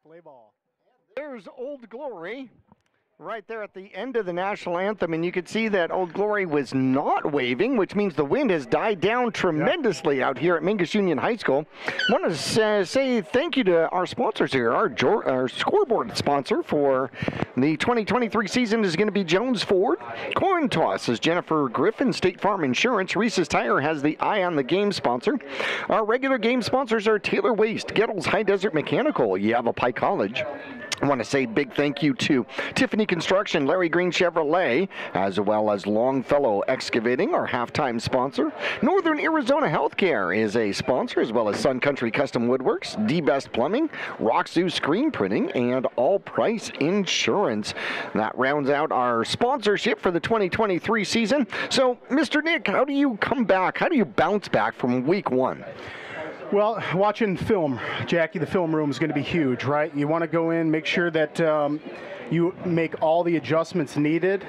Play ball. There's Old Glory right there at the end of the national anthem, and you could see that Old Glory was not waving, which means the wind has died down tremendously out here at Mingus Union High School. I want to say thank you to our sponsors here. Our scoreboard sponsor for the 2023 season is going to be Jones Ford. Coin toss is Jennifer Griffin, State Farm Insurance. Reese's Tire has the Eye on the Game sponsor. Our regular game sponsors are Taylor Waste, Gettles High Desert Mechanical, Yavapai College. I want to say big thank you to Tiffany Construction, Larry Green Chevrolet, as well as Longfellow Excavating, our halftime sponsor. Northern Arizona Healthcare is a sponsor, as well as Sun Country Custom Woodworks, D-Best Plumbing, Rock Zoo Screen Printing, and All Price Insurance. That rounds out our sponsorship for the 2023 season. So, Mr. Nick, how do you come back? How do you bounce back from week one? Well, watching film, Jackie, the film room is going to be huge, right? You want to go in, make sure that you make all the adjustments needed.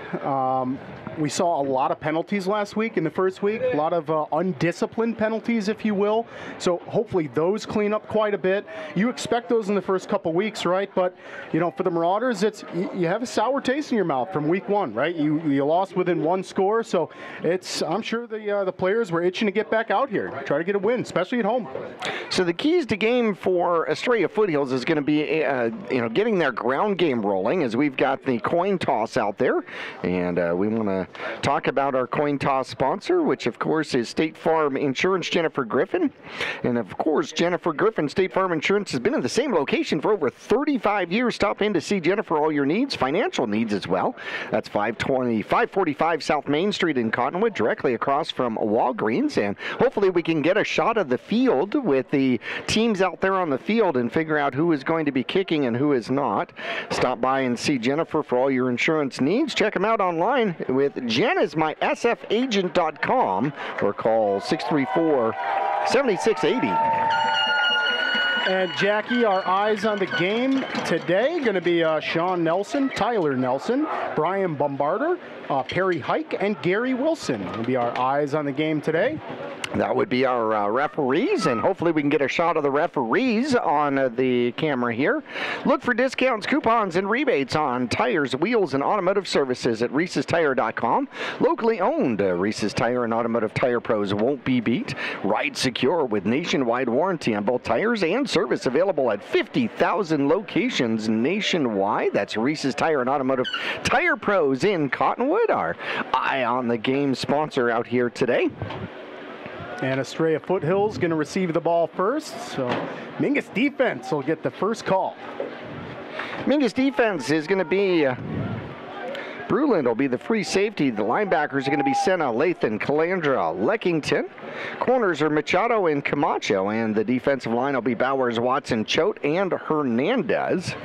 We saw a lot of penalties last week in the first week, a lot of undisciplined penalties, if you will. So hopefully those clean up quite a bit. You expect those in the first couple weeks, right? But, you know, for the Marauders, you have a sour taste in your mouth from week one, right? You lost within one score, so I'm sure the players were itching to get back out here, try to get a win, especially at home. So the keys to game for Estrella Foothills is going to be, getting their ground game rolling, as we've got the coin toss out there, and we want to talk about our coin toss sponsor, which of course is State Farm Insurance, Jennifer Griffin. And of course, Jennifer Griffin, State Farm Insurance, has been in the same location for over 35 years. Stop in to see Jennifer all your needs, financial needs as well. That's 545 South Main Street in Cottonwood, directly across from Walgreens. And hopefully we can get a shot of the field with the teams out there on the field and figure out who is going to be kicking and who is not. Stop by and see Jennifer for all your insurance needs. Check them out online with JenIsMySFAgent.com or call 634-7680. And Jackie, our eyes on the game today going to be Sean Nelson, Tyler Nelson, Brian Bombarder, Perry Hike, and Gary Wilson will be our eyes on the game today. That would be our referees, and hopefully we can get a shot of the referees on the camera here. Look for discounts, coupons, and rebates on tires, wheels, and automotive services at ReesesTire.com. Locally owned, Reese's Tire and Automotive Tire Pros won't be beat. Ride secure with nationwide warranty on both tires and service, available at 50,000 locations nationwide. That's Reese's Tire and Automotive Tire Pros in Cottonwood, our Eye on the Game sponsor out here today. And Estrella Foothills going to receive the ball first, so Mingus defense will get the first call. Mingus defense is going to be Bruland will be the free safety. The linebackers are going to be Senna, Lathan, Calandra, Leckington. Corners are Machado and Camacho, and the defensive line will be Bowers, Watson, Choate, and Hernandez.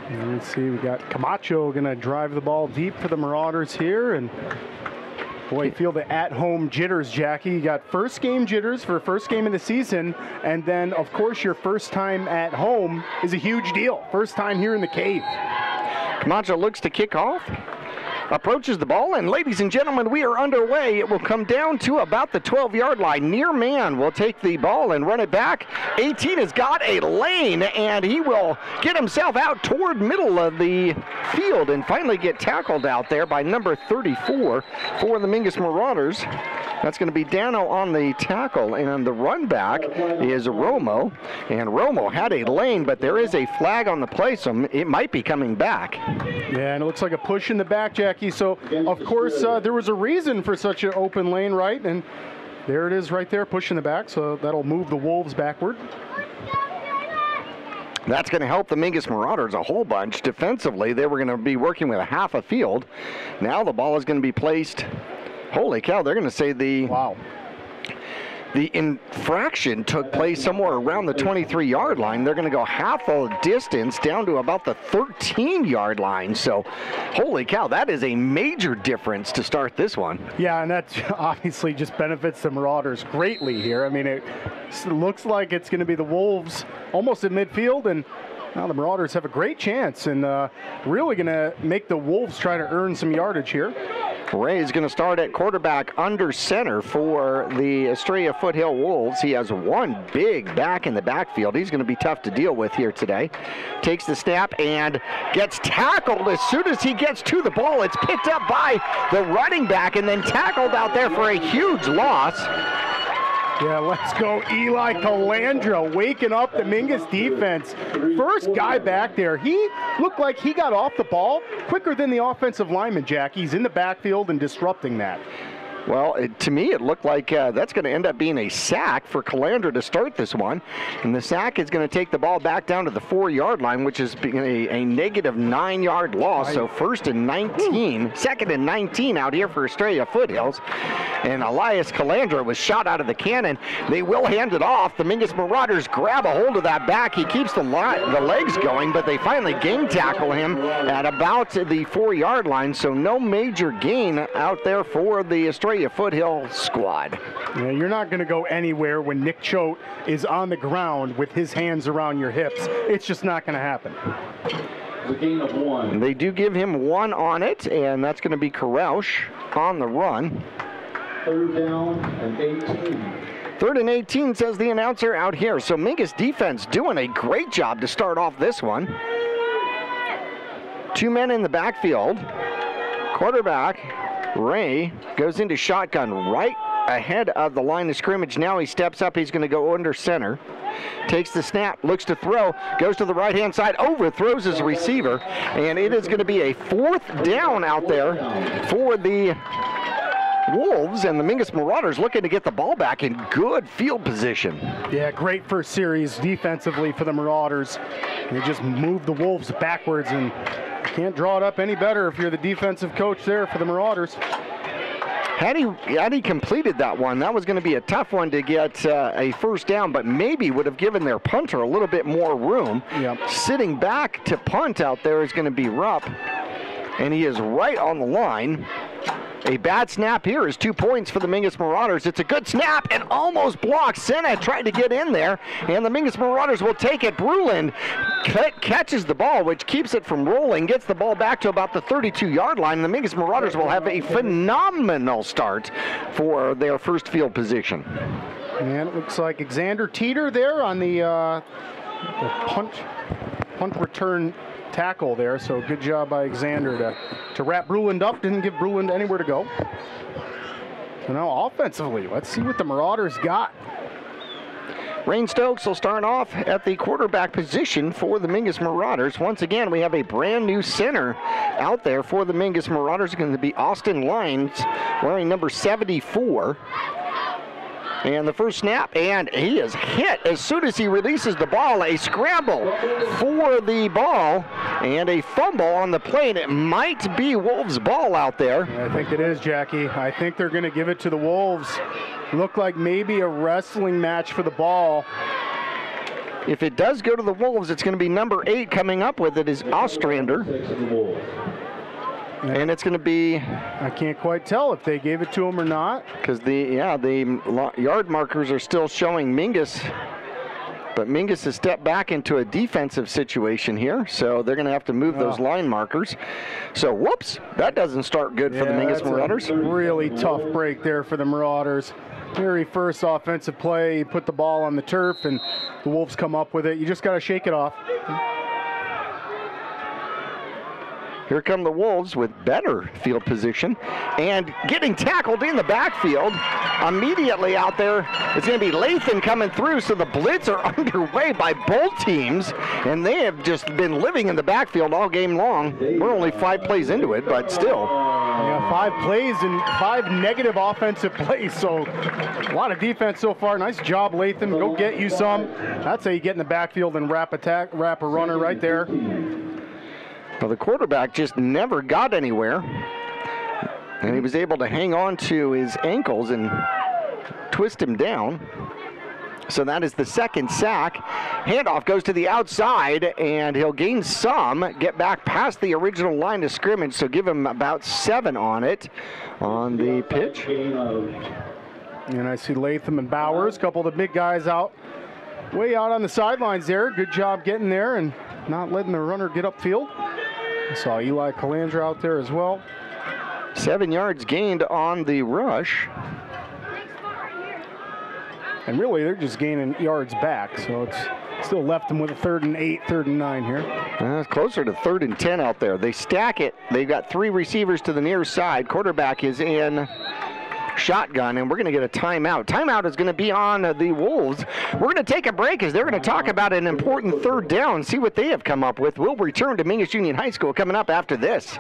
And let's see, we got Camacho going to drive the ball deep for the Marauders here, and boy, you feel the at-home jitters, Jackie. You got first game jitters for first game of the season, and then, of course, your first time at home is a huge deal. First time here in the cave. Camacho looks to kick off, approaches the ball, and ladies and gentlemen, we are underway. It will come down to about the 12-yard line. Near man will take the ball and run it back. 18 has got a lane, and he will get himself out toward middle of the field and finally get tackled out there by number 34 for the Mingus Marauders. That's going to be Dano on the tackle, and the run back is Romo. And Romo had a lane, but there is a flag on the play, so it might be coming back. Yeah, and it looks like a push in the back, Jackie. So, of course, there was a reason for such an open lane, right? And there it is right there, push in the back, so that'll move the Wolves backward. That's going to help the Mingus Marauders a whole bunch. Defensively, they were going to be working with a half a field. Now the ball is going to be placed. Holy cow, they're going to say the infraction took place somewhere around the 23-yard line. They're going to go half a distance down to about the 13-yard line. So, holy cow, that is a major difference to start this one. Yeah, and that obviously just benefits the Marauders greatly here. I mean, it looks like it's going to be the Wolves almost at midfield, and now the Marauders have a great chance and really going to make the Wolves try to earn some yardage here. Ray is going to start at quarterback under center for the Estrella Foothill Wolves. He has one big back in the backfield. He's going to be tough to deal with here today. Takes the snap and gets tackled as soon as he gets to the ball. It's picked up by the running back and then tackled out there for a huge loss. Yeah, let's go Eli Calandra waking up the Mingus defense. First guy back there. He looked like he got off the ball quicker than the offensive lineman, Jack. He's in the backfield and disrupting that. Well, to me, it looked like that's going to end up being a sack for Calandra to start this one. And the sack is going to take the ball back down to the 4-yard line, which is a negative 9-yard loss. So second and 19 out here for Estrella Foothills. And Elias Calandra was shot out of the cannon. They will hand it off. The Mingus Marauders grab a hold of that back. He keeps the legs going, but they finally game tackle him at about the 4-yard line. So no major gain out there for the Estrella Foothill squad. Yeah, you're not going to go anywhere when Nick Choate is on the ground with his hands around your hips. It's just not going to happen. The gain of 1. They do give him 1 on it, and that's going to be Karoush on the run. 3rd down and 18. 3rd and 18, says the announcer out here. So Mingus defense doing a great job to start off this one. 2 men in the backfield. Quarterback Ray goes into shotgun right ahead of the line of scrimmage. Now he steps up. He's going to go under center. Takes the snap, looks to throw, goes to the right-hand side, overthrows his receiver, and it is going to be a 4th down out there for the Wolves, and the Mingus Marauders looking to get the ball back in good field position. Yeah, great first series defensively for the Marauders. They just moved the Wolves backwards, and can't draw it up any better if you're the defensive coach there for the Marauders. Had he completed that one, that was going to be a tough one to get a first down, but maybe would have given their punter a little bit more room. Yep. Sitting back to punt out there is going to be Rupp, and he is right on the line. A bad snap here is 2 points for the Mingus Marauders. It's a good snap and almost blocked. Senna tried to get in there, and the Mingus Marauders will take it. Bruland catches the ball, which keeps it from rolling, gets the ball back to about the 32-yard line. The Mingus Marauders will have a phenomenal start for their first field position. And it looks like Xander Teeter there on the punt return tackle there, so good job by Xander to wrap Bruland up. Didn't give Bruland anywhere to go. So now offensively, let's see what the Marauders got. Rain Stokes will start off at the quarterback position for the Mingus Marauders. Once again, we have a brand new center out there for the Mingus Marauders. It's going to be Austin Lyons wearing number 74. And the first snap, and he is hit as soon as he releases the ball. A scramble for the ball and a fumble on the play, and it might be Wolves' ball out there. I think it is, Jackie. I think they're going to give it to the Wolves. Look like maybe a wrestling match for the ball. If it does go to the Wolves, it's going to be number 8 coming up with it is Ostrander. And it's going to be... I can't quite tell if they gave it to him or not. Because the yard markers are still showing Mingus. But Mingus has stepped back into a defensive situation here. So they're going to have to move those line markers. So, whoops, that doesn't start good for the Mingus Marauders. Really tough break there for the Marauders. Very first offensive play, you put the ball on the turf, and the Wolves come up with it. You just got to shake it off. Here come the Wolves with better field position and getting tackled in the backfield. Immediately out there, it's going to be Lathan coming through, so the blitz are underway by both teams, and they have just been living in the backfield all game long. We're only 5 plays into it, but still. Yeah, 5 plays and 5 negative offensive plays, so a lot of defense so far. Nice job, Lathan. Go get you some. That's how you get in the backfield and wrap a runner right there. Well, the quarterback just never got anywhere, and he was able to hang on to his ankles and twist him down. So that is the second sack. Handoff goes to the outside, and he'll gain some, get back past the original line of scrimmage, so give him about 7 on it on the pitch. And I see Latham and Bowers, a couple of the big guys out, way out on the sidelines there. Good job getting there and not letting the runner get upfield. I saw Eli Calandra out there as well. 7 yards gained on the rush. And really, they're just gaining yards back, so it's still left them with a 3rd and 8, 3rd and 9 here. It's closer to 3rd and 10 out there. They stack it. They've got 3 receivers to the near side. Quarterback is in shotgun, and we're going to get a timeout. Timeout is going to be on the Wolves. We're going to take a break as they're going to talk about an important 3rd down, see what they have come up with. We'll return to Mingus Union High School coming up after this.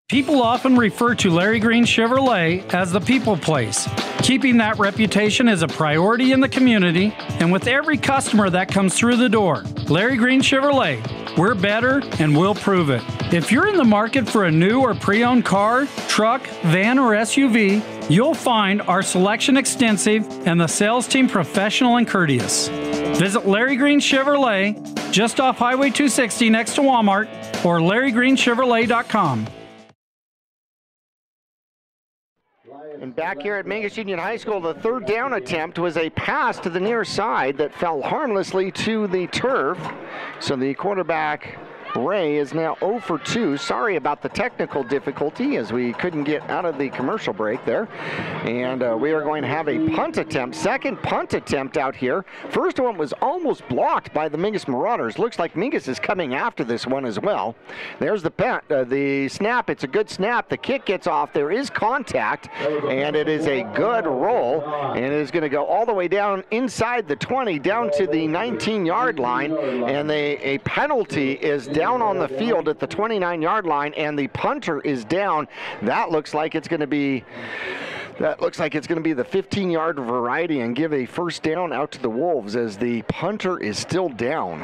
People often refer to Larry Green Chevrolet as the people place. Keeping that reputation is a priority in the community and with every customer that comes through the door. Larry Green Chevrolet, we're better and we'll prove it. If you're in the market for a new or pre-owned car, truck, van, or SUV, you'll find our selection extensive and the sales team professional and courteous. Visit Larry Green Chevrolet just off Highway 260 next to Walmart or LarryGreenChevrolet.com. And back here at Mingus Union High School, the 3rd down attempt was a pass to the near side that fell harmlessly to the turf. So the quarterback, Ray, is now 0 for 2. Sorry about the technical difficulty as we couldn't get out of the commercial break there. And we are going to have a punt attempt, 2nd punt attempt out here. First one was almost blocked by the Mingus Marauders. Looks like Mingus is coming after this one as well. There's the snap. It's a good snap. The kick gets off. There is contact, and it is a good roll. And it is going to go all the way down inside the 20, down to the 19-yard line. And a penalty is down on the field at the 29-yard line, and the punter is down. That looks like it's going to be the 15-yard variety and give a 1st down out to the Wolves as the punter is still down.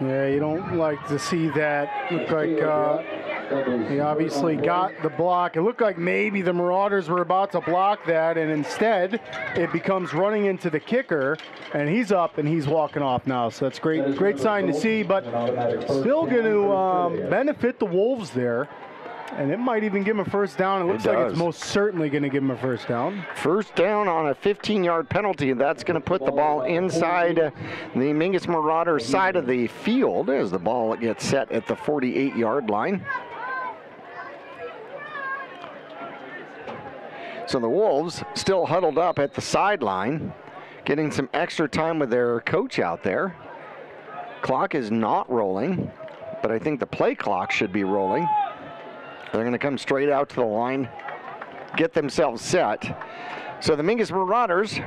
Yeah, you don't like to see that. Look like he obviously got the block. It looked like maybe the Marauders were about to block that, and instead it becomes running into the kicker, and he's up and he's walking off now. So that's great sign to see, but still going to benefit the Wolves there. And it might even give him a 1st down. It looks like it's most certainly going to give him a 1st down. 1st down on a 15-yard penalty. That's going to put the ball inside the Mingus Marauders side of the field as the ball gets set at the 48-yard line. So the Wolves still huddled up at the sideline, getting some extra time with their coach out there. Clock is not rolling, but I think the play clock should be rolling. They're going to come straight out to the line, get themselves set. So the Mingus Marauders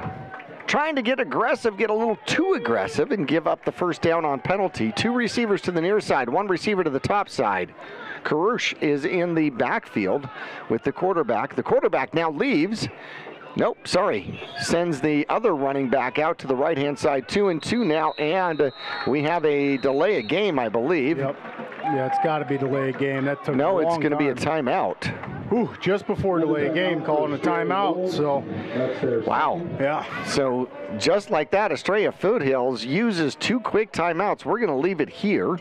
trying to get aggressive, get a little too aggressive, and give up the 1st down on penalty. 2 receivers to the near side, 1 receiver to the top side. Karush is in the backfield with the quarterback. The quarterback now leaves. Nope, sorry. Sends the other running back out to the right-hand side. 2 and 2 now, and we have a delay of game, I believe. Yep. Yeah, it's got to be delay of game. That took No, a long it's going to be a time. timeout. Ooh, just before delay of game, calling a timeout. So, wow. Yeah. So just like that, Estrella Foothills uses 2 quick timeouts. We're going to leave it here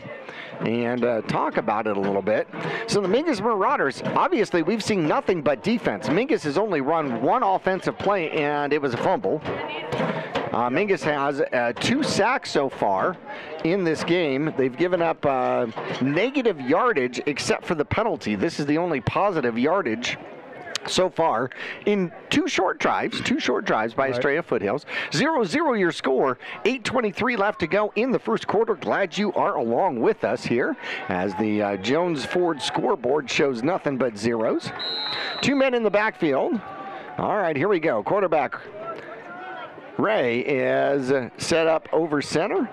and talk about it a little bit. So the Mingus Marauders, obviously we've seen nothing but defense. Mingus has only run 1 offensive play, and it was a fumble. Mingus has 2 sacks so far in this game. They've given up negative yardage except for the penalty. This is the only positive yardage so far in 2 short drives by Estrella Foothills. 0-0 your score, 8:23 left to go in the first quarter. Glad you are along with us here as the Jones Ford scoreboard shows nothing but zeros. 2 men in the backfield. All right, here we go. Quarterback Ray is set up over center.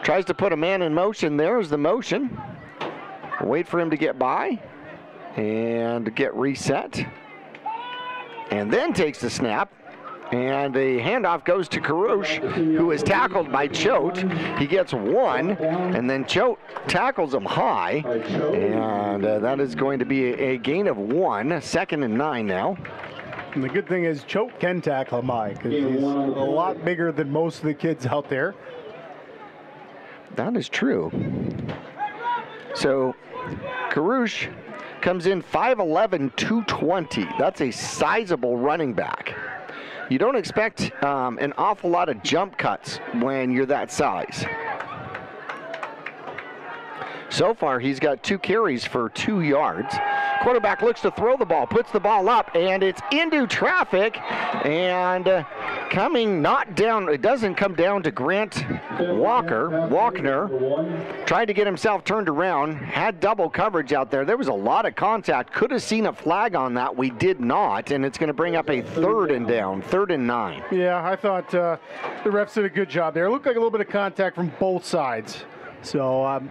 Tries to put a man in motion. There's the motion. Wait for him to get by and get reset. and then takes the snap. And the handoff goes to Karush, who is tackled by Choate. He gets one, and then Choate tackles him high. And that is going to be a gain of 1, 2nd and 9 now. And the good thing is Choate can tackle him high because he's a lot bigger than most of the kids out there. That is true. So Karush comes in 5'11", 220. That's a sizable running back. You don't expect an awful lot of jump cuts when you're that size. So far, he's got 2 carries for 2 yards. Quarterback looks to throw the ball, puts the ball up, and it's into traffic. And coming not down, it doesn't come down to Grant Walkner. Tried to get himself turned around, had double coverage out there. There was a lot of contact. Could have seen a flag on that. We did not, and it's going to bring up a 3rd and down, 3rd and 9. Yeah, I thought the refs did a good job there. It looked like a little bit of contact from both sides. So I'm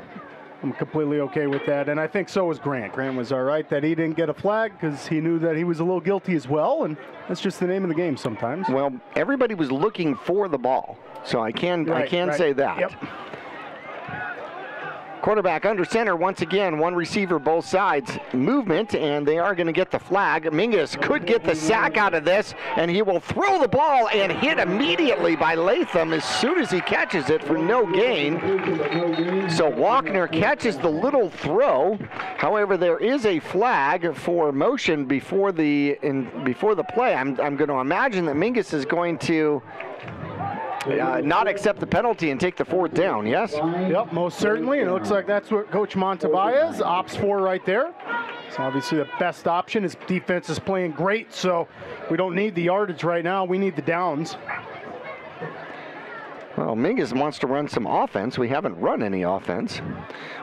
completely okay with that, and I think so was Grant. Grant was all right that he didn't get a flag because he knew that he was a little guilty as well, and that's just the name of the game sometimes. Well, everybody was looking for the ball, so I can say that. Yep. Quarterback under center once again, 1 receiver both sides. Movement, and they are going to get the flag. Mingus could get the sack out of this, and he will throw the ball and hit immediately by Latham as soon as he catches it for no gain. So Walkner catches the little throw. However, there is a flag for motion before the play. I'm going to imagine that Mingus is going to not accept the penalty and take the 4th down, yes? Yep, most certainly. And it looks like that's what Coach Montebaez opts for right there. So obviously the best option. His defense is playing great, so we don't need the yardage right now. We need the downs. Well, Mingus wants to run some offense. We haven't run any offense.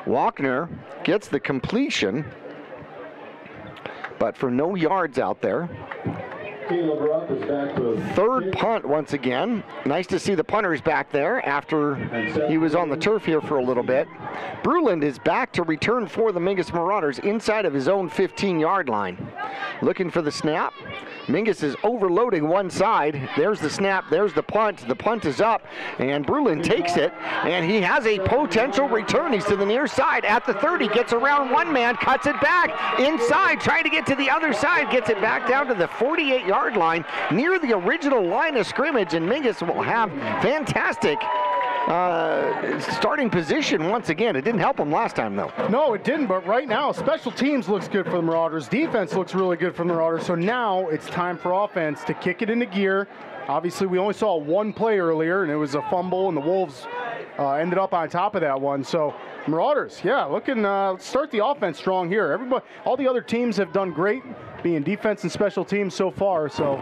Walkner gets the completion, but for no yards out there. 3rd punt once again. Nice to see the punters back there after he was on the turf here for a little bit. Bruland is back to return for the Mingus Marauders inside of his own 15-yard line. Looking for the snap. Mingus is overloading one side. There's the snap. There's the punt. The punt is up, and Bruland takes it, and he has a potential return. He's to the near side at the 30. Gets around one man, cuts it back inside, trying to get to the other side. Gets it back down to the 48-yard line near the original line of scrimmage, and Mingus will have fantastic starting position once again. It didn't help him last time, though. No, it didn't, but right now, special teams looks good for the Marauders. Defense looks really good for the Marauders, so now it's time for offense to kick it into gear. Obviously, we only saw one play earlier, and it was a fumble, and the Wolves ended up on top of that one. So, Marauders, yeah, looking start the offense strong here. Everybody, all the other teams have done great being defense and special teams so far, so.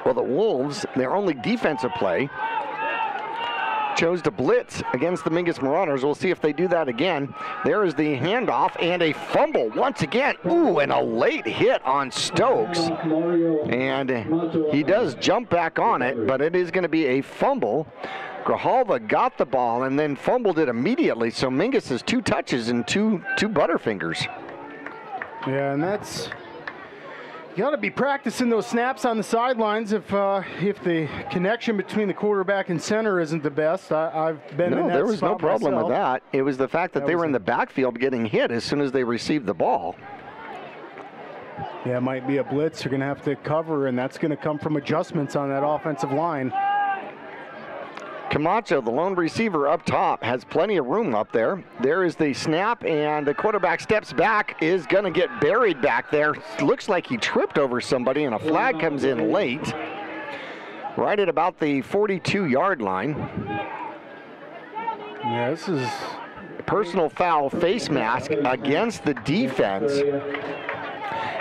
Well, the Wolves, their only defensive play, chose to blitz against the Mingus Marauders. We'll see if they do that again. There is the handoff and a fumble once again. Ooh, and a late hit on Stokes. And he does jump back on it, but it is going to be a fumble. Grijalva got the ball and then fumbled it immediately. So Mingus has 2 touches and two Butterfingers. Yeah, and that's, you got to be practicing those snaps on the sidelines if the connection between the quarterback and center isn't the best. I've been in that there was no problem myself. with that. It was the fact that they were in the backfield getting hit as soon as they received the ball. Yeah, it might be a blitz. You're going to have to cover, and that's going to come from adjustments on that offensive line. Camacho, the lone receiver up top, has plenty of room up there. There is the snap, and the quarterback steps back, is going to get buried back there. Looks like he tripped over somebody, and a flag comes in late, right at about the 42-yard line. Yeah, this is personal foul face mask against the defense.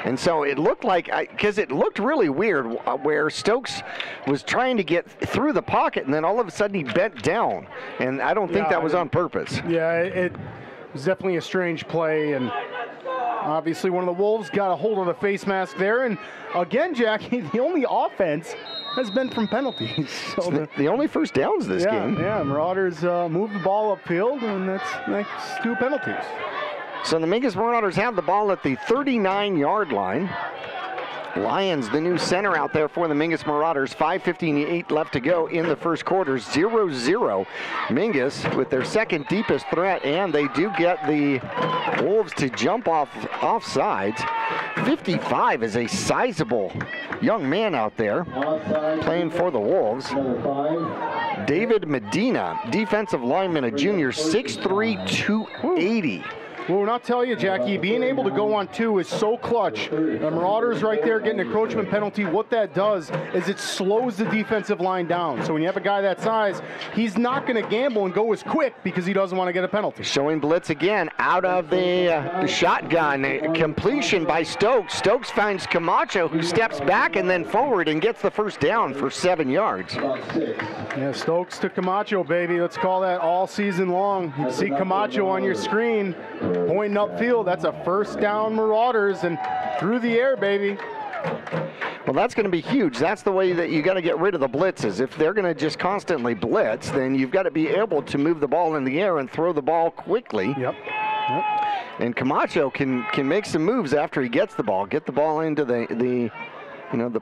And so it looked like, because it looked really weird where Stokes was trying to get through the pocket, and then all of a sudden he bent down. And I don't think that was on purpose. Yeah, it was definitely a strange play. And obviously one of the Wolves got a hold of the face mask there. And again, Jackie, the only offense has been from penalties. So the only first downs this game. Yeah, Marauders moved the ball upfield, and that's 2 penalties. So the Mingus Marauders have the ball at the 39-yard line. Lyons, the new center out there for the Mingus Marauders. 5:58 left to go in the first quarter. 0-0. Mingus with their second deepest threat, and they do get the Wolves to jump offsides. 55 is a sizable young man out there playing for the Wolves. David Medina, defensive lineman, a junior, 6'3", 280. Well, I'll tell you, Jackie, being able to go on 2 is so clutch. The Marauders right there getting an encroachment penalty. What that does is it slows the defensive line down. So when you have a guy that size, he's not going to gamble and go as quick because he doesn't want to get a penalty. Showing blitz again out of the shotgun. Completion by Stokes. Stokes finds Camacho, who steps back and then forward and gets the first down for 7 yards. Yeah, Stokes to Camacho, baby. Let's call that all season long. You see Camacho on your screen pointing upfield. That's a first down, Marauders, and through the air, baby. Well, that's going to be huge. That's the way that you got to get rid of the blitzes. If they're going to just constantly blitz, then you've got to be able to move the ball in the air and throw the ball quickly. Yep. And Camacho can make some moves after he gets the ball. Get the ball into the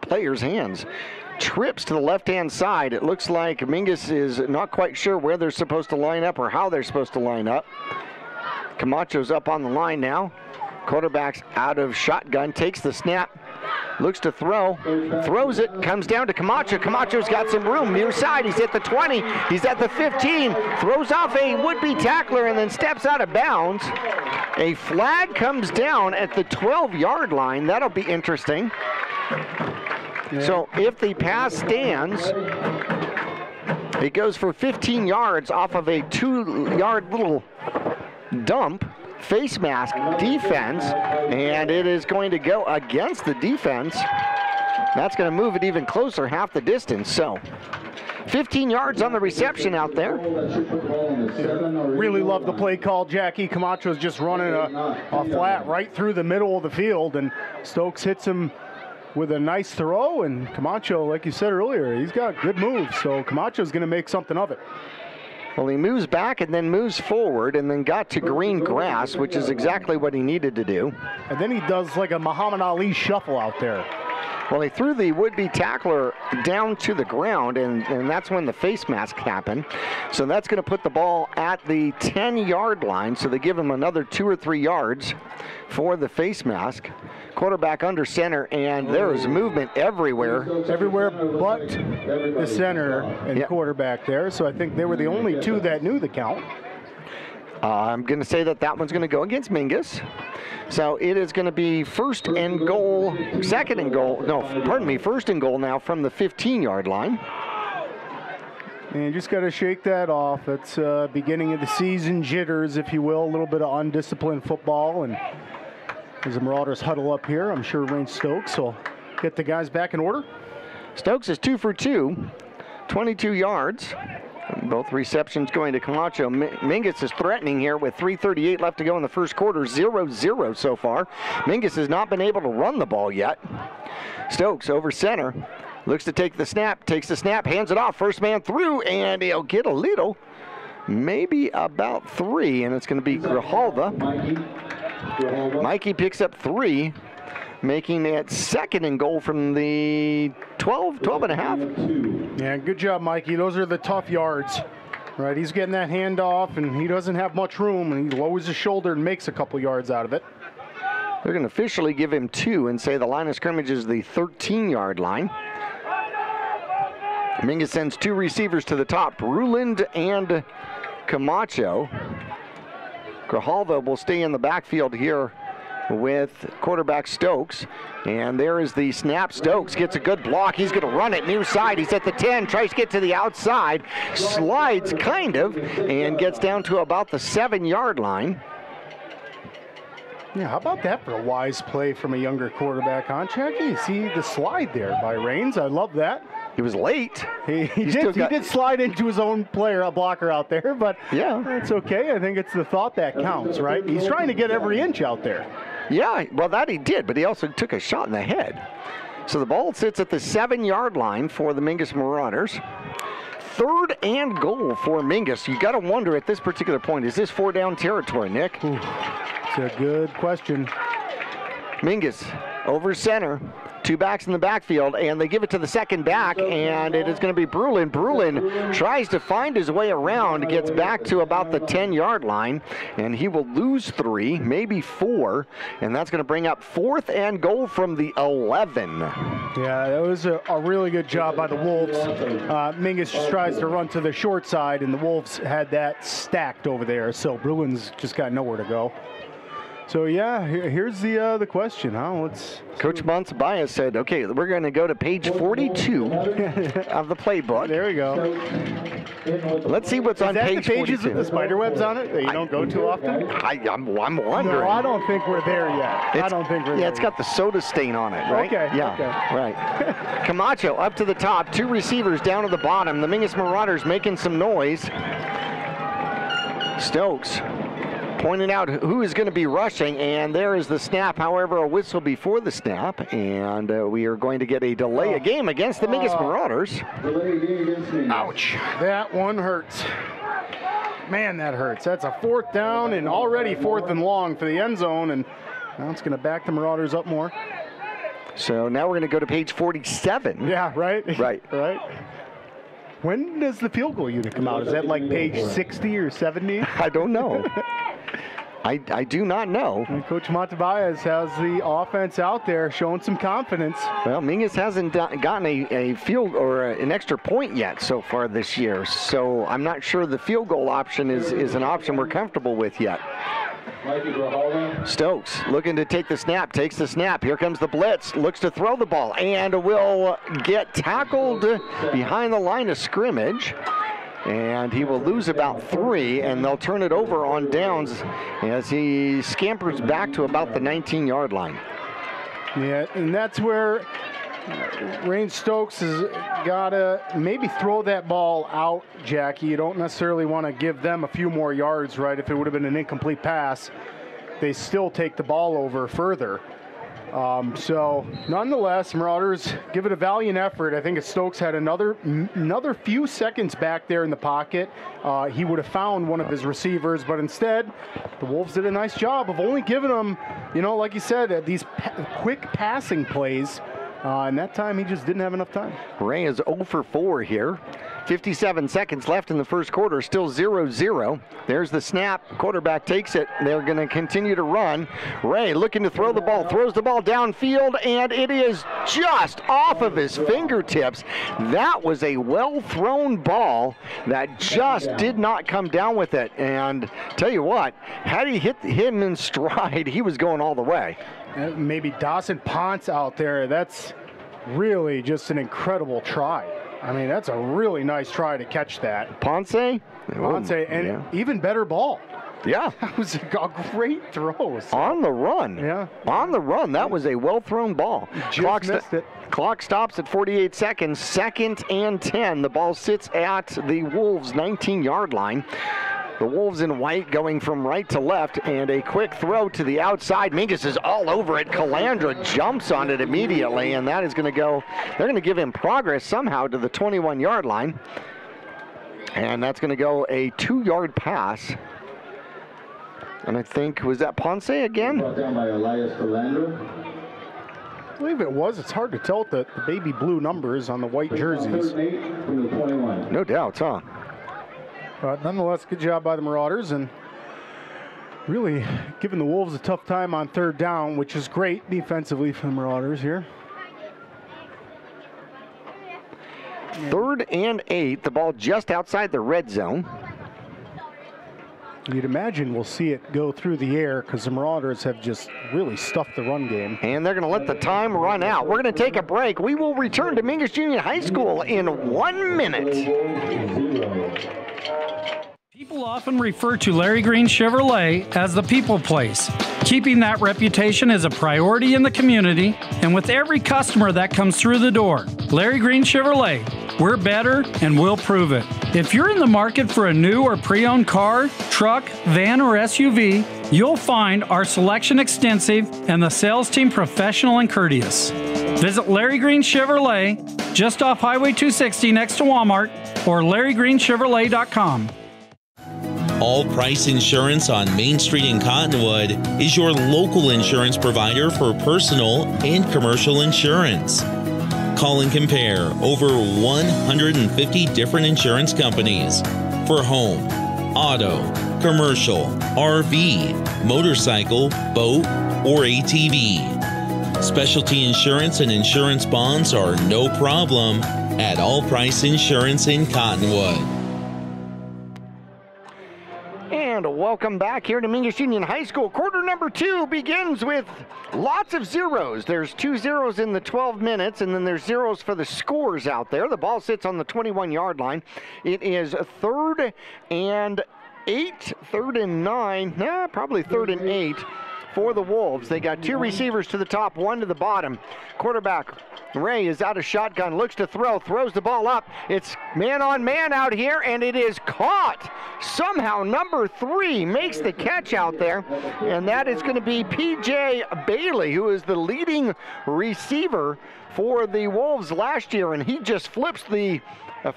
player's hands. Trips to the left-hand side. It looks like Mingus is not quite sure where they're supposed to line up or how they're supposed to line up. Camacho's up on the line now. Quarterback's out of shotgun, takes the snap, looks to throw, throws it, comes down to Camacho. Camacho's got some room near side. He's at the 20, he's at the 15, throws off a would-be tackler and then steps out of bounds. A flag comes down at the 12-yard line. That'll be interesting. Yeah. So if the pass stands, it goes for 15 yards off of a 2-yard little dump, face mask defense, and it is going to go against the defense. That's going to move it even closer, half the distance. So 15 yards on the reception out there. Really love the play call, Jackie. Camacho's just running a flat right through the middle of the field, and Stokes hits him with a nice throw, and Camacho, like you said earlier, he's got good moves, so Camacho's going to make something of it. Well, he moves back and then moves forward and then got to green grass, which is exactly what he needed to do. And then he does like a Muhammad Ali shuffle out there. Well, he threw the would-be tackler down to the ground, and that's when the face mask happened. So that's going to put the ball at the 10-yard line, so they give him another 2 or 3 yards for the face mask. Quarterback under center, and there is movement everywhere. Everywhere but the center and quarterback there, so I think they were the only two that knew the count. I'm going to say that one's going to go against Mingus. So it is going to be first and goal now from the 15-yard line. And you just got to shake that off. It's beginning of the season jitters, if you will, a little bit of undisciplined football. And as the Marauders huddle up here, I'm sure Rain Stokes will get the guys back in order. Stokes is 2 for 2, 22 yards. Both receptions going to Camacho. Mingus is threatening here with 3:38 left to go in the first quarter. 0-0 so far. Mingus has not been able to run the ball yet. Stokes over center. Looks to take the snap. Takes the snap. Hands it off. First man through. And he'll get a little. Maybe about 3. And it's going to be Grijalva. Mikey picks up 3. Making it second and goal from the 12 and a half. Yeah, good job, Mikey. Those are the tough yards, right? He's getting that handoff, and he doesn't have much room, and he lowers his shoulder and makes a couple yards out of it. They're going to officially give him 2 and say the line of scrimmage is the 13-yard line. Mingus sends 2 receivers to the top, Ruland and Camacho. Grijalva will stay in the backfield here with quarterback Stokes. And there is the snap. Stokes gets a good block. He's going to run it near side. He's at the 10, tries to get to the outside, slides kind of, and gets down to about the 7-yard line. Yeah, how about that for a wise play from a younger quarterback, huh, Jackie? See the slide there by Rains. I love that. He was late. He did slide into his own player, a blocker out there, but yeah, that's okay. I think it's the thought that counts, right? He's trying to get every inch out there. Yeah, well, that he did, but he also took a shot in the head. So the ball sits at the 7-yard line for the Mingus Marauders. 3rd and goal for Mingus. You got to wonder at this particular point, is this 4-down territory, Nick? Ooh, it's a good question. Mingus over center. Two backs in the backfield, and they give it to the second back, and it is going to be Brulin. Brulin tries to find his way around, gets back to about the 10-yard line, and he will lose 3, maybe 4, and that's going to bring up 4th and goal from the 11. Yeah, that was a really good job by the Wolves. Mingus just tries to run to the short side, and the Wolves had that stacked over there, so Bruin's just got nowhere to go. So yeah, here's the question, huh? Coach Montebias said, okay, we're going to go to page 42 of the playbook. There we go. Let's see what's on page 42. Is that the pages with the spider webs on it that you don't go to often? I'm wondering. No, I don't think we're there yet. Yeah, it's got the soda stain on it, right? Okay. Yeah, okay. Right. Camacho up to the top, 2 receivers down to the bottom. The Mingus Marauders making some noise. Stokes pointing out who is going to be rushing, and there is the snap. However, a whistle before the snap, and we are going to get a delay of game against the Mingus Marauders. Ouch. That one hurts. Man, that hurts. That's a 4th down and already 4th and long for the end zone, and now it's going to back the Marauders up more. So now we're going to go to page 47. Yeah, right? Right. Right. When does the field goal unit come out? Is that like page 60 or 70? I don't know. I do not know. And Coach Montebias has the offense out there showing some confidence. Well, Mingus hasn't gotten a field or an extra point yet so far this year, so I'm not sure the field goal option is an option we're comfortable with yet. Stokes looking to take the snap, takes the snap. Here comes the blitz, looks to throw the ball, and will get tackled behind the line of scrimmage. And he will lose about 3, and they'll turn it over on downs as he scampers back to about the 19-yard line. Yeah, and that's where Rain Stokes has got to maybe throw that ball out, Jackie. You don't necessarily want to give them a few more yards, right? If it would have been an incomplete pass, they still take the ball over further. So nonetheless, Marauders give it a valiant effort. I think if Stokes had another few seconds back there in the pocket, he would have found one of his receivers, but instead the Wolves did a nice job of only giving him, like you said, these quick passing plays, and that time he just didn't have enough time. Ray is 0 for 4 here. 57 seconds left in the first quarter, still 0-0. There's the snap. Quarterback takes it. They're going to continue to run. Ray looking to throw the ball, throws the ball downfield, and it is just off of his fingertips. That was a well-thrown ball that just did not come down with it. And tell you what, had he hit him in stride, he was going all the way. Maybe Dawson Ponce out there. That's really just an incredible try. I mean, that's a really nice try to catch that. Ponce, and yeah. Even better ball. Yeah. That was a great throw. So. On the run. Yeah. On the run. That was a well-thrown ball. Just missed it. Clock stops at 48 seconds. 2nd and 10. The ball sits at the Wolves' 19-yard line. The Wolves in white going from right to left, and a quick throw to the outside. Mingus is all over it. Calandra jumps on it immediately, and that is going to go. They're going to give him progress somehow to the 21-yard line. And that's going to go a 2-yard pass. And I think, was that Ponce again? Brought down by Elias Calandra. I believe it was. It's hard to tell with the baby blue numbers on the white jerseys. No doubt, huh? But nonetheless, good job by the Marauders, and really giving the Wolves a tough time on 3rd down, which is great defensively for the Marauders here. 3rd and 8, the ball just outside the red zone. You'd imagine we'll see it go through the air because the Marauders have just really stuffed the run game. And they're going to let the time run out. We're going to take a break. We will return to Mingus Junior High School in 1 minute. People often refer to Larry Green Chevrolet as the people place. Keeping that reputation is a priority in the community and with every customer that comes through the door. Larry Green Chevrolet, we're better and we'll prove it. If you're in the market for a new or pre-owned car, truck, van, or SUV, you'll find our selection extensive and the sales team professional and courteous. Visit Larry Green Chevrolet just off Highway 260 next to Walmart or LarryGreenChevrolet.com. All Price Insurance on Main Street in Cottonwood is your local insurance provider for personal and commercial insurance. Call and compare over 150 different insurance companies for home, auto, commercial, RV, motorcycle, boat, or ATV. Specialty insurance and insurance bonds are no problem at All Price Insurance in Cottonwood. And welcome back here to Mingus Union High School. Quarter number 2 begins with lots of zeros. There's 2 zeros in the 12 minutes, and then there's zeros for the scores out there. The ball sits on the 21-yard line. It is 3rd and 8, 3rd and 9, probably 3rd and 8 for the Wolves. They got 2 receivers to the top, 1 to the bottom. Quarterback Ray is out of shotgun, looks to throw, throws the ball up. It's man on man out here, and it is caught. Somehow number 3 makes the catch out there, and that is going to be P.J. Bailey, who is the leading receiver for the Wolves last year, and he just flips the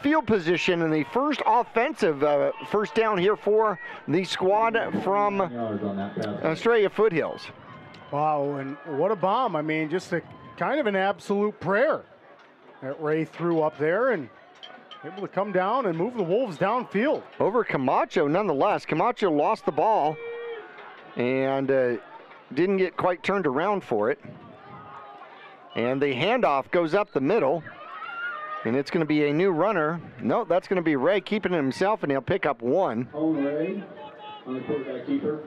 field position in the first offensive first down here for the squad from Estrella Foothills. Wow, and what a bomb. I mean, just a kind of an absolute prayer that Ray threw up there, and able to come down and move the Wolves downfield. Over Camacho, nonetheless. Camacho lost the ball and didn't get quite turned around for it. And the handoff goes up the middle, and it's going to be a new runner. No, that's going to be Ray keeping it himself, and he'll pick up 1. Ray on the quarterback keeper.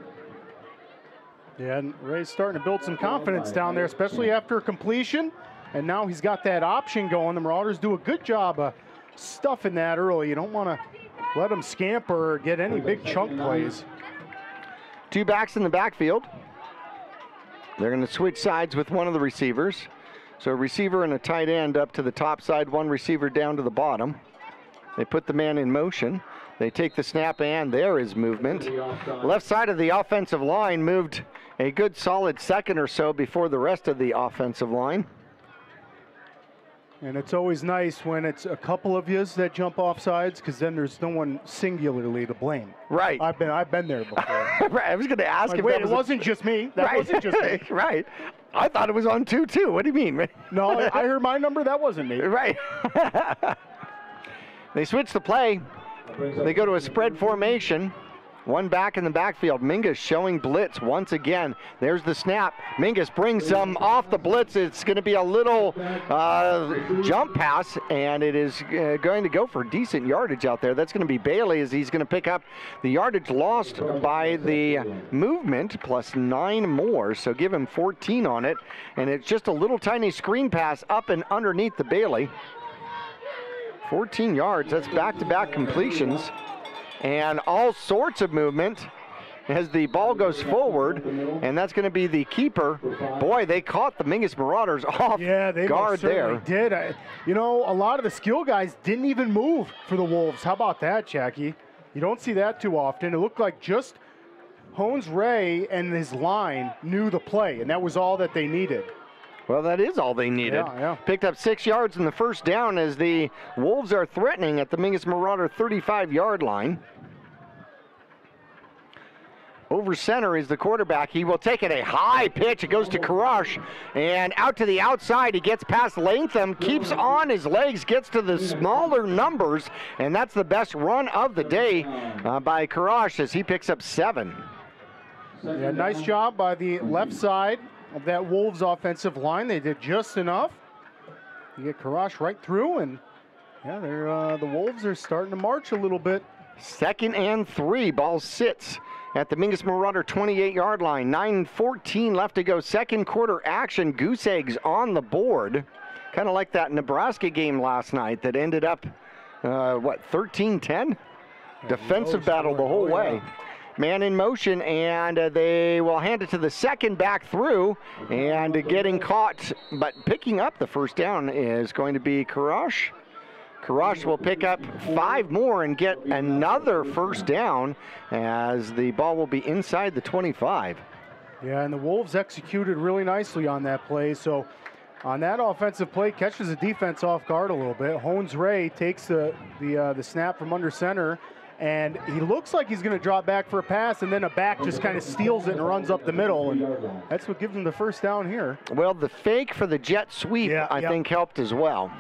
Yeah, and Ray's starting to build some confidence down there, especially after completion. And now he's got that option going. The Marauders do a good job of stuffing that early. You don't want to let them scamper or get any big chunk plays. 2 backs in the backfield. They're going to switch sides with one of the receivers. So a receiver and a tight end up to the top side, 1 receiver down to the bottom. They put the man in motion. They take the snap, and there is movement. Left side of the offensive line moved a good solid second or so before the rest of the offensive line. And it's always nice when it's a couple of yous that jump off sides, because then there's no one singularly to blame. Right. I've been there before. Right. I was going to ask like, if wait, that it wasn't just me. That wasn't just me. Right. I thought it was on 2 too. What do you mean? No, I heard my number. That wasn't me. Right. They switch the play. They go to a spread formation. 1 back in the backfield. Mingus showing blitz once again. There's the snap. Mingus brings some off the blitz. It's going to be a little jump pass, and it is going to go for decent yardage out there. That's going to be Bailey, as he's going to pick up the yardage lost by the movement, plus 9 more. So give him 14 on it. And it's just a little tiny screen pass up and underneath the Bailey. 14 yards. That's back-to-back completions. And all sorts of movement as the ball goes forward, and that's going to be the keeper. Boy, they caught the Mingus Marauders off guard there. Did. You know, a lot of the skill guys didn't even move for the Wolves. How about that, Jackie? You don't see that too often. It looked like just Hones Ray and his line knew the play, and that was all that they needed. Well, that is all they needed. Yeah. Picked up 6 yards in the first down as the Wolves are threatening at the Mingus Marauder 35-yard line. Over center is the quarterback. He will take it a high pitch. It goes to Karash, and out to the outside. He gets past Latham, keeps on his legs, gets to the smaller numbers, and that's the best run of the day by Karash as he picks up 7. Yeah, nice job by the left side of that Wolves offensive line. They did just enough. You get Karash right through, and yeah, they're the Wolves are starting to march a little bit. 2nd and 3. Ball sits at the Mingus Marauder 28-yard line. 9:14 left to go. Second quarter action. Goose eggs on the board. Kind of like that Nebraska game last night that ended up, 13-10? Defensive battle the whole way. Man in motion, and they will hand it to the second back through, and getting caught, but picking up the first down is going to be Karash. Karash will pick up 5 more and get another first down as the ball will be inside the 25. Yeah, and the Wolves executed really nicely on that play. So on that offensive play, catches the defense off guard a little bit. Hones Ray takes the snap from under center and he looks like he's going to drop back for a pass, and then a back just kind of steals it and runs up the middle, and that's what gives him the first down here. Well, the fake for the jet sweep, I think, helped as well.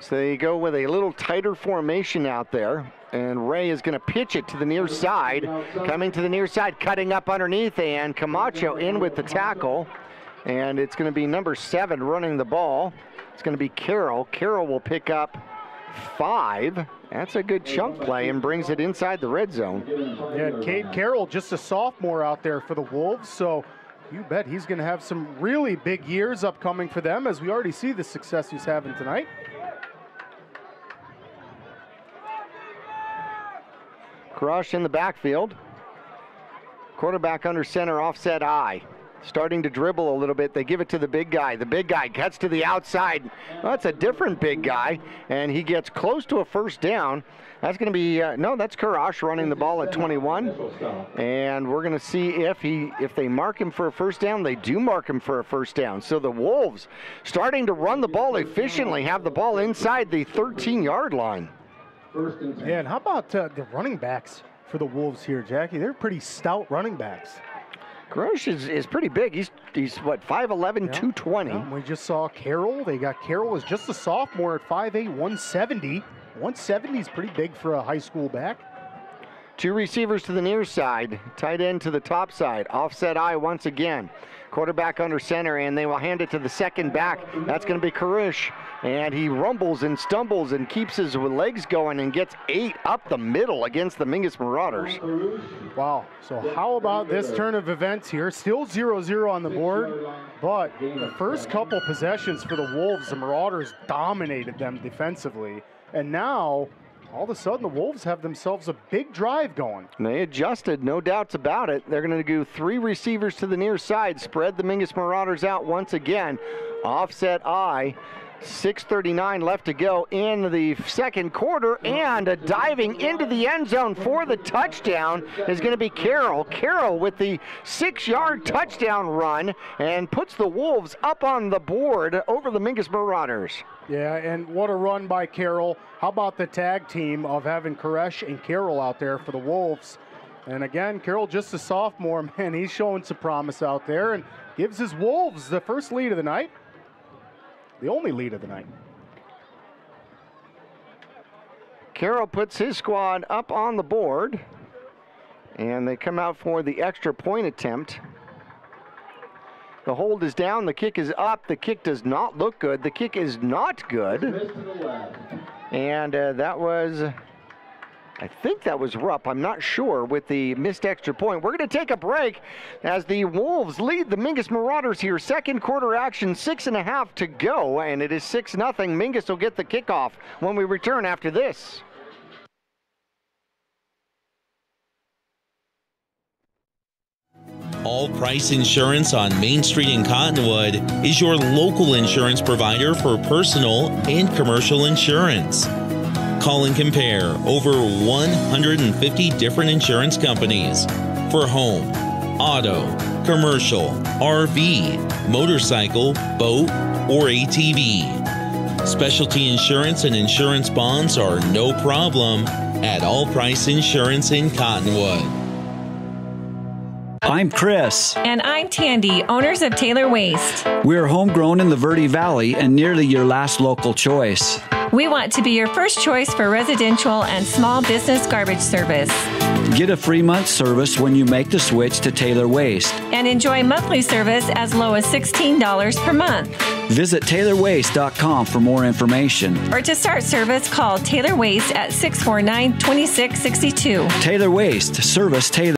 So they go with a little tighter formation out there, and Ray is going to pitch it to the near side. Coming to the near side, cutting up underneath, and Camacho in with the tackle. And it's going to be number 7 running the ball. It's going to be Carroll. Carroll will pick up 5. That's a good chunk play and brings it inside the red zone. Yeah, and Cade Carroll, just a sophomore out there for the Wolves, so you bet he's going to have some really big years upcoming for them, as we already see the success he's having tonight. Crush in the backfield. Quarterback under center, offset eye. Starting to dribble a little bit. They give it to the big guy. The big guy cuts to the outside. Well, that's a different big guy, and he gets close to a first down. That's going to be, no, that's Karash running the ball at 21. And we're going to see if they mark him for a first down. They do mark him for a first down. So the Wolves starting to run the ball efficiently, have the ball inside the 13-yard line. Yeah, and how about the running backs for the Wolves here, Jackie? They're pretty stout running backs. Grosh is pretty big. He's what, 5'11", 220. Yeah, we just saw Carroll. They got Carroll as just a sophomore at 5'8", 170. 170 is pretty big for a high school back. 2 receivers to the near side, tight end to the top side. Offset eye once again. Quarterback under center, and they will hand it to the second back. That's going to be Karush. And he rumbles and stumbles and keeps his legs going and gets 8 up the middle against the Mingus Marauders. Wow. So how about this turn of events here? Still 0-0 on the board, but the first couple possessions for the Wolves, the Marauders dominated them defensively. And now, all of a sudden, the Wolves have themselves a big drive going. And they adjusted, no doubts about it. They're going to do 3 receivers to the near side, spread the Mingus Marauders out once again. Offset eye. 6:39 left to go in the second quarter, and diving into the end zone for the touchdown is going to be Carroll. Carroll with the 6-yard touchdown run and puts the Wolves up on the board over the Mingus Marauders. Yeah, and what a run by Carroll. How about the tag team of having Koresh and Carroll out there for the Wolves? And again, Carroll just a sophomore, man, he's showing some promise out there and gives his Wolves the first lead of the night. The only lead of the night. Carroll puts his squad up on the board, and they come out for the extra point attempt. The hold is down, the kick is up, the kick does not look good, the kick is not good. And that was, I think that was Rupp, I'm not sure, with the missed extra point. We're going to take a break as the Wolves lead the Mingus Marauders here. Second quarter action, 6.5 to go, and it is 6-0. Mingus will get the kickoff when we return after this. All Price Insurance on Main Street in Cottonwood is your local insurance provider for personal and commercial insurance. Call and compare over 150 different insurance companies for home, auto, commercial, RV, motorcycle, boat, or ATV. Specialty insurance and insurance bonds are no problem at All Price Insurance in Cottonwood. I'm Chris. And I'm Tandy, owners of Taylor Waste. We're homegrown in the Verde Valley and nearly your last local choice. We want to be your first choice for residential and small business garbage service. Get a free month service when you make the switch to Taylor Waste. And enjoy monthly service as low as $16 per month. Visit TaylorWaste.com for more information. Or to start service, call Taylor Waste at 649-2662. Taylor Waste, service Taylor.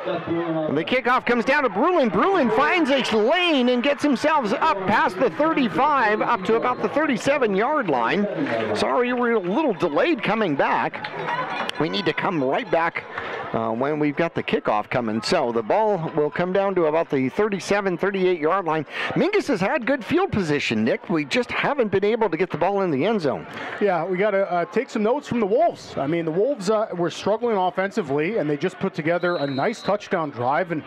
The kickoff comes down to Brulin. Brulin finds a lane and gets himself up past the 35, up to about the 37-yard line. Sorry, we're a little delayed coming back. We need to come right back when we've got the kickoff coming. So the ball will come down to about the 37, 38-yard line. Mingus has had good field position, Nick. We just haven't been able to get the ball in the end zone. Yeah, we got to take some notes from the Wolves. I mean, the Wolves were struggling offensively, and they just put together a nice touchdown drive. And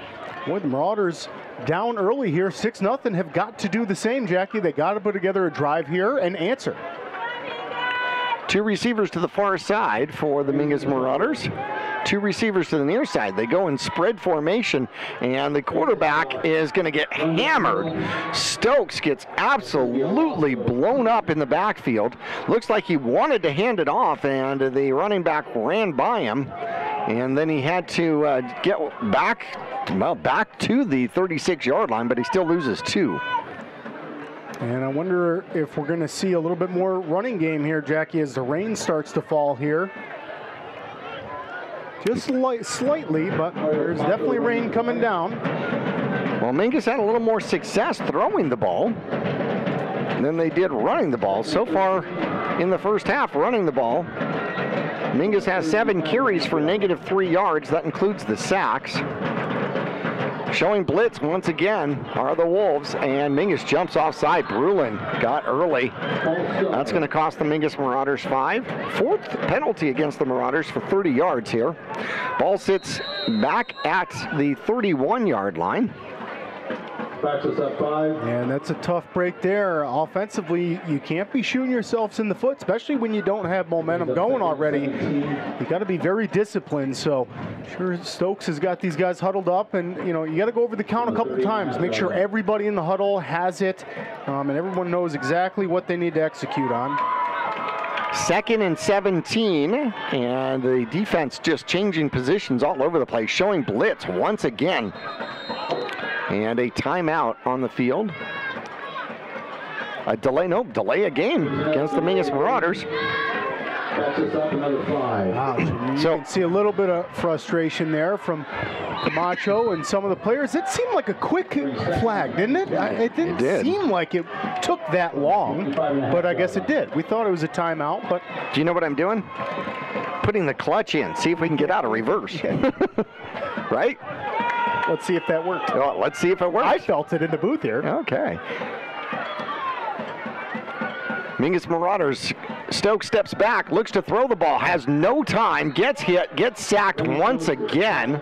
boy, the Marauders down early here, 6-0, have got to do the same, Jackie. They got to put together a drive here and answer. Two receivers to the far side for the Mingus Marauders. Two receivers to the near side. They go in spread formation, and the quarterback is going to get hammered. Stokes gets absolutely blown up in the backfield. Looks like he wanted to hand it off, and the running back ran by him, and then he had to get back to the 36-yard line, but he still loses 2. And I wonder if we're going to see a little bit more running game here, Jackie, as the rain starts to fall here. Just slightly, but there's definitely rain coming down. Well, Mingus had a little more success throwing the ball than they did running the ball. So far in the first half, running the ball, Mingus has 7 carries for -3 yards. That includes the sacks. Showing blitz once again are the Wolves, and Mingus jumps offside. Brulin got early. That's going to cost the Mingus Marauders 5. 4th penalty against the Marauders for 30 yards here. Ball sits back at the 31-yard line. Practice up 5. And that's a tough break there. Offensively, you can't be shooting yourselves in the foot, especially when you don't have momentum going already. You got to be very disciplined. So, sure, Stokes has got these guys huddled up, and you got to go over the count a couple times. Make sure everybody in the huddle has it, and everyone knows exactly what they need to execute on. 2nd and 17, and the defense just changing positions all over the place, showing blitz once again. And a timeout on the field. A delay a game against the Mingus Marauders. Wow, you can see a little bit of frustration there from Camacho and some of the players. It seemed like a quick flag, didn't it? It didn't seem like it took that long, but I guess it did. We thought it was a timeout, but... Do you know what I'm doing? Putting the clutch in, see if we can get out of reverse. Right? Let's see if that worked. Well, let's see if it works. I felt it in the booth here. Okay. Mingus Marauders, Stokes steps back, looks to throw the ball, has no time, gets hit, gets sacked once again.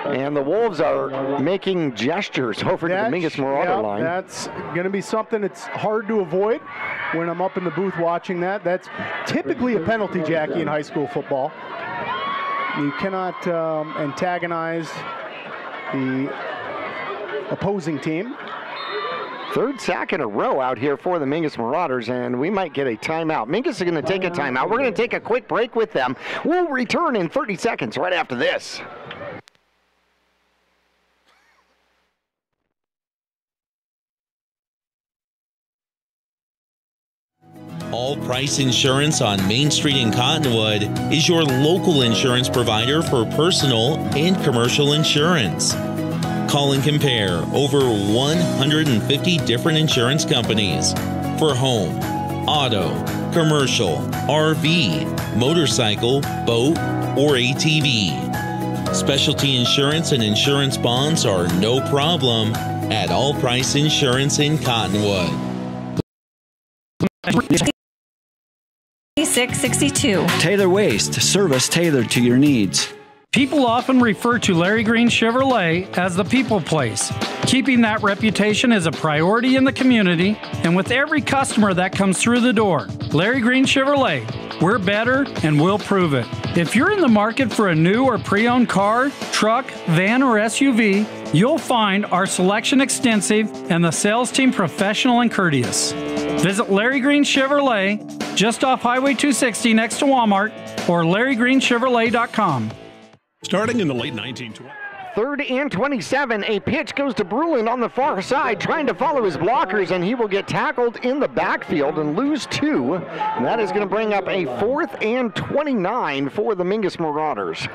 And the Wolves are making gestures over to the Mingus Marauder line. That's going to be something that's hard to avoid when I'm up in the booth watching that. That's typically a penalty, Jackie, in high school football. You cannot antagonize the opposing team. 3rd sack in a row out here for the Mingus Marauders, and we might get a timeout. Mingus is going to take a timeout. We're going to take a quick break with them. We'll return in 30 seconds right after this. All Price Insurance on Main Street in Cottonwood is your local insurance provider for personal and commercial insurance. Call and compare over 150 different insurance companies for home, auto, commercial, RV, motorcycle, boat, or ATV. Specialty insurance and insurance bonds are no problem at All Price Insurance in Cottonwood. 662. Taylor Waste, service tailored to your needs. People often refer to Larry Green Chevrolet as the people place. Keeping that reputation is a priority in the community and with every customer that comes through the door. Larry Green Chevrolet, we're better and we'll prove it. If you're in the market for a new or pre-owned car, truck, van, or SUV, you'll find our selection extensive and the sales team professional and courteous. Visit Larry Green Chevrolet just off Highway 260 next to Walmart or LarryGreenChevrolet.com. Starting in the late 1920s. 3rd and 27. A pitch goes to Brulin on the far side, trying to follow his blockers, and he will get tackled in the backfield and lose 2. And that is going to bring up a 4th and 29 for the Mingus Marauders.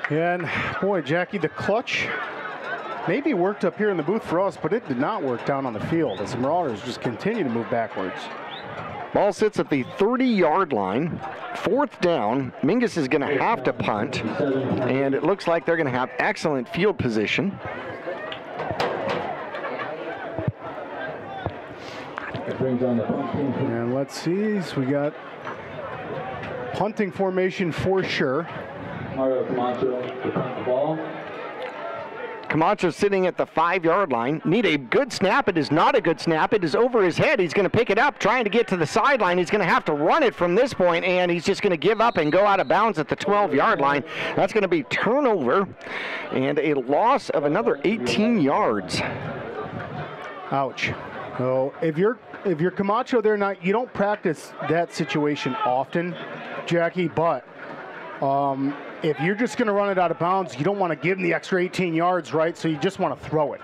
And boy, Jackie, the clutch maybe worked up here in the booth for us, but it did not work down on the field as the Marauders just continue to move backwards. Ball sits at the 30-yard line. 4th down. Mingus is going to have to punt, and it looks like they're going to have excellent field position. And let's see, so we got punting formation for sure. Mario Camacho to punt the ball. Camacho sitting at the 5-yard line. Need a good snap. It is not a good snap. It is over his head. He's going to pick it up, trying to get to the sideline. He's going to have to run it from this point, and he's just going to give up and go out of bounds at the 12-yard line. That's going to be turnover and a loss of another 18 yards. Ouch. So if you're Camacho there, you don't practice that situation often, Jackie, but if you're just going to run it out of bounds, you don't want to give him the extra 18 yards, right? So you just want to throw it.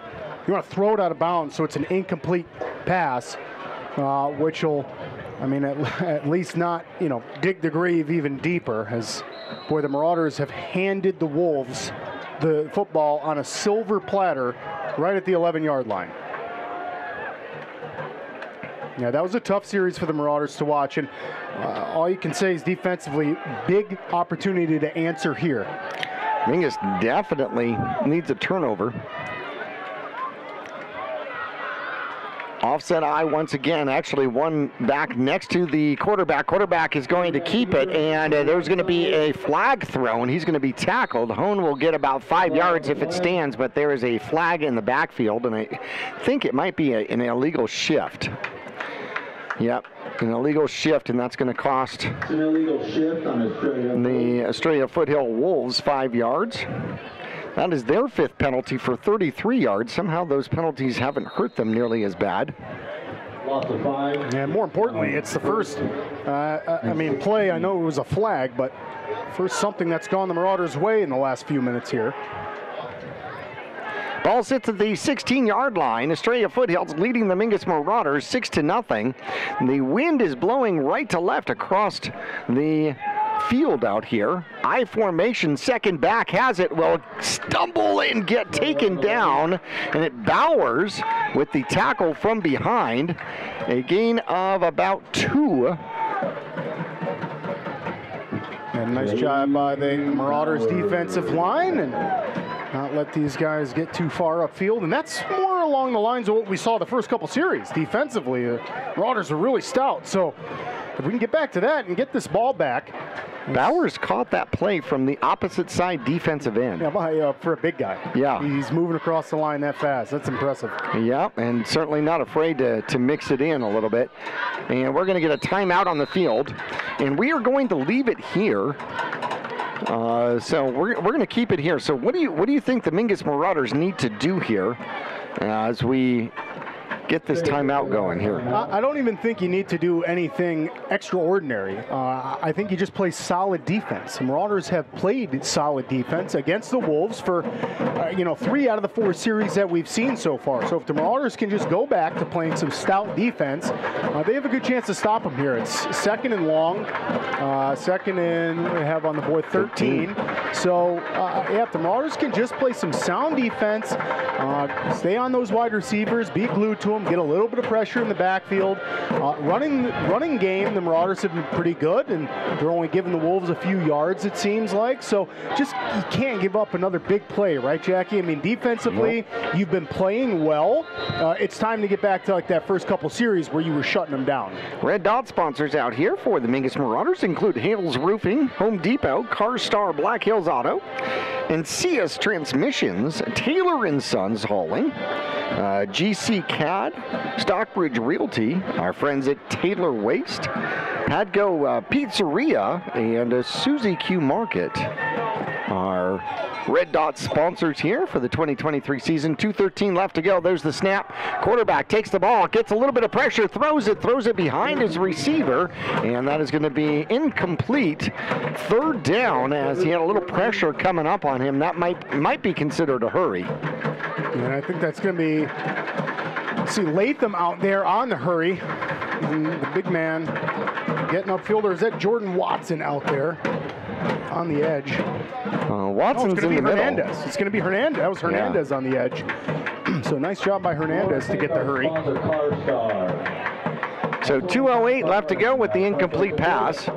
You want to throw it out of bounds so it's an incomplete pass, which will, I mean, at least not, dig the grave even deeper, as, boy, the Marauders have handed the Wolves the football on a silver platter right at the 11-yard line. Yeah, that was a tough series for the Marauders to watch, and all you can say is defensively, big opportunity to answer here. Mingus definitely needs a turnover. Offset eye once again, actually one back next to the quarterback. Quarterback is going to keep it, and there's going to be a flag thrown. He's going to be tackled. Hone will get about 5 yards if it stands, but there is a flag in the backfield, and I think it might be an illegal shift. Yep, an illegal shift, and that's going to cost An illegal shift on the Estrella Foothills Wolves 5 yards. That is their 5th penalty for 33 yards. Somehow those penalties haven't hurt them nearly as bad. Loss of 5. And more importantly, it's the first, play. I know it was a flag, but first something that's gone the Marauders' way in the last few minutes here. Ball sits at the 16-yard line. Estrella Foothills leading the Mingus Marauders 6-0. The wind is blowing right to left across the field out here. I formation, second back has it, will stumble and get taken down, and it Bowers with the tackle from behind. A gain of about 2. And nice job by the Marauders defensive line, and not let these guys get too far upfield, and that's more along the lines of what we saw the first couple series. Defensively, the Marauders are really stout, so if we can get back to that and get this ball back. Bowers caught that play from the opposite side defensive end. Yeah, for a big guy. Yeah. He's moving across the line that fast. That's impressive. Yeah, and certainly not afraid to mix it in a little bit. And we're going to get a timeout on the field, and we are going to leave it here. So we're going to keep it here. So what do you think the Mingus Marauders need to do here as we get this timeout going here? I don't even think you need to do anything extraordinary. I think you just play solid defense. The Marauders have played solid defense against the Wolves for 3 out of the 4 series that we've seen so far. So if the Marauders can just go back to playing some stout defense, they have a good chance to stop them here. It's 2nd and long, 2nd and we have on the board 13. So if the Marauders can just play some sound defense, stay on those wide receivers, be glued to them, get a little bit of pressure in the backfield. Running game, the Marauders have been pretty good, and they're only giving the Wolves a few yards, it seems like. So just, you can't give up another big play, right, Jackie? I mean, defensively, you've been playing well. It's time to get back to like that first couple series where you were shutting them down. Red Dot sponsors out here for the Mingus Marauders include Hales Roofing, Home Depot, CarStar, Black Hills Auto, and CS Transmissions, Taylor & Sons Hauling, GC CAD, Stockbridge Realty, our friends at Taylor Waste, Padgo Pizzeria, and Suzy Q Market are Red Dot sponsors here for the 2023 season. 2:13 left to go. There's the snap. Quarterback takes the ball, gets a little bit of pressure, throws it behind his receiver, and that is going to be incomplete. 3rd down, as he had a little pressure coming up on him. That might be considered a hurry. And I think that's going to be, see Latham out there on the hurry. And the big man getting upfield. Or is that Jordan Watson out there on the edge? Watson's in the middle. Hernandez. It's going to be Hernandez. That was Hernandez on the edge. So nice job by Hernandez to get the hurry. So 2:08 left to go with the incomplete pass.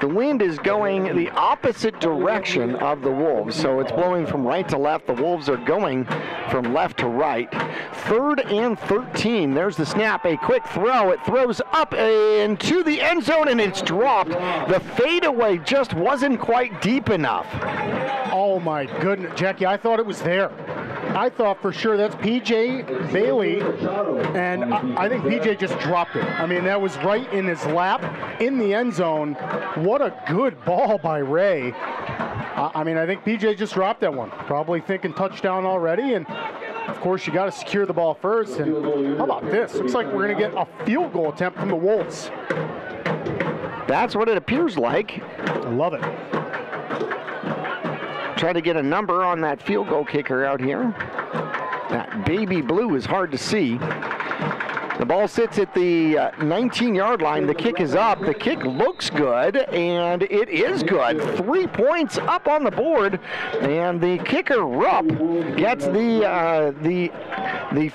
The wind is going the opposite direction of the Wolves, so it's blowing from right to left. The Wolves are going from left to right. 3rd and 13. There's the snap, a quick throw. It throws up into the end zone, and it's dropped. The fadeaway just wasn't quite deep enough. Oh my goodness, Jackie, I thought it was there. I thought for sure that's P.J. Bailey, and I think P.J. just dropped it. I mean, that was right in his lap, in the end zone. What a good ball by Ray. I mean, I think P.J. just dropped that one. Probably thinking touchdown already, and of course, you got to secure the ball first. And how about this? Looks like we're going to get a field goal attempt from the Wolves. That's what it appears like. I love it. Try to get a number on that field goal kicker out here. That baby blue is hard to see. The ball sits at the 19-yard line. The kick is up. The kick looks good, and it is good. 3 points up on the board, and the kicker, Rupp, gets the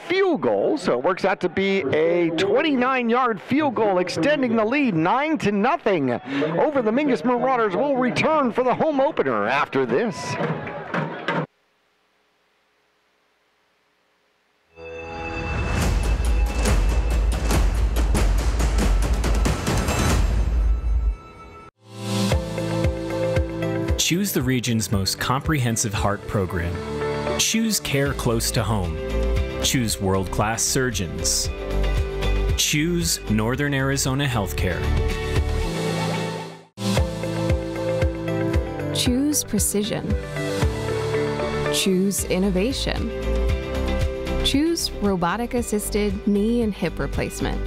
field goal. So it works out to be a 29-yard field goal, extending the lead 9-0 over the Mingus Marauders. Will return for the home opener after this. Choose the region's most comprehensive heart program. Choose care close to home. Choose world-class surgeons. Choose Northern Arizona Healthcare. Choose precision. Choose innovation. Choose robotic-assisted knee and hip replacement.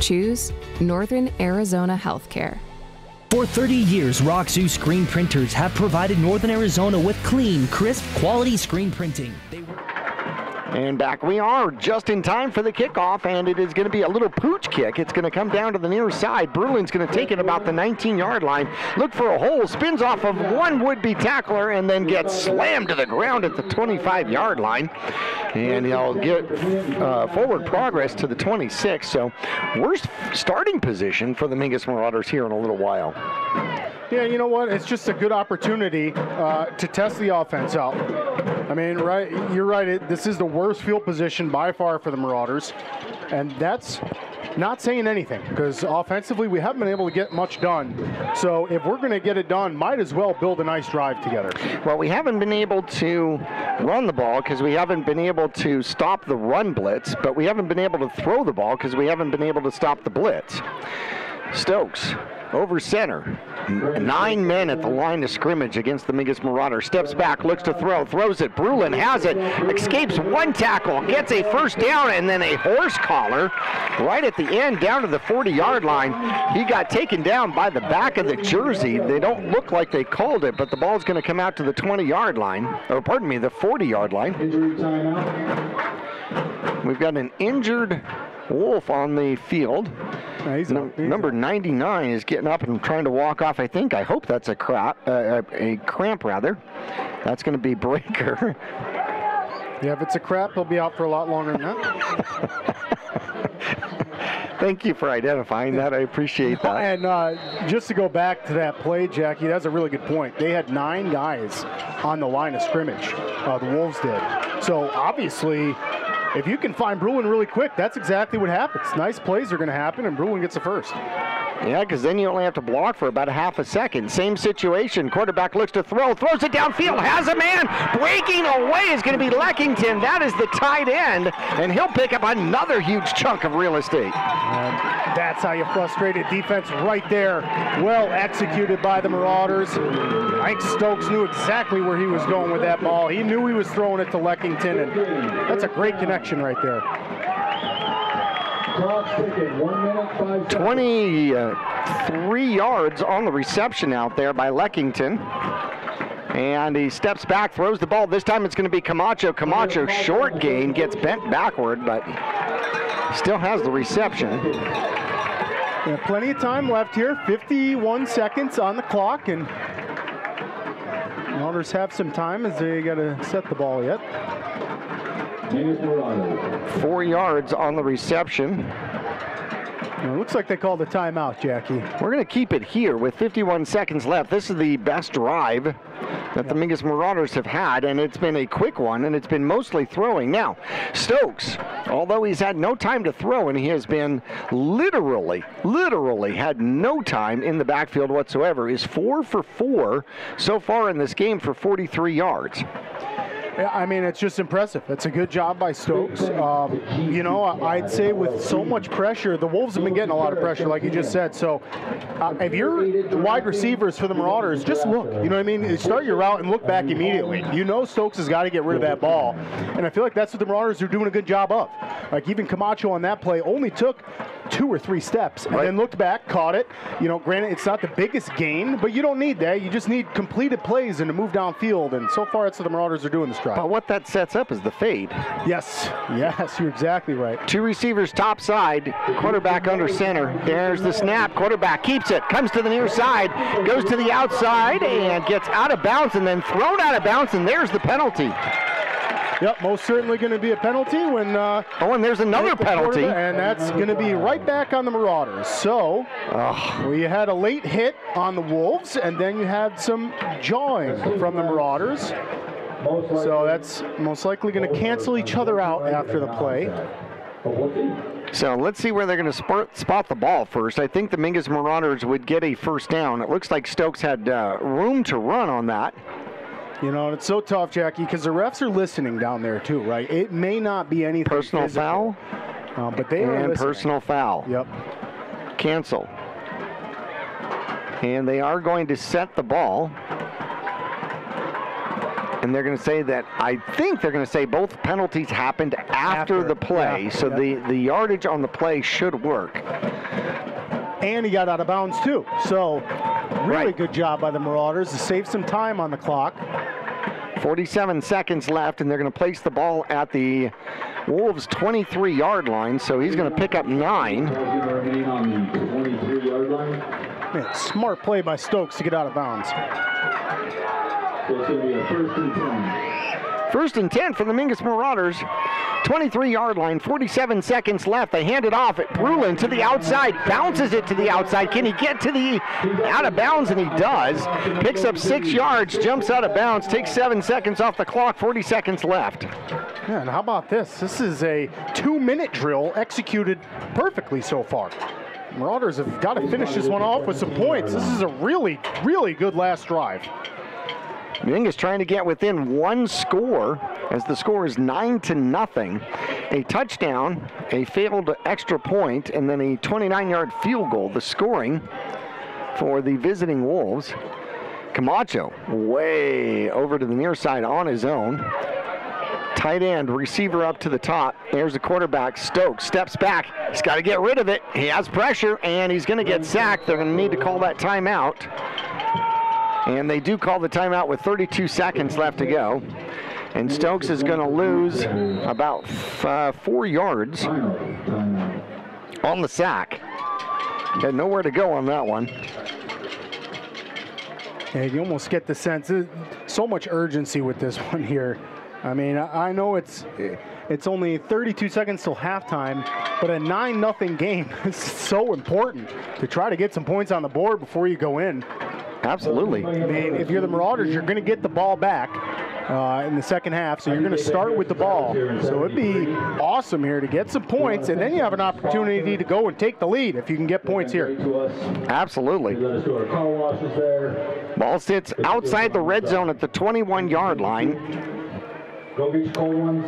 Choose Northern Arizona Healthcare. For 30 years, Roxu screen printers have provided Northern Arizona with clean, crisp, quality screen printing. And back we are, just in time for the kickoff, and it is going to be a little pooch kick. It's going to come down to the near side. Brulin's going to take it about the 19-yard line, look for a hole, spins off of one would-be tackler, and then gets slammed to the ground at the 25-yard line. And he'll get forward progress to the 26. So worst starting position for the Mingus Marauders here in a little while. Yeah, you know what? It's just a good opportunity to test the offense out. I mean, right? You're right. This is the worst field position by far for the Marauders, and that's not saying anything because offensively we haven't been able to get much done. So if we're going to get it done, might as well build a nice drive together. Well, we haven't been able to run the ball because we haven't been able to stop the run blitz, but we haven't been able to throw the ball because we haven't been able to stop the blitz. Stokes over center. 9 men at the line of scrimmage against the Mingus Marauders. Steps back, looks to throw, throws it. Brulin has it, escapes one tackle, gets a first down, and then a horse collar right at the end down to the 40-yard line. He got taken down by the back of the jersey. They don't look like they called it, but the ball's going to come out to the 20-yard line, or pardon me, the 40-yard line. We've got an injured Wolf on the field. Number 99 is getting up and trying to walk off. I hope that's a cramp rather. That's going to be Breaker. Yeah, if it's a crap, he'll be out for a lot longer than that. Thank you for identifying that. I appreciate that. And just to go back to that play, Jackie, that's a really good point. They had 9 guys on the line of scrimmage. The Wolves did. So obviously, if you can find Bruin really quick, that's exactly what happens. Nice plays are going to happen, and Bruin gets the first. Yeah, because then you only have to block for about a half a second. Same situation. Quarterback looks to throw, throws it downfield, has a man. Breaking away is going to be Leckington. That is the tight end, and he'll pick up another huge chunk of real estate. And that's how you frustrate a defense right there. Well executed by the Marauders. Mike Stokes knew exactly where he was going with that ball. He knew he was throwing it to Leckington, and that's a great connection right there. 23 yards on the reception out there by Leckington. And he steps back, throws the ball. This time it's going to be Camacho. Camacho, short gain, gets bent backward, but still has the reception. Yeah, plenty of time left here. 51 seconds on the clock, and Marauders have some time as they got to set the ball yet. 4 yards on the reception. It looks like they called a timeout, Jackie. We're going to keep it here with 51 seconds left. This is the best drive that the Mingus Marauders have had, and it's been a quick one, and it's been mostly throwing. Now, Stokes, although he's had no time to throw, and he has been literally had no time in the backfield whatsoever, is 4 for 4 so far in this game for 43 yards. I mean, it's just impressive. It's a good job by Stokes. You know, I'd say with so much pressure, the Wolves have been getting a lot of pressure, like you just said. So if you're the wide receivers for the Marauders, just look. You know what I mean? You start your route and look back immediately. You know Stokes has got to get rid of that ball. And I feel like that's what the Marauders are doing a good job of. Like even Camacho on that play only took 2 or 3 steps and then looked back, caught it. You know, granted, it's not the biggest gain, but you don't need that. You just need completed plays and to move downfield. And so far, that's what the Marauders are doing this drive. But what that sets up is the fade. Yes, you're exactly right. 2 receivers top side, quarterback under center. There's the snap. Quarterback keeps it, comes to the near side, goes to the outside, and gets out of bounds, and then thrown out of bounds, and there's the penalty. Yep, most certainly going to be a penalty when... and there's another penalty. And that's going to be right back on the Marauders. So, we had a late hit on the Wolves, and then you had some jawing from the Marauders. So that's most likely going to cancel each other out after the play. So let's see where they're going to spot the ball first. I think the Mingus Marauders would get a first down. It looks like Stokes had room to run on that. You know, it's so tough, Jackie, because the refs are listening down there too, right? It may not be anything personal physical, foul, but they are listening. Personal foul. Yep. Cancel. And they are going to set the ball. And they're going to say that, I think they're going to say both penalties happened after the play. Yeah, so the yardage on the play should work. And he got out of bounds too. So really good job by the Marauders to save some time on the clock. 47 seconds left, and they're going to place the ball at the Wolves' 23-yard line. So he's going to pick up 9. Man, smart play by Stokes to get out of bounds. So it's going to be a 1st and 10. 1st and 10 for the Mingus Marauders. 23-yard line, 47 seconds left. They hand it off at Brulin to the outside, bounces it to the outside. Can he get to the out of bounds? And he does. Picks up 6 yards, jumps out of bounds, takes 7 seconds off the clock, 40 seconds left. Yeah, and how about this? This is a 2-minute drill executed perfectly so far. Marauders have got to finish this one off with some points. This is a really, really good last drive. Mingus trying to get within 1 score as the score is 9-0. A touchdown, a failed extra point, and then a 29-yard field goal. The scoring for the visiting Wolves. Camacho way over to the near side on his own. Tight end, receiver up to the top. There's the quarterback. Stokes steps back. He's got to get rid of it. He has pressure, and he's going to get sacked. They're going to need to call that timeout. And they do call the timeout with 32 seconds left to go. And Stokes is going to lose about 4 yards on the sack. Had nowhere to go on that one. Yeah, you almost get the sense, so much urgency with this one here. I mean, I know it's only 32 seconds till halftime, but a 9-0 game is so important to try to get some points on the board before you go in. Absolutely. I mean, if you're the Marauders, you're going to get the ball back in the second half, so you're going to start with the ball. So it'd be awesome here to get some points, and then you have an opportunity to go and take the lead if you can get points here. Absolutely. Ball sits outside the red zone at the 21-yard line. Go get your cold ones.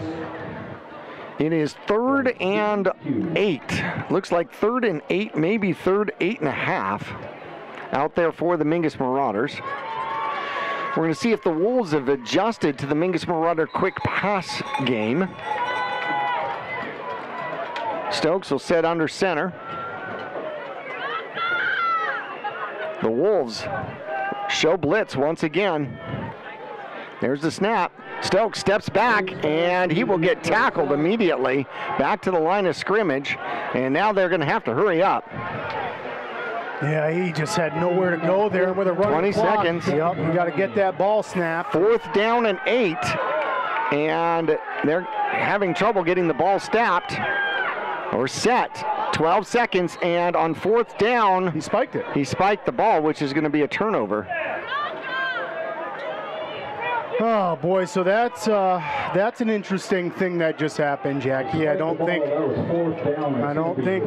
It is 3rd and 8. Looks like 3rd and 8, maybe 3rd 8.5. Out there for the Mingus Marauders. We're going to see if the Wolves have adjusted to the Mingus Marauder quick pass game. Stokes will set under center. The Wolves show blitz once again. There's the snap. Stokes steps back, and he will get tackled immediately. Back to the line of scrimmage, and now they're going to have to hurry up. Yeah, he just had nowhere to go there with a running 20 clock. seconds. Yep, you got to get that ball snapped. 4th down and 8, and they're having trouble getting the ball snapped or set. 12 seconds, and on 4th down, he spiked it. He spiked the ball, which is going to be a turnover. Oh boy, so that's an interesting thing that just happened, Jackie. I don't think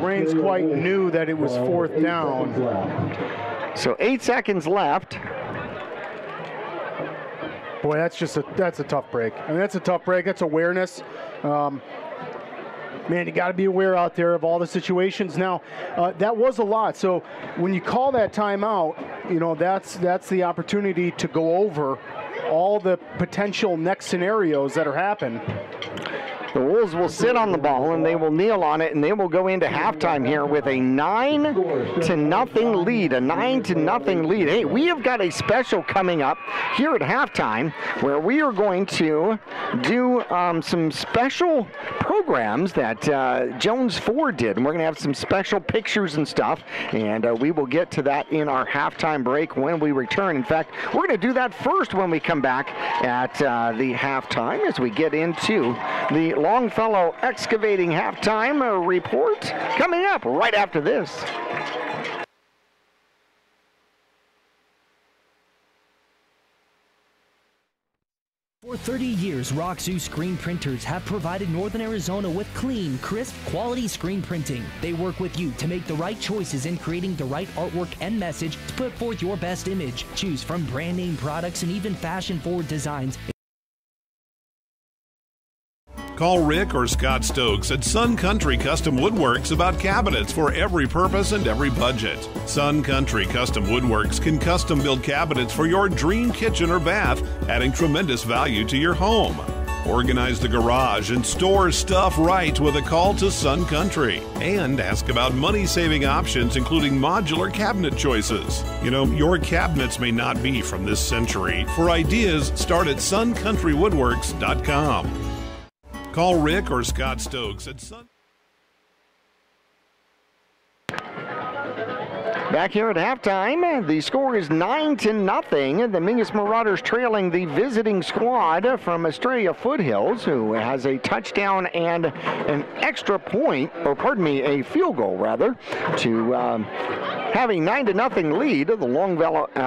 Raines quite knew that it was 4th down. So 8 seconds left. Boy, that's a tough break. I mean, that's a tough break. That's awareness. Man, you got to be aware out there of all the situations. Now, that was a lot. So when you call that timeout, you know, that's the opportunity to go over all the potential next scenarios that are happening. The Wolves will sit on the ball and they will kneel on it, and they will go into halftime here with a 9-0 lead. A 9-0 lead. Hey, we have got a special coming up here at halftime where we are going to do some special programs that Jones Ford did, and we're going to have some special pictures and stuff, and we will get to that in our halftime break when we return. In fact, we're going to do that first when we come back at the halftime as we get into the Longfellow Excavating halftime report coming up right after this. For 30 years, Rock Zoo screen printers have provided Northern Arizona with clean, crisp, quality screen printing. They work with you to make the right choices in creating the right artwork and message to put forth your best image. Choose from brand name products and even fashion-forward designs. Call Rick or Scott Stokes at Sun Country Custom Woodworks about cabinets for every purpose and every budget. Sun Country Custom Woodworks can custom build cabinets for your dream kitchen or bath, adding tremendous value to your home. Organize the garage and store stuff right with a call to Sun Country. And ask about money-saving options, including modular cabinet choices. You know, your cabinets may not be from this century. For ideas, start at suncountrywoodworks.com. Call Rick or Scott Stokes at Sun. Back here at halftime, the score is 9-0. The Mingus Marauders trailing the visiting squad from Estrella Foothills, who has a touchdown and an extra point, or pardon me, a field goal rather, to have a 9-0 lead. The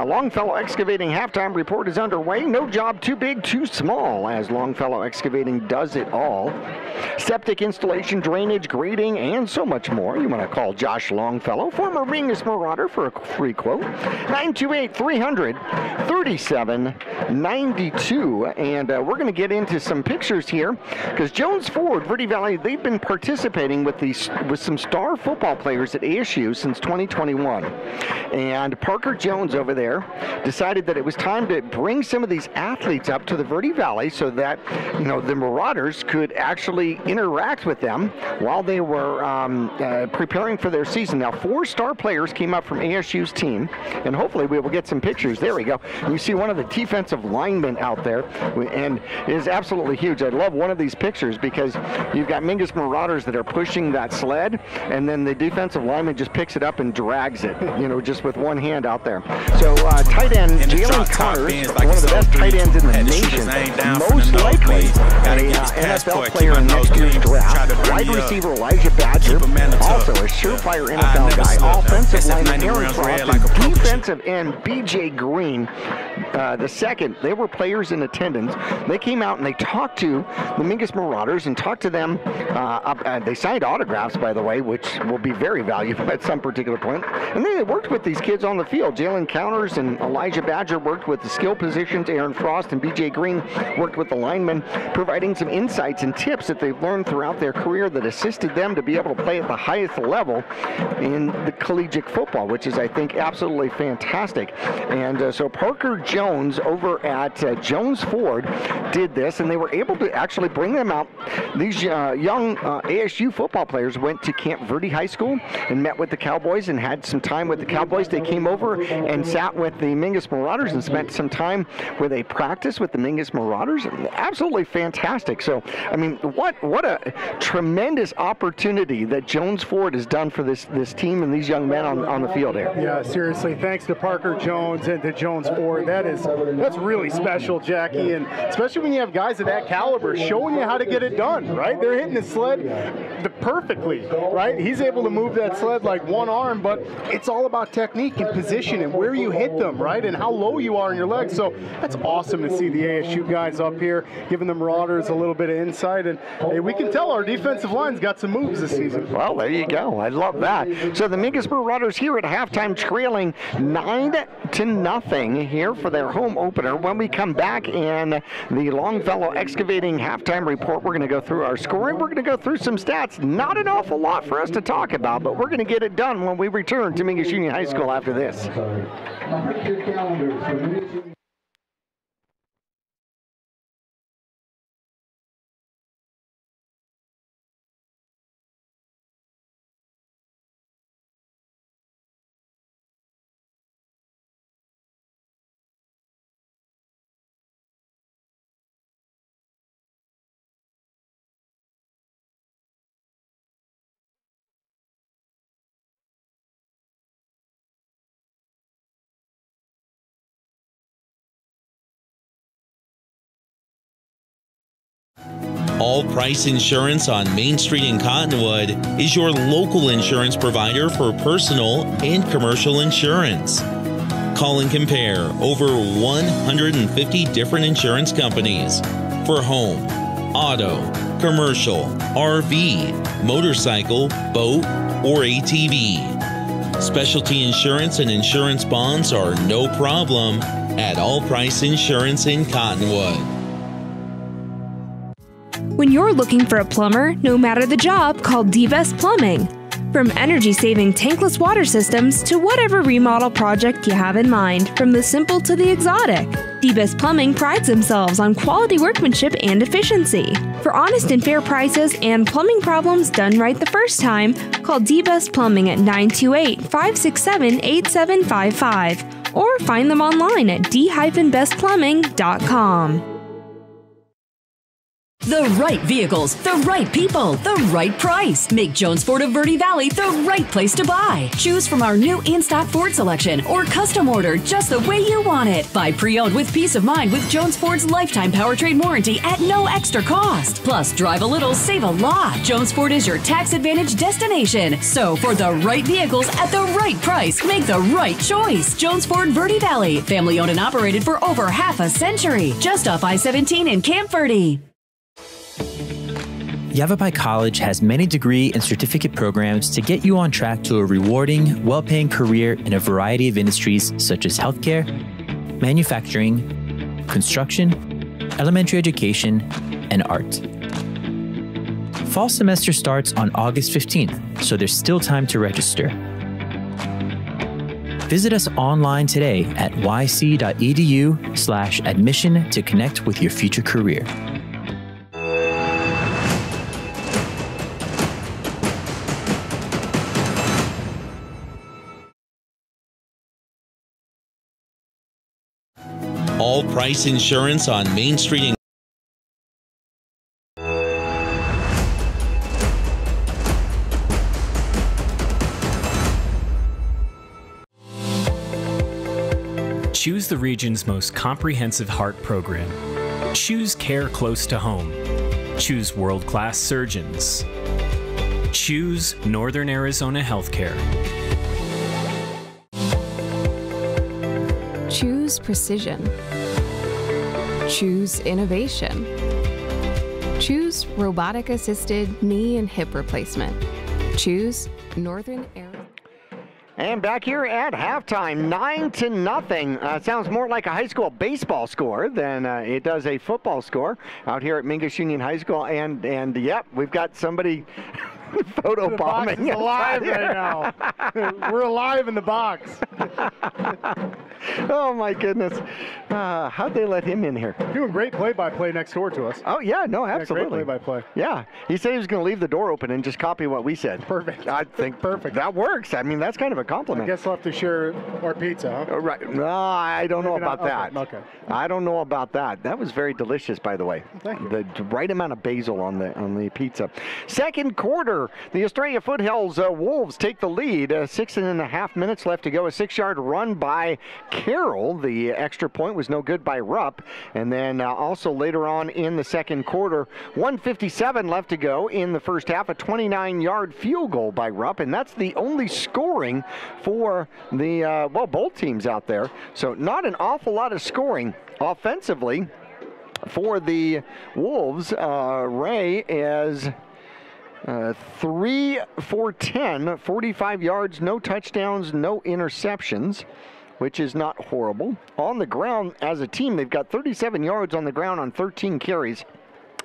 Longfellow Excavating halftime report is underway. No job too big, too small, as Longfellow Excavating does it all. Septic installation, drainage, grading, and so much more. You want to call Josh Longfellow, former Mingus Marauder, for a free quote. 928-300-3792. And we're going to get into some pictures here because Jones Ford, Verde Valley, they've been participating with some star football players at ASU since 2021. And Parker Jones over there decided that it was time to bring some of these athletes up to the Verde Valley so that, you know, the Marauders could actually interact with them while they were preparing for their season. Now, 4 star players came up from ASU's team, and hopefully we will get some pictures. There we go. You see one of the defensive linemen out there, and it is absolutely huge. I love one of these pictures because you've got Mingus Marauders that are pushing that sled, and then the defensive lineman just picks it up and drags it, you know, just with one hand out there. So tight end Jalen Connors, one of the best tight ends in the nation, most likely an NFL player in next year's draft. Wide receiver Elijah Badger, also a surefire NFL guy. Offensive lineman Aaron Frost, and defensive end BJ Green, the second. They were players in attendance. They came out and they talked to the Mingus Marauders and talked to them. They signed autographs, by the way, which will be very valuable at some particular point. And then they worked with these kids on the field. Jalen Counters and Elijah Badger worked with the skill positions. Aaron Frost and BJ Green worked with the linemen, providing some insights and tips that they've learned throughout their career that assisted them to be able to play at the highest level in the collegiate football, which is, I think, absolutely fantastic. And so Parker Jones over at Jones Ford did this, and they were able to actually bring them out. These young ASU football players went to Camp Verde High School and met with the Cowboys and had some time with the Cowboys. They came over and sat with the Mingus Marauders and spent some time where they practiced with the Mingus Marauders. Absolutely fantastic. So, I mean, what a tremendous opportunity that Jones Ford has done for this team and these young men on the field here. Yeah, seriously, thanks to Parker Jones and to Jones Ford. That's really special, Jackie, and especially when you have guys of that caliber showing you how to get it done, right? They're hitting the sled perfectly, right? He's able to move that sled like one arm, but it's all about technique and position and where you hit them, right? And how low you are in your legs. So that's awesome to see the ASU guys up here, giving the Marauders a little bit bit of insight. And hey, we can tell our defensive line's got some moves this season. Well, there you go. I love that. So the Mingus Marauders here at halftime trailing 9-0 here for their home opener. When we come back in the Longfellow Excavating halftime report, we're going to go through our scoring. We're going to go through some stats. Not an awful lot for us to talk about, but we're going to get it done when we return to Mingus Union High School after this. All Price Insurance on Main Street in Cottonwood is your local insurance provider for personal and commercial insurance. Call and compare over 150 different insurance companies for home, auto, commercial, RV, motorcycle, boat, or ATV. Specialty insurance and insurance bonds are no problem at All Price Insurance in Cottonwood. When you're looking for a plumber, no matter the job, call D-Best Plumbing. From energy-saving tankless water systems to whatever remodel project you have in mind, from the simple to the exotic, D-Best Plumbing prides themselves on quality workmanship and efficiency. For honest and fair prices and plumbing problems done right the first time, call D-Best Plumbing at 928-567-8755 or find them online at d-bestplumbing.com. The right vehicles, the right people, the right price. Make Jones Ford of Verde Valley the right place to buy. Choose from our new in-stock Ford selection or custom order just the way you want it. Buy pre-owned with peace of mind with Jones Ford's lifetime powertrain warranty at no extra cost. Plus, drive a little, save a lot. Jones Ford is your tax advantage destination. So for the right vehicles at the right price, make the right choice. Jones Ford Verde Valley, family owned and operated for over half a century. Just off I-17 in Camp Verde. Yavapai College has many degree and certificate programs to get you on track to a rewarding, well-paying career in a variety of industries such as healthcare, manufacturing, construction, elementary education, and art. Fall semester starts on August 15th, so there's still time to register. Visit us online today at yc.edu/admission to connect with your future career. All Price Insurance on Main Street in Choose the region's most comprehensive heart program. Choose care close to home. Choose world-class surgeons. Choose Northern Arizona Healthcare. Choose precision. Choose innovation. Choose robotic-assisted knee and hip replacement. Choose Northern Arizona. And back here at halftime, 9-0. Sounds more like a high school baseball score than it does a football score out here at Mingus Union High School. And yep, we've got somebody photo bombing. The box is alive right now. We're alive in the box. Oh my goodness. How'd they let him in here? Doing great play-by-play next door to us. Oh yeah, no, absolutely. Great play-by-play. Yeah, he said he was going to leave the door open and just copy what we said. Perfect. I think perfect. That works. I mean, that's kind of a compliment. I guess we'll have to share our pizza, huh? Right. No, I don't know about that. Okay. I don't know about that. That was very delicious, by the way. Thank you. The right amount of basil on the pizza. Second quarter, the Estrella Foothills Wolves take the lead. 6.5 minutes left to go. A 6-yard run by Carroll. The extra point was no good by Rupp. And then also later on in the second quarter, 1:57 left to go in the first half. A 29-yard field goal by Rupp. And that's the only scoring for the, both teams out there. So not an awful lot of scoring offensively. for the Wolves. Ray is 3 for 10, 45 yards, no touchdowns, no interceptions, which is not horrible. On the ground as a team, they've got 37 yards on the ground on 13 carries,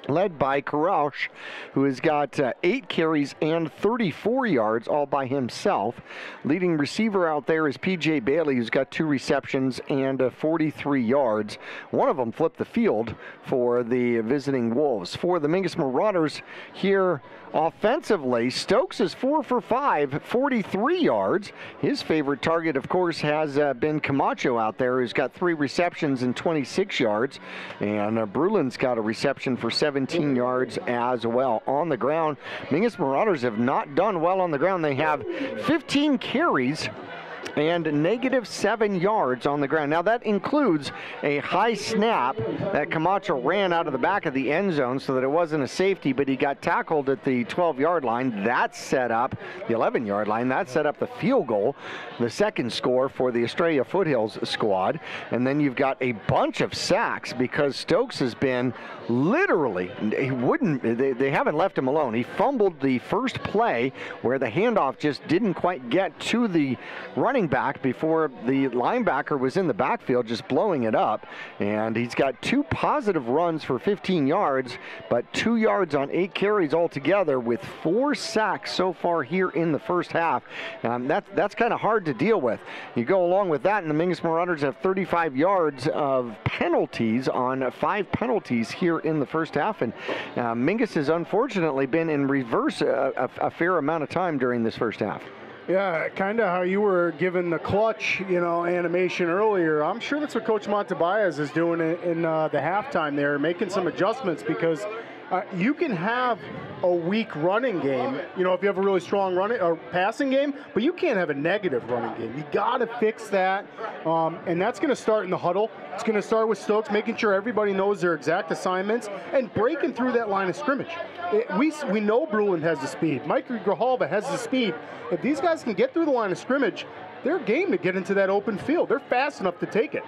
led by Karash, who has got 8 carries and 34 yards all by himself. Leading receiver out there is P.J. Bailey, who's got 2 receptions and 43 yards. One of them flipped the field for the visiting Wolves. For the Mingus Marauders here offensively, Stokes is 4 for 5, 43 yards. His favorite target, of course, has been Camacho out there, who's got 3 receptions and 26 yards. And Brulin's got a reception for 17 yards as well. On the ground, Mingus Marauders have not done well on the ground. They have 15 carries and -7 yards on the ground. Now that includes a high snap that Camacho ran out of the back of the end zone so that it wasn't a safety, but he got tackled at the 12-yard line. That set up the 11-yard line. That set up the field goal, the second score for the Estrella Foothills squad. And then you've got a bunch of sacks because Stokes has been literally, they haven't left him alone. He fumbled the first play where the handoff just didn't quite get to the running back before the linebacker was in the backfield just blowing it up. And he's got 2 positive runs for 15 yards, but 2 yards on 8 carries altogether with 4 sacks so far here in the first half. That's kind of hard to deal with. You go along with that, and the Mingus Marauders have 35 yards of penalties on 5 penalties here in the first half. And Mingus has unfortunately been in reverse a fair amount of time during this first half. Yeah, kind of how you were given the clutch, animation earlier. I'm sure that's what Coach Montebias is doing in the halftime there, making some adjustments, because you can have a weak running game, if you have a really strong running or passing game, but you can't have a negative running game. You got to fix that, and that's going to start in the huddle. It's going to start with Stokes, making sure everybody knows their exact assignments and breaking through that line of scrimmage. We know Brulin has the speed. Mike Grijalva has the speed. If these guys can get through the line of scrimmage, they're game to get into that open field. They're fast enough to take it.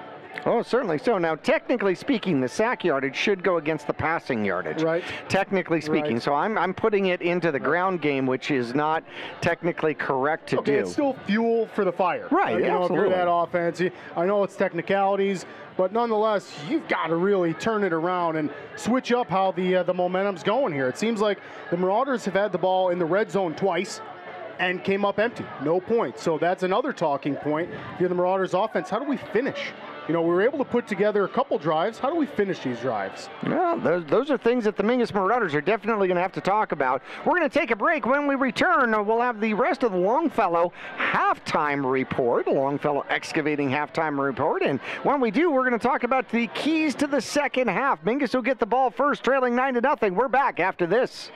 Oh, certainly so. Now, technically speaking, the sack yardage should go against the passing yardage. Right. Technically speaking. Right. So I'm putting it into the ground game, which is not technically correct to do. Okay, it's still fuel for the fire. Right, absolutely. If you're that offense, I know it's technicalities, but nonetheless, you've got to really turn it around and switch up how the momentum's going here. It seems like the Marauders have had the ball in the red zone twice and came up empty. No points. So that's another talking point. If you're the Marauders offense, how do we finish? We were able to put together a couple drives. How do we finish these drives? Well, those are things that the Mingus Marauders are definitely going to have to talk about. We're going to take a break. When we return, we'll have the rest of the Longfellow halftime report, Longfellow Excavating halftime report. And when we do, we're going to talk about the keys to the second half. Mingus will get the ball first, trailing 9-0. We're back after this.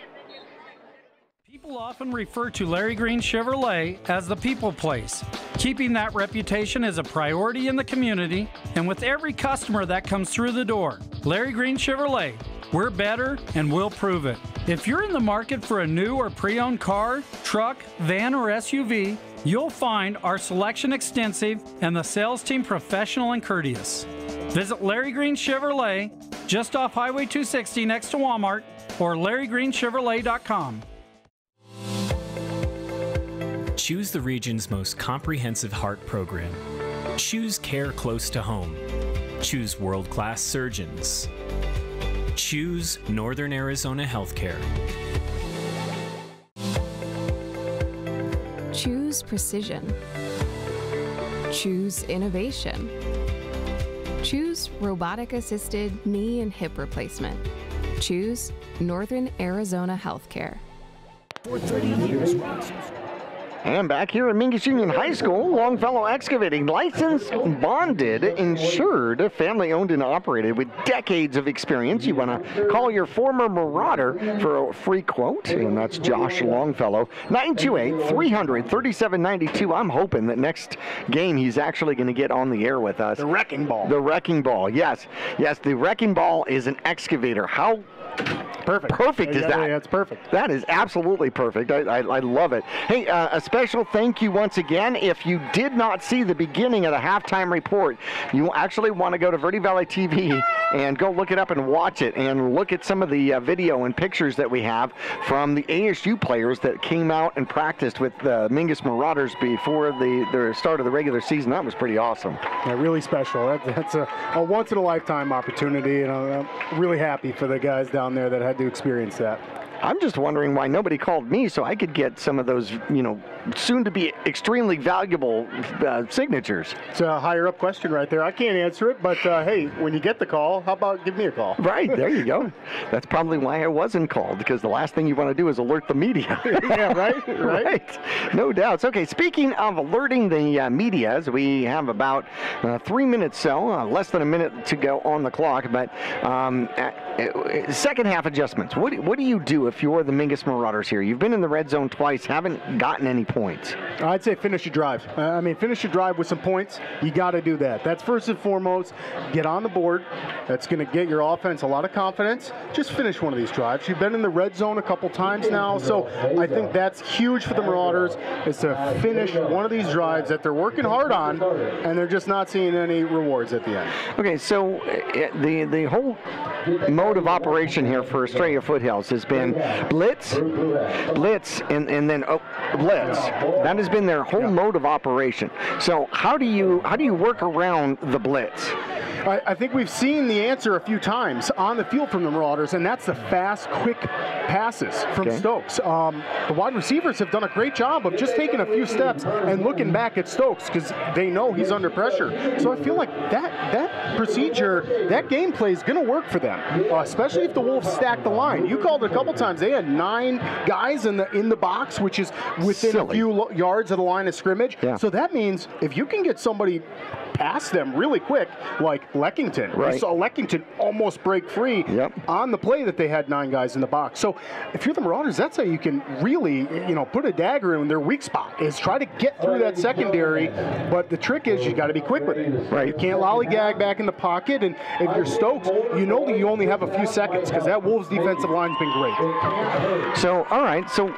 People often refer to Larry Green Chevrolet as the people place. Keeping that reputation is a priority in the community and with every customer that comes through the door. Larry Green Chevrolet, we're better and we'll prove it. If you're in the market for a new or pre-owned car, truck, van, or SUV, you'll find our selection extensive and the sales team professional and courteous. Visit Larry Green Chevrolet just off Highway 260 next to Walmart or LarryGreenChevrolet.com. Choose the region's most comprehensive heart program. Choose care close to home. Choose world-class surgeons. Choose Northern Arizona Healthcare. Choose precision. Choose innovation. Choose robotic-assisted knee and hip replacement. Choose Northern Arizona Healthcare. For 30 years, And back here at Mingus Union High School, Longfellow Excavating, licensed, bonded, insured, family-owned and operated with decades of experience. You want to call your former Marauder for a free quote, and that's Josh Longfellow, 928-300-3792. I'm hoping that next game he's actually going to get on the air with us. The Wrecking Ball. The Wrecking Ball, yes. Yes, the Wrecking Ball is an excavator. How Perfect. Perfect is that? Yeah, it's perfect. That is absolutely perfect. I love it. Hey, a special thank you once again. If you did not see the beginning of the halftime report, you actually want to go to Verde Valley TV and go look it up and watch it, and look at some of the video and pictures that we have from the ASU players that came out and practiced with the Mingus Marauders before the start of the regular season. That was pretty awesome. Yeah, really special. That's a once-in-a-lifetime opportunity, and I'm really happy for the guys down there that had to experience that. I'm just wondering why nobody called me so I could get some of those, soon-to-be extremely valuable signatures. It's a higher-up question right there. I can't answer it, but hey, when you get the call, how about give me a call? Right, there you go. That's probably why I wasn't called, because the last thing you want to do is alert the media. Yeah, right? Right. No doubts. Okay, speaking of alerting the media, as we have about 3 minutes less than a minute to go on the clock, but second half adjustments. What do you do if you're the Mingus Marauders here? You've been in the red zone twice, haven't gotten any points. I'd say finish your drive. Finish your drive with some points. You got to do that. That's first and foremost. Get on the board. That's going to get your offense a lot of confidence. Just finish one of these drives. You've been in the red zone a couple times now, so I think that's huge for the Marauders, is to finish one of these drives that they're working hard on, and they're just not seeing any rewards at the end. Okay, so the whole mode of operation here for Estrella Foothills has been blitz, and then blitz. That has been their whole mode of operation. So how do you work around the blitz? I think we've seen the answer a few times on the field from the Marauders, and that's the fast, quick passes from Stokes. The wide receivers have done a great job of just taking a few steps and looking back at Stokes because they know he's under pressure. So I feel like that procedure, that game play is going to work for them, especially if the Wolves stack the line. You called it a couple times. They had 9 guys in the box, which is within a few yards of the line of scrimmage. Yeah. So that means if you can get somebody past them really quick, like Leckington. Right. We saw Leckington almost break free on the play that they had 9 guys in the box. So if you're the Marauders, that's how you can really, put a dagger in their weak spot, is try to get through that secondary. But the trick is you got to be quick with it. Right. You can't lollygag back in the pocket. And if you're Stokes, you know that you only have a few seconds because that Wolves defensive line's been great. So, all right. So,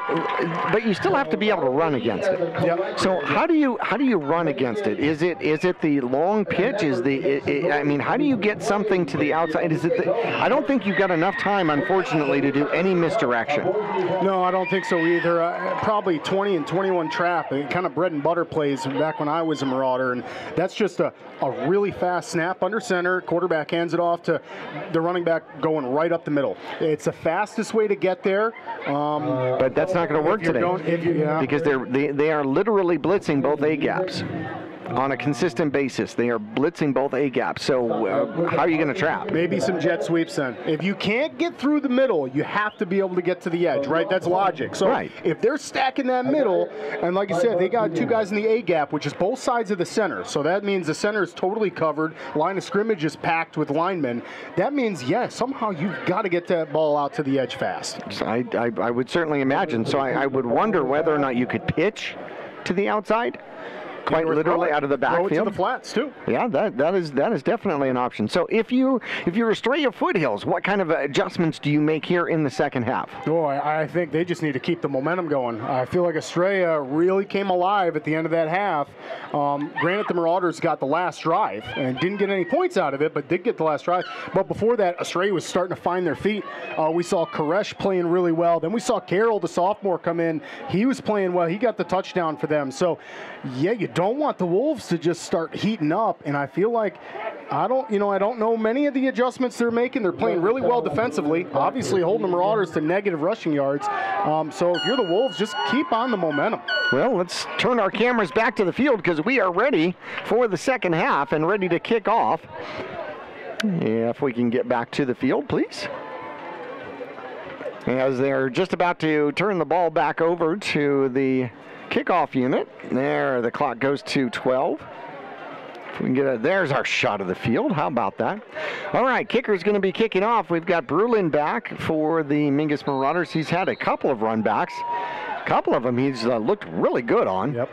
but you still have to be able to run against it. Yep. So how do you run against it? Is it the long pitch? How do you get something to the outside? I don't think you've got enough time, unfortunately, to do any misdirection. No, I don't think so either. Probably 20 and 21 trap, kind of bread and butter plays back when I was a Marauder, and that's just a really fast snap under center. Quarterback hands it off to the running back going right up the middle. It's the fastest way to get there. But that's not going to work today because they are literally blitzing both A gaps. On a consistent basis, they are blitzing both A gaps. So how are you going to trap? Maybe some jet sweeps then. If you can't get through the middle, you have to be able to get to the edge, right? That's logic. So if they're stacking that middle, and like you said, they got 2 guys in the A gap, which is both sides of the center. So that means the center is totally covered. Line of scrimmage is packed with linemen. That means, somehow you've got to get that ball out to the edge fast. I would certainly imagine. So I would wonder whether or not you could pitch to the outside. Quite literally out of the backfield. Throw it to the flats too. Yeah, that is definitely an option. So if you're Estrella Foothills, what kind of adjustments do you make here in the second half? Oh, I think they just need to keep the momentum going. I feel like Estrella really came alive at the end of that half. Granted, the Marauders got the last drive and didn't get any points out of it, but did get the last drive. But before that, Estrella was starting to find their feet. We saw Koresh playing really well. Then we saw Carroll, the sophomore, come in. He was playing well. He got the touchdown for them. So, you don't want the Wolves to just start heating up, and I feel like I don't know many of the adjustments they're making. They're playing really well defensively, obviously holding the Marauders to negative rushing yards. So if you're the Wolves, just keep on the momentum. Well, let's turn our cameras back to the field because we are ready for the second half and ready to kick off. If we can get back to the field, please. As they're just about to turn the ball back over to the kickoff unit. There, the clock goes to 12. If we can get there's our shot of the field. How about that? All right, kicker's going to be kicking off. We've got Brulin back for the Mingus Marauders. He's had a couple of run backs. A couple of them he's looked really good on. Yep.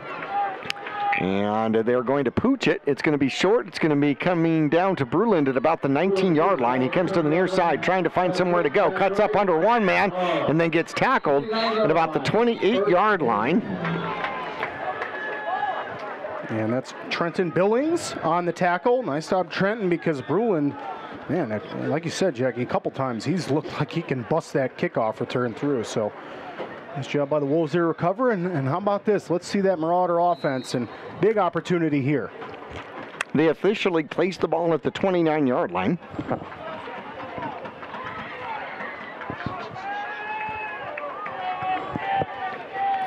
And they're going to pooch it. It's going to be short. It's going to be coming down to Bruland at about the 19-yard line. He comes to the near side, trying to find somewhere to go. Cuts up under one man and then gets tackled at about the 28-yard line. And that's Trenton Billings on the tackle. Nice job, Trenton, because Bruland, man, like you said, Jackie, a couple times, he's looked like he can bust that kickoff return through. So nice job by the Wolves there to recover. And how about this? Let's see that Marauder offense, and big opportunity here. They officially placed the ball at the 29-yard line.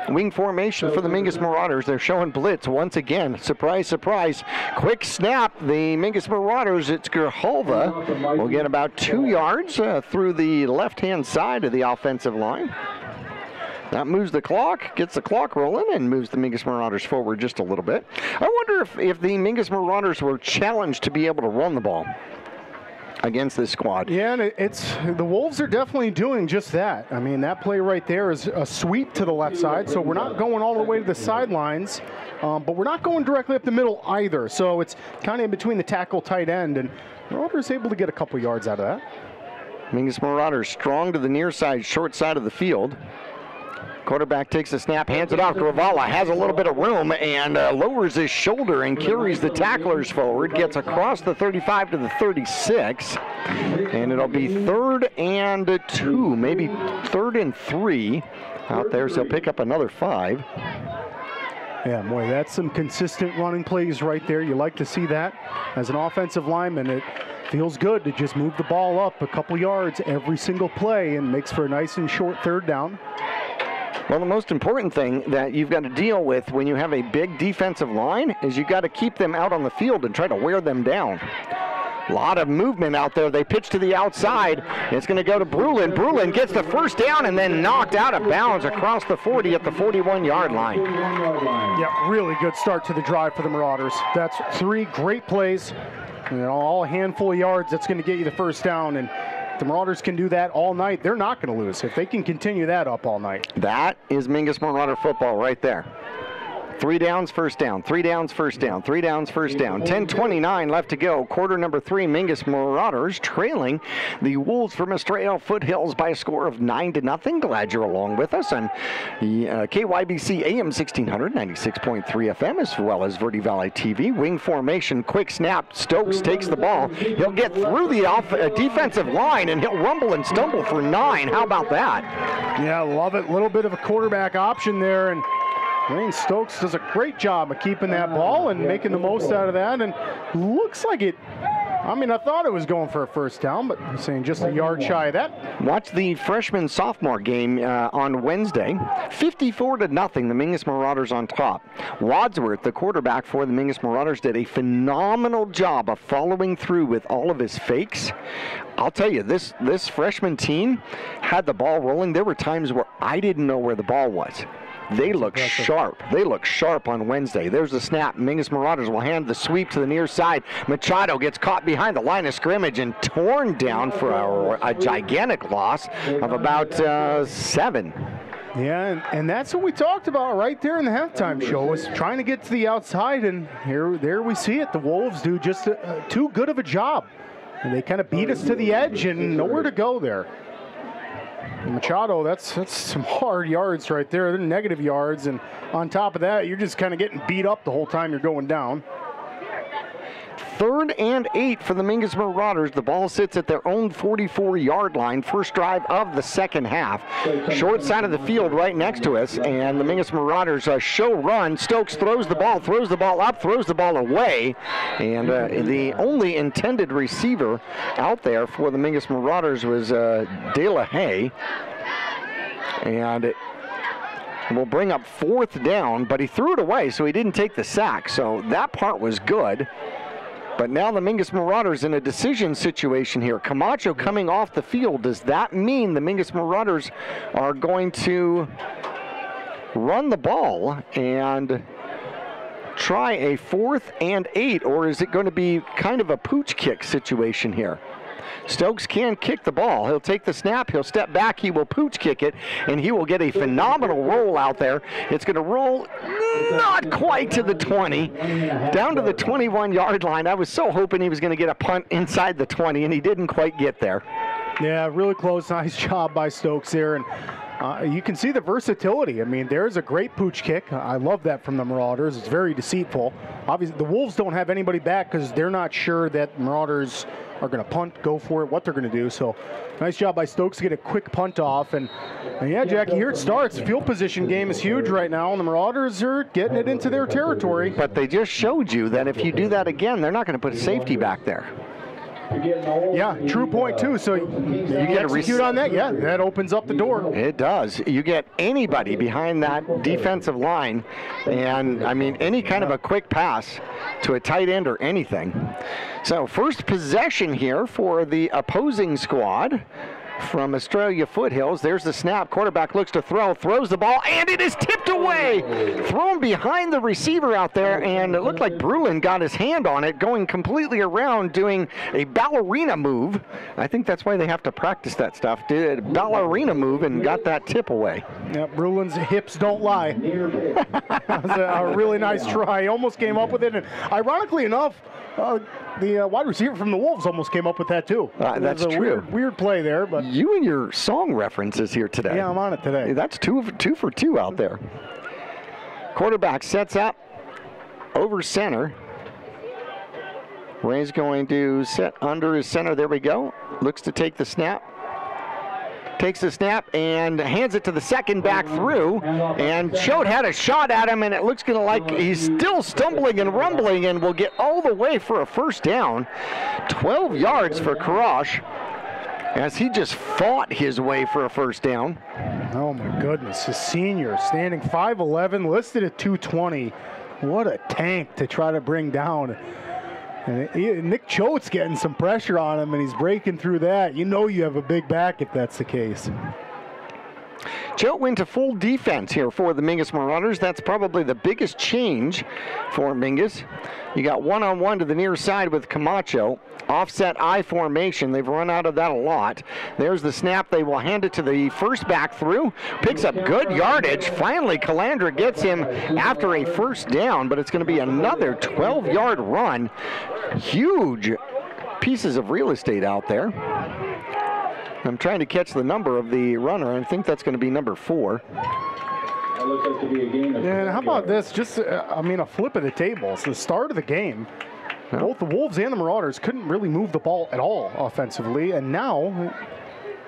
Wing formation for the Mingus Marauders. They're showing blitz once again. Surprise, surprise. Quick snap. The Mingus Marauders, it's Grijalva, will get about 2 yards through the left-hand side of the offensive line. That moves the clock, gets the clock rolling, and moves the Mingus Marauders forward just a little bit. I wonder if the Mingus Marauders were challenged to be able to run the ball against this squad. Yeah, and the Wolves are definitely doing just that. I mean, that play right there is a sweep to the left side, so we're not going all the way to the sidelines, but we're not going directly up the middle either. So it's kind of in between the tackle, tight end, and Marauders able to get a couple yards out of that. Mingus Marauders strong to the near side, short side of the field. Quarterback takes the snap, hands it off. Gravala has a little bit of room and lowers his shoulder and carries the tacklers forward. Gets across the 35 to the 36. And it'll be 3rd and 2, maybe 3rd and 3 out there. So he'll pick up another 5. Yeah, boy, that's some consistent running plays right there. You like to see that. As an offensive lineman, it feels good to just move the ball up a couple yards every single play and makes for a nice and short 3rd down. Well, the most important thing that you've got to deal with when you have a big defensive line is you've got to keep them out on the field and try to wear them down. A lot of movement out there. They pitch to the outside. It's going to go to Bruland. Bruland gets the 1st down and then knocked out of bounds across the 40 at the 41-yard line. Yeah, really good start to the drive for the Marauders. That's 3 great plays. You know, all a handful of yards. That's going to get you the 1st down. And the Marauders can do that all night. They're not going to lose if they can continue that up all night. That is Mingus Marauder football right there. 3 downs, 1st down. 3 downs, 1st down. 3 downs, 1st down. 10:29 left to go. Quarter number 3, Mingus Marauders trailing the Wolves from Estrella Foothills by a score of 9-0. Glad you're along with us on the KYBC AM 1600, 96.3 FM, as well as Verde Valley TV. Wing formation, quick snap. Stokes takes the ball. He'll get through the defensive line, and he'll rumble and stumble for 9. How about that? Yeah, love it. Little bit of a quarterback option there, and Wayne Stokes does a great job of keeping that ball and making the most out of that, and looks like it. I mean, I thought it was going for a 1st down, but I'm saying just a yard shy of that. Watch the freshman-sophomore game on Wednesday. 54-0, the Mingus Marauders on top. Wadsworth, the quarterback for the Mingus Marauders, did a phenomenal job of following through with all of his fakes. I'll tell you, this freshman team had the ball rolling. There were times where I didn't know where the ball was. They look sharp. They look sharp on Wednesday. There's the snap. Mingus Marauders will hand the sweep to the near side. Machado gets caught behind the line of scrimmage and torn down for a gigantic loss of about 7. Yeah, and that's what we talked about right there in the halftime show, was trying to get to the outside, and there we see it. The Wolves do just too good of a job. And they kind of beat us to the edge and nowhere to go there. Machado, that's some hard yards right there. They're negative yards, and on top of that, you're just kind of getting beat up the whole time you're going down. 3rd and 8 for the Mingus Marauders. The ball sits at their own 44-yard line. First drive of the 2nd half. Short side of the field right next to us, and the Mingus Marauders show run. Stokes throws the ball up, throws the ball away, and the only intended receiver out there for the Mingus Marauders was De La Haye, and it will bring up 4th down, but he threw it away, so he didn't take the sack, so that part was good. But now the Mingus Marauders in a decision situation here. Camacho coming off the field. Does that mean the Mingus Marauders are going to run the ball and try a 4th and 8, or is it going to be kind of a pooch kick situation here? Stokes can kick the ball. He'll take the snap, he'll step back, he will pooch kick it, and he will get a phenomenal roll out there. It's going to roll not quite to the 20, down to the 21-yard line. I was so hoping he was going to get a punt inside the 20, and he didn't quite get there. Yeah, really close. Nice job by Stokes there. And you can see the versatility. I mean, there's a great pooch kick. I love that from the Marauders. It's very deceitful. Obviously, the Wolves don't have anybody back because they're not sure that Marauders are going to punt, go for it, what they're going to do. So nice job by Stokes to get a quick punt off. And yeah, Jackie, here it starts. Field position game is huge right now, and the Marauders are getting it into their territory. But they just showed you that if you do that again, they're not going to put a safety back there. Yeah, true point too. So you get execute on that. Yeah, that opens up the door. It does. You get anybody behind that defensive line, and I mean any kind of a quick pass to a tight end or anything. So first possession here for the opposing squad from Estrella Foothills. There's the snap. Quarterback looks to throw, throws the ball, and it is tipped away. Thrown behind the receiver out there, and it looked like Brulin got his hand on it, going completely around, doing a ballerina move. I think that's why they have to practice that stuff. Did a ballerina move and got that tip away. Yeah, Brulin's hips don't lie. That was a really nice try. He almost came up with it, and ironically enough, the wide receiver from the Wolves almost came up with that too. That's true. Weird play there, but you and your song references here today. Yeah, I'm on it today. That's two for two out there. Quarterback sets up over center. Ray's going to set under his center. There we go. Looks to take the snap. Takes the snap and hands it to the second back through, and Choate had a shot at him, and it looks like he's still stumbling and rumbling and will get all the way for a first down. 12 yards for Karash as he just fought his way for a first down. Oh my goodness, a senior standing 5'11", listed at 220. What a tank to try to bring down. And Nick Choate's getting some pressure on him, and he's breaking through that. You know you have a big back if that's the case. Choate went to full defense here for the Mingus Marauders. That's probably the biggest change for Mingus. You got one-on-one to the near side with Camacho. Offset I formation. They've run out of that a lot. There's the snap. They will hand it to the first back through. Picks up good yardage. Finally, Calandra gets him after a first down, but it's going to be another 12-yard run. Huge pieces of real estate out there. I'm trying to catch the number of the runner. I think that's going to be number 4. And how about this? Just, a flip of the table. It's the start of the game. Both the Wolves and the Marauders couldn't really move the ball at all offensively, and now,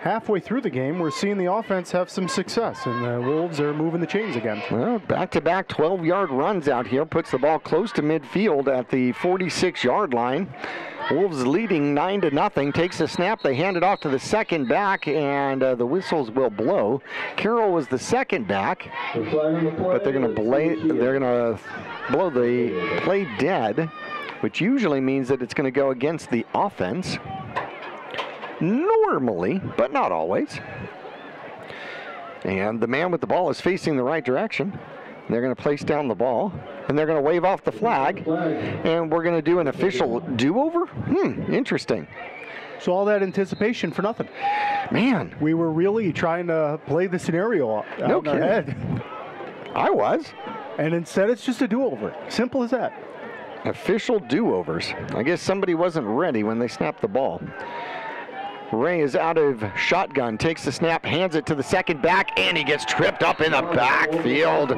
halfway through the game, we're seeing the offense have some success, and the Wolves are moving the chains again. Well, back-to-back 12-yard runs out here, puts the ball close to midfield at the 46-yard line. Wolves leading 9-0, takes a snap, they hand it off to the second back, and the whistles will blow. Carroll was the second back, but they're going to blow the play dead, which usually means that it's going to go against the offense. Normally, but not always. And the man with the ball is facing the right direction. They're going to place down the ball, and they're going to wave off the flag, and we're going to do an official do-over? Interesting. So all that anticipation for nothing. Man. We were really trying to play the scenario out in our head. I was. And instead it's just a do-over. Simple as that. Official do-overs. I guess somebody wasn't ready when they snapped the ball. Ray is out of shotgun, takes the snap, hands it to the second back, and he gets tripped up in the backfield.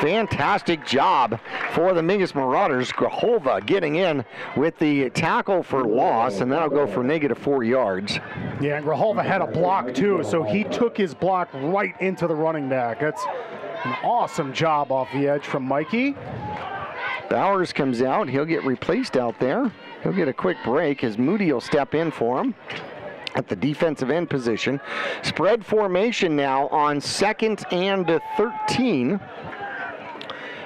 Fantastic job for the Mingus Marauders. Grahova getting in with the tackle for loss, and that'll go for -4 yards. Yeah, and Grahova had a block too, so he took his block right into the running back. That's an awesome job off the edge from Mikey. Bowers comes out. He'll get replaced out there. He'll get a quick break as Moody will step in for him at the defensive end position. Spread formation now on 2nd and 13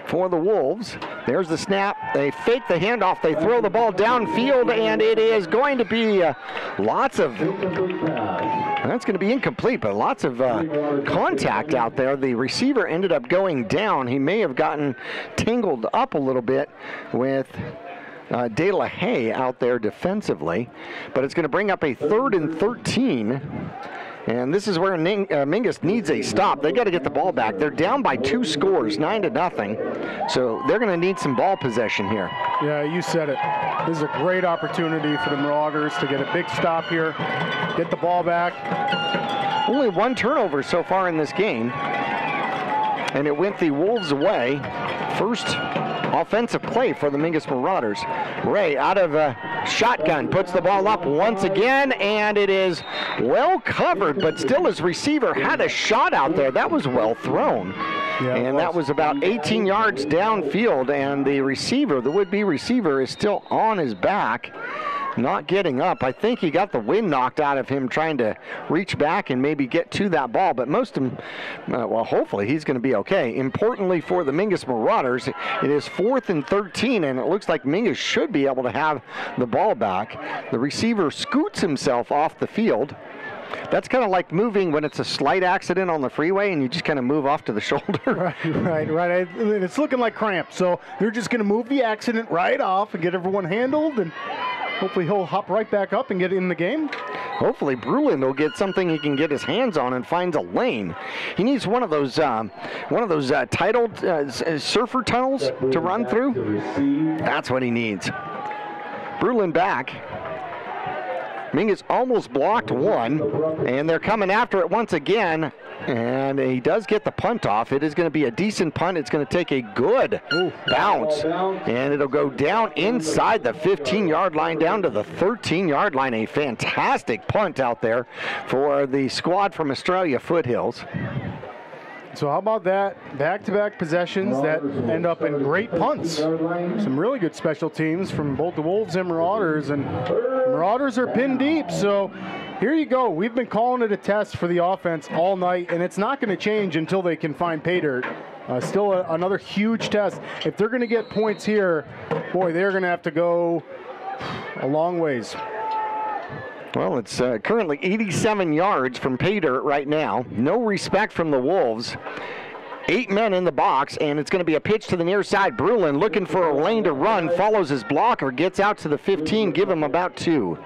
for the Wolves. There's the snap. They fake the handoff. They throw the ball downfield, and it is going to be lots of... That's going to be incomplete, but lots of contact out there. The receiver ended up going down. He may have gotten tangled up a little bit with De La Haye out there defensively, but it's going to bring up a 3rd and 13. And this is where Mingus needs a stop. They got to get the ball back. They're down by 2 scores, 9-0. So they're going to need some ball possession here. Yeah, you said it. This is a great opportunity for the Marauders to get a big stop here, get the ball back. Only 1 turnover so far in this game, and it went the Wolves' way. First offensive play for the Mingus Marauders. Ray out of a shotgun puts the ball up once again, and it is well covered, but still his receiver had a shot out there. That was well thrown. Yeah, and that was about 18 yards downfield, and the receiver, the would-be receiver, is still on his back, not getting up. I think he got the wind knocked out of him trying to reach back and maybe get to that ball, but most of him, well, hopefully he's going to be okay. Importantly for the Mingus Marauders, it is 4th and 13, and it looks like Mingus should be able to have the ball back. The receiver scoots himself off the field. That's kind of like moving when it's a slight accident on the freeway and you just kind of move off to the shoulder. Right. It's looking like cramp, so they're just going to move the accident right off and get everyone handled, and hopefully he'll hop right back up and get in the game. Hopefully Brulin will get something he can get his hands on and finds a lane. He needs one of those titled surfer tunnels to run through. That's what he needs. Brulin back. Mingus almost blocked one, and they're coming after it once again, and he does get the punt off. It is going to be a decent punt. It's going to take a good bounce, and it'll go down inside the 15-yard line down to the 13-yard line. A fantastic punt out there for the squad from Estrella Foothills. So how about that? Back-to-back possessions that end up in great punts. Some really good special teams from both the Wolves and Marauders, and Marauders are pinned deep. So here you go. We've been calling it a test for the offense all night, and it's not going to change until they can find pay dirt. Still another huge test. If they're going to get points here, boy, they're going to have to go a long ways. Well, it's currently 87 yards from pay dirt right now. No respect from the Wolves. 8 men in the box, and it's going to be a pitch to the near side. Brulin looking for a lane to run, follows his blocker, gets out to the 15, give him about 2.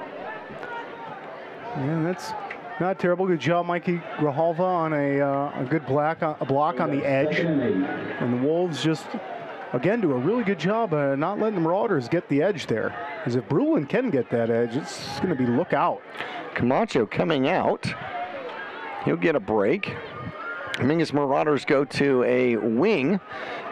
Yeah, that's not terrible. Good job, Mikey Grijalva, on a good block on the edge. And the Wolves just, again, do a really good job not letting the Marauders get the edge there. Because if Brulin can get that edge, it's going to be look out. Camacho coming out. He'll get a break. Mingus Marauders go to a wing,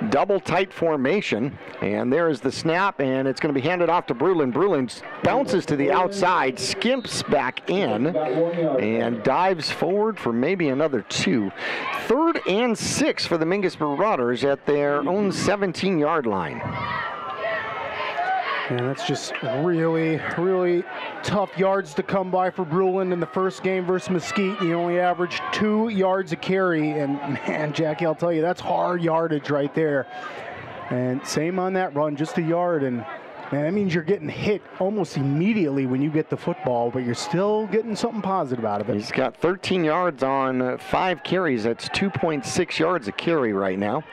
double tight formation, and there is the snap, and it's going to be handed off to Brulin. Brulin bounces to the outside, skimps back in, and dives forward for maybe another 2. 3rd and 6 for the Mingus Marauders at their own 17-yard line. And that's just really, really tough yards to come by for Brulin in the first game versus Mesquite. He only averaged 2 yards a carry. And, man, Jackie, I'll tell you, that's hard yardage right there. And same on that run, just a yard. And, man, that means you're getting hit almost immediately when you get the football, but you're still getting something positive out of it. He's got 13 yards on 5 carries. That's 2.6 yards a carry right now.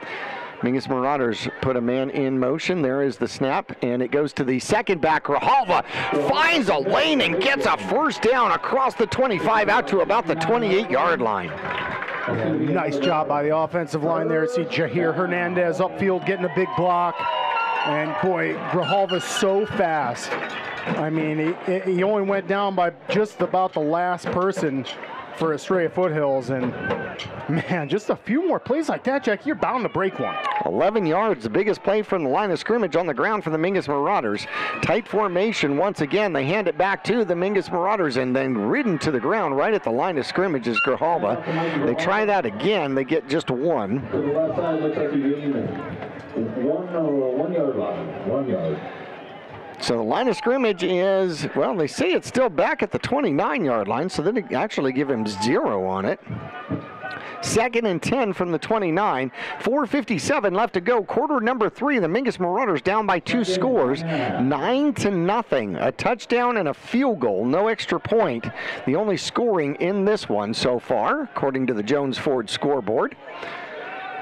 Mingus Marauders put a man in motion. There is the snap, and it goes to the second back. Grijalva finds a lane and gets a first down across the 25 out to about the 28-yard line. Yeah, nice job by the offensive line there. See Jahir Hernandez upfield getting a big block. And, boy, Grijalva's so fast. I mean, he only went down by just about the last person for Estrella Foothills, and man, just a few more plays like that, Jack, you're bound to break one. 11 yards, the biggest play from the line of scrimmage on the ground for the Mingus Marauders. Tight formation once again. They hand it back to the Mingus Marauders, and then ridden to the ground right at the line of scrimmage is Grijalva. They try that again. They get just 1. To the left side, looks like you're getting 1 yard line. 1 yard. So the line of scrimmage is, well, they say it's still back at the 29-yard line, so they actually give him 0 on it. 2nd and 10 from the 29. 4:57 left to go. Quarter number 3. The Mingus Marauders down by 2 scores. 9-0. A touchdown and a field goal. No extra point. The only scoring in this one so far, according to the Jones Ford scoreboard.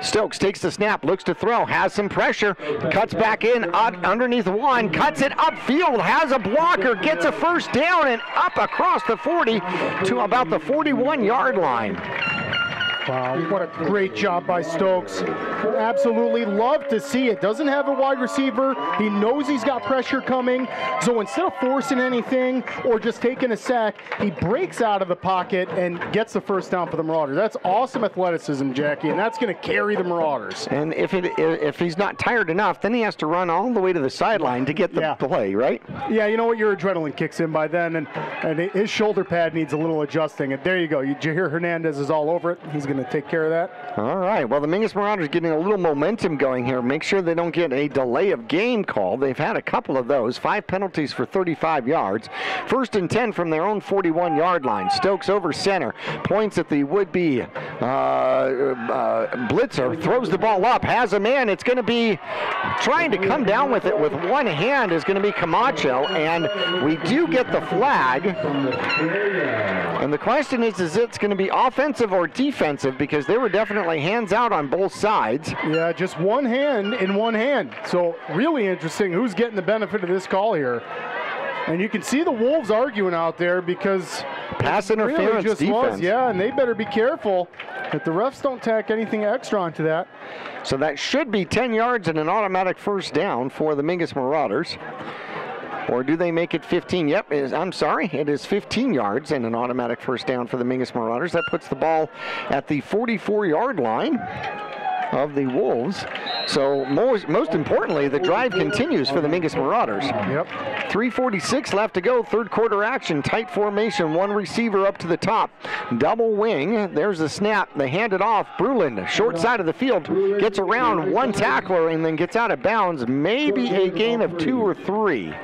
Stokes takes the snap, looks to throw, has some pressure, cuts back in underneath one, cuts it upfield, has a blocker, gets a first down, and up across the 40 to about the 41-yard line. Wow, what a great job by Stokes. Absolutely love to see it. Doesn't have a wide receiver. He knows he's got pressure coming. So instead of forcing anything or just taking a sack, he breaks out of the pocket and gets the first down for the Marauders. That's awesome athleticism, Jackie, and that's going to carry the Marauders. And if he's not tired enough, then he has to run all the way to the sideline to get the play, right? Yeah, you know what? Your adrenaline kicks in by then, and his shoulder pad needs a little adjusting. And there you go. Jahir Hernandez is all over it. He's going to take care of that. All right. Well, the Mingus Marauders getting a little momentum going here. Make sure they don't get a delay of game call. They've had a couple of those. 5 penalties for 35 yards. 1st and 10 from their own 41-yard line. Stokes over center. Points at the would-be blitzer. Throws the ball up. Has a man. It's going to be trying to come down with it with one hand is going to be Camacho. And we do get the flag. And the question is it's going to be offensive or defensive, because they were definitely hands out on both sides. Yeah, just one hand in one hand. So really interesting who's getting the benefit of this call here. And you can see the Wolves arguing out there because pass interference really defense. Yeah, and they better be careful that the refs don't tack anything extra onto that. So that should be 10 yards and an automatic first down for the Mingus Marauders. Or do they make it 15? Yep, I'm sorry, it is 15 yards and an automatic first down for the Mingus Marauders. That puts the ball at the 44-yard line of the Wolves. So most importantly, the drive continues for the Mingus Marauders. Yep. 3:46 left to go, third quarter action, tight formation, one receiver up to the top. Double wing, there's the snap, they hand it off. Brulin, short side of the field, gets around one tackler and then gets out of bounds, maybe a gain of 2 or 3.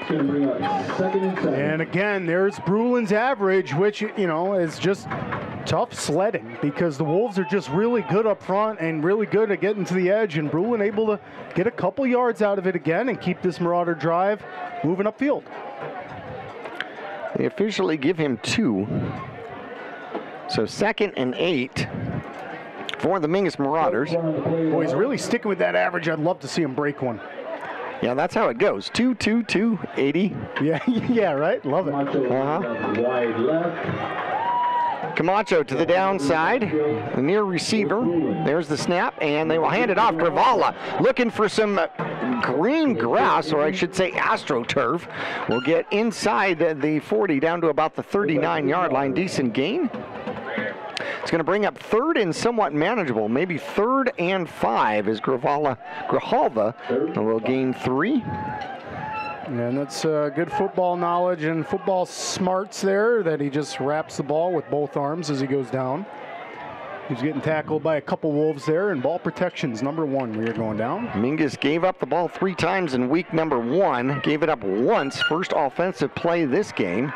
And again, there's Brulin's average, which, you know, is just tough sledding because the Wolves are just really good up front and really good at getting to the edge, and Brulin able to get a couple yards out of it again and keep this Marauder drive moving upfield. They officially give him 2. So 2nd and 8 for the Mingus Marauders. Boy, he's really sticking with that average. I'd love to see him break one. Yeah, that's how it goes. 2, 2, 2, 80. Yeah, yeah, right? Love it. Wide left. Camacho to the downside, the near receiver. There's the snap, and they will hand it off. Gravala looking for some green grass, or I should say AstroTurf. Will get inside the 40 down to about the 39-yard line. Decent gain. It's going to bring up 3rd and somewhat manageable, maybe 3rd and 5 as Grijalva will gain 3. And that's good football knowledge and football smarts there, that he just wraps the ball with both arms as he goes down. He's getting tackled by a couple Wolves there, and ball protection's number 1. We are going down. Mingus gave up the ball 3 times in week number 1, gave it up once, first offensive play this game.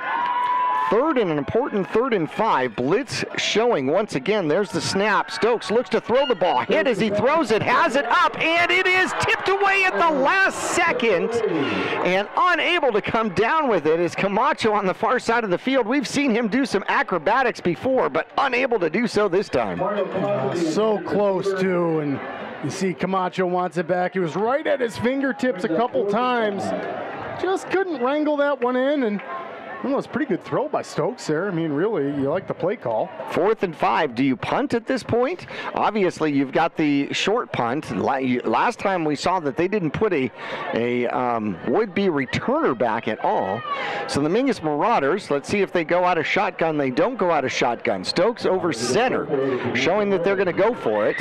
3rd and an important 3rd and 5. Blitz showing once again. There's the snap. Stokes looks to throw the ball. Hit as he throws it. Has it up. And it is tipped away at the last second. And unable to come down with it is Camacho on the far side of the field. We've seen him do some acrobatics before, but unable to do so this time. So close too. And you see Camacho wants it back. He was right at his fingertips a couple times. Just couldn't wrangle that one in. And well, it was a pretty good throw by Stokes there. I mean, really, you like the play call. 4th and 5. Do you punt at this point? Obviously, you've got the short punt. Last time we saw that they didn't put a would-be returner back at all. So the Mingus Marauders, let's see if they go out of shotgun. They don't go out of shotgun. Stokes over center, showing that they're going to go for it.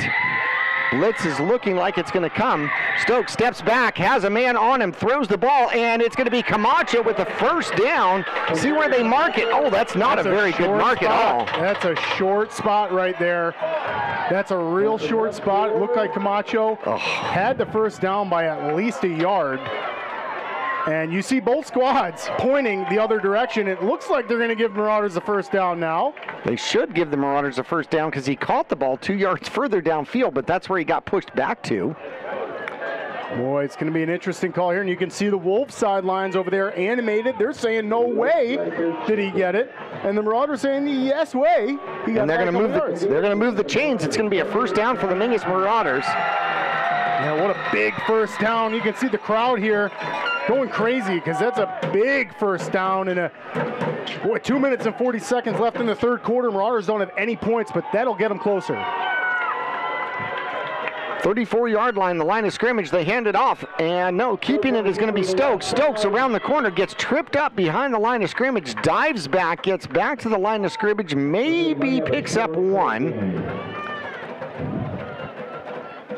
Blitz is looking like it's going to come. Stokes steps back, has a man on him, throws the ball, and it's going to be Camacho with the first down. See where they mark it. Oh, that's not a very good mark at all. That's a short spot right there. That's a real short spot. It looked like Camacho had the first down by at least a yard. And you see both squads pointing the other direction. It looks like they're going to give Marauders the first down now. They should give the Marauders a first down because he caught the ball 2 yards further downfield, but that's where he got pushed back to. Boy, it's going to be an interesting call here, and you can see the Wolves sidelines over there animated. They're saying, no way did he get it. And the Marauders saying, yes way. And they're going to move the chains. It's going to be a first down for the Mingus Marauders. Yeah, what a big first down. You can see the crowd here going crazy because that's a big first down. And 2 minutes and 40 seconds left in the third quarter. Marauders don't have any points, but that'll get them closer. 34-yard line, the line of scrimmage. They hand it off, and no, keeping it is going to be Stokes. Stokes around the corner, gets tripped up behind the line of scrimmage, dives back, gets back to the line of scrimmage, maybe picks up one.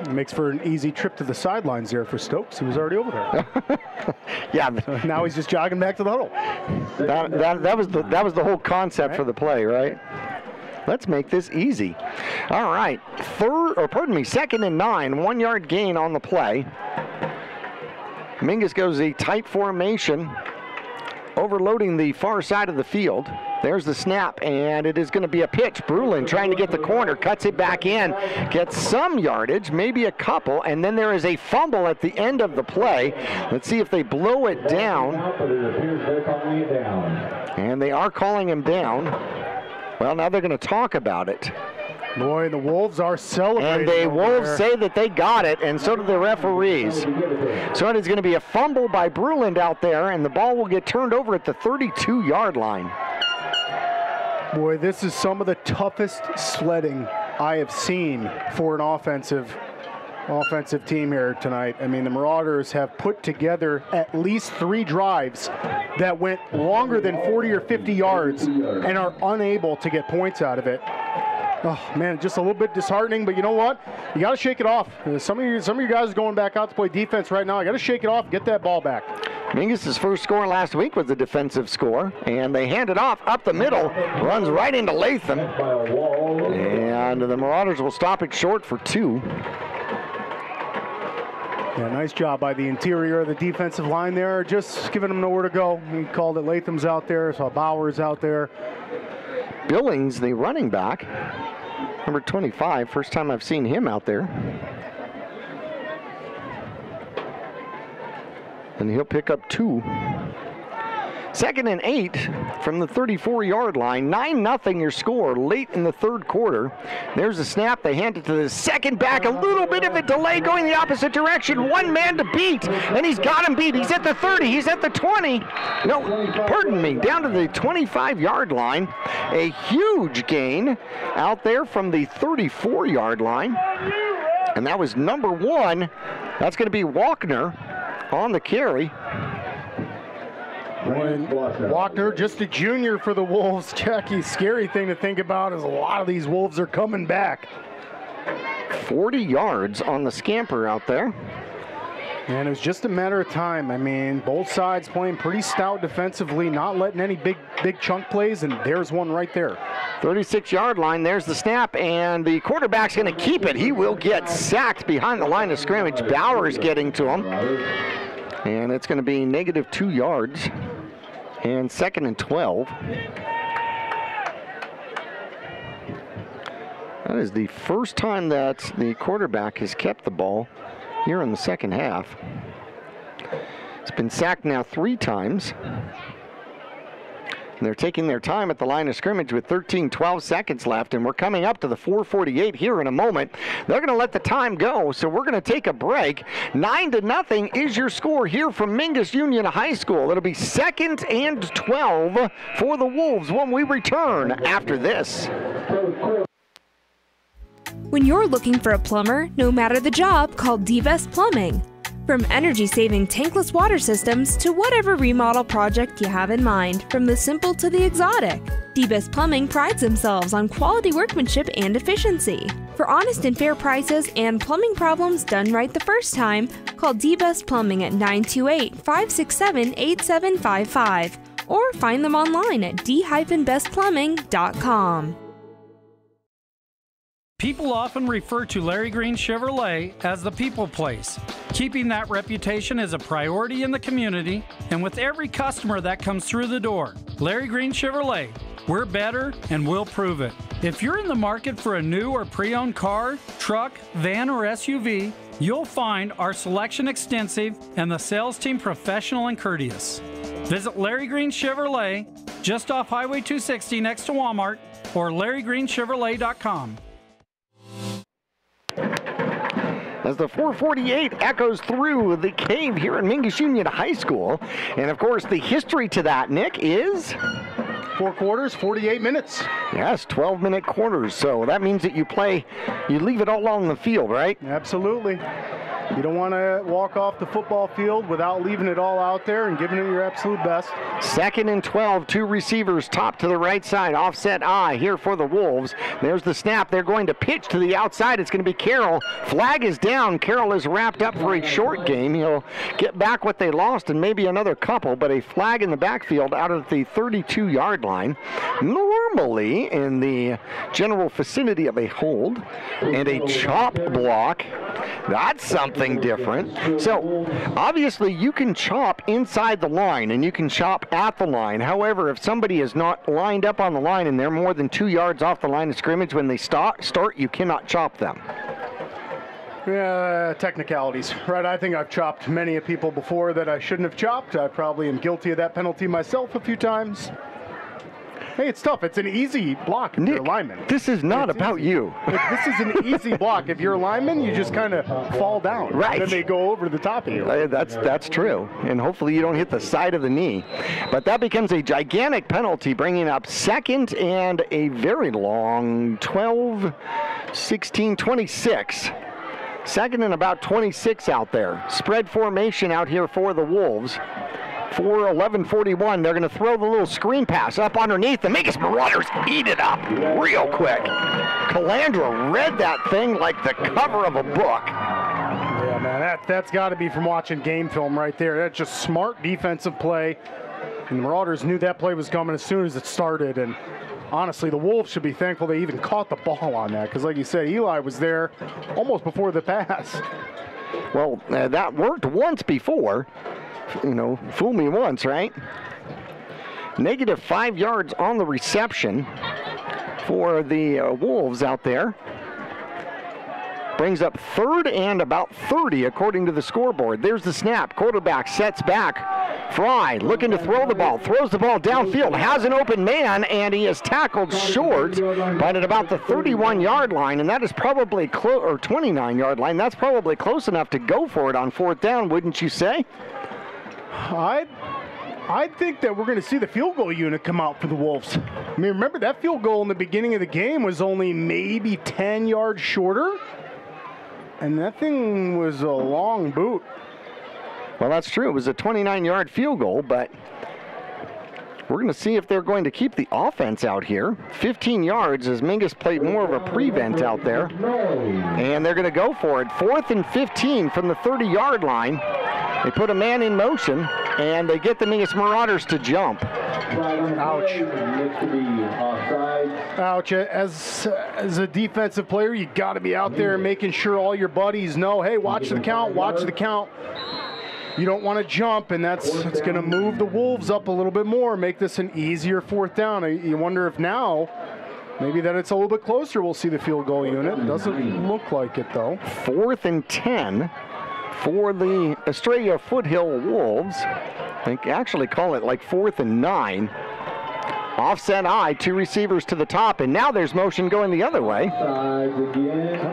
Makes for an easy trip to the sidelines there for Stokes. He was already over there. Yeah. So now he's just jogging back to the huddle. That was the whole concept for the play, right? Let's make this easy. All right, second and 9, 1 yard gain on the play. Mingus goes a tight formation, overloading the far side of the field. There's the snap, and it is going to be a pitch. Brulin trying to get the corner, cuts it back in, gets some yardage, maybe a couple, and then there is a fumble at the end of the play. Let's see if they blow it down. And they are calling him down. Well, now they're going to talk about it. Boy, the Wolves are celebrating. And the Wolves say that they got it, and so do the referees. So it is going to be a fumble by Bruland out there, and the ball will get turned over at the 32-yard line. Boy, this is some of the toughest sledding I have seen for an offensive team here tonight. I mean, the Marauders have put together at least 3 drives that went longer than 40 or 50 yards and are unable to get points out of it. Oh man, just a little bit disheartening, but you know what? You got to shake it off. Some of you guys are going back out to play defense right now. You got to shake it off, get that ball back. Mingus' first score last week was a defensive score, and they hand it off up the middle, runs right into Latham, and the Marauders will stop it short for 2. Yeah, nice job by the interior of the defensive line there, just giving them nowhere to go. He called it Latham's out there, saw Bowers out there. Billings, the running back, number 25, first time I've seen him out there. And he'll pick up 2. Second and 8 from the 34-yard line. 9-0 your score late in the third quarter. There's a snap. They hand it to the second back. A little bit of a delay going the opposite direction. One man to beat, and he's got him beat. He's at the 30. He's at the 20. No, pardon me, down to the 25-yard line. A huge gain out there from the 34-yard line. And that was number 1. That's going to be Walkner on the carry. Walkner, just a junior for the Wolves. Jackie, scary thing to think about is a lot of these Wolves are coming back. 40 yards on the scamper out there. And it was just a matter of time. I mean, both sides playing pretty stout defensively, not letting any big chunk plays, and there's one right there. 36-yard line, there's the snap, and the quarterback's going to keep it. He will get sacked behind the line of scrimmage. Bowers getting to him. And it's going to be -2 yards. And 2nd and 12. That is the first time that the quarterback has kept the ball here in the second half. It's been sacked now 3 times. And they're taking their time at the line of scrimmage with 12 seconds left, and we're coming up to the 4:48 here in a moment. They're going to let the time go, so we're going to take a break. 9-0 is your score here from Mingus Union High School. It'll be 2nd and 12 for the Wolves when we return after this. When you're looking for a plumber, no matter the job, call D-Best Plumbing. From energy-saving tankless water systems to whatever remodel project you have in mind, from the simple to the exotic, D-Best Plumbing prides themselves on quality workmanship and efficiency. For honest and fair prices and plumbing problems done right the first time, call D-Best Plumbing at 928-567-8755 or find them online at d-bestplumbing.com. People often refer to Larry Green Chevrolet as the people place. Keeping that reputation is a priority in the community and with every customer that comes through the door. Larry Green Chevrolet, we're better and we'll prove it. If you're in the market for a new or pre-owned car, truck, van, or SUV, You'll find our selection extensive and the sales team professional and courteous. Visit Larry Green Chevrolet just off Highway 260 next to Walmart or LarryGreenChevrolet.com. As the 448 echoes through the cave here in Mingus Union High School. And of course, the history to that, Nick, is 4 quarters, 48 minutes. Yes, 12-minute quarters. So that means that you leave it all on the field, right? Absolutely. You don't want to walk off the football field without leaving it all out there and giving it your absolute best. 2nd and 12, 2 receivers, top to the right side, offset I here for the Wolves. There's the snap. They're going to pitch to the outside. It's going to be Carroll. Flag is down. Carroll is wrapped up for a short game. He'll get back what they lost and maybe another couple, but a flag in the backfield out of the 32-yard line. Normally in the general vicinity of a hold and a chop block. That's something different. So obviously you can chop inside the line and you can chop at the line. However, if somebody is not lined up on the line and they're more than 2 yards off the line of scrimmage when they start, you cannot chop them. Yeah, technicalities, right? I think I've chopped many of people before that I shouldn't have chopped. I probably am guilty of that penalty myself a few times. Hey, it's tough. It's an easy block if you're a lineman. This is not about you. This is an easy block. If you're a lineman, you just kind of fall down. Right. And then they go over the top of you. That's true. And hopefully you don't hit the side of the knee. But that becomes a gigantic penalty, bringing up 2nd and a very long 12, 16, 26. 2nd and about 26 out there. Spread formation out here for the Wolves. 4:11:41. They're going to throw the little screen pass up underneath. The Mingus Marauders eat it up real quick. Calandra read that thing like the cover of a book. Yeah, man, that's got to be from watching game film right there. That's just smart defensive play. And the Marauders knew that play was coming as soon as it started. And honestly, the Wolves should be thankful they even caught the ball on that. Because like you said, Eli was there almost before the pass. Well, that worked once before. You know, fool me once, right? -5 yards on the reception for the Wolves out there. Brings up 3rd and about 30 according to the scoreboard. There's the snap. Quarterback sets back. Fry looking to throw the ball. Throws the ball downfield. Has an open man, and he is tackled short, but at about the 31-yard line, and that is probably close, or 29-yard line. That's probably close enough to go for it on 4th down, wouldn't you say? I think that we're going to see the field goal unit come out for the Wolves. I mean, remember that field goal in the beginning of the game was only maybe 10 yards shorter, and that thing was a long boot. Well, that's true. It was a 29-yard field goal, but we're going to see if they're going to keep the offense out here. 15 yards as Mingus played more of a prevent out there, and they're going to go for it. 4th and 15 from the 30-yard line. They put a man in motion, and they get the Mingus Marauders to jump. Ouch. Ouch. As a defensive player, you got to be out there making sure all your buddies know, hey, watch the count, watch the count. You don't want to jump, and it's going to move the Wolves up a little bit more, make this an easier 4th down. You wonder if now, maybe that it's a little bit closer, we'll see the field goal unit. It doesn't look like it, though. 4th and 10 for the Estrella Foothills Wolves. They actually call it like 4th and 9. Offset I, 2 receivers to the top, and now there's motion going the other way.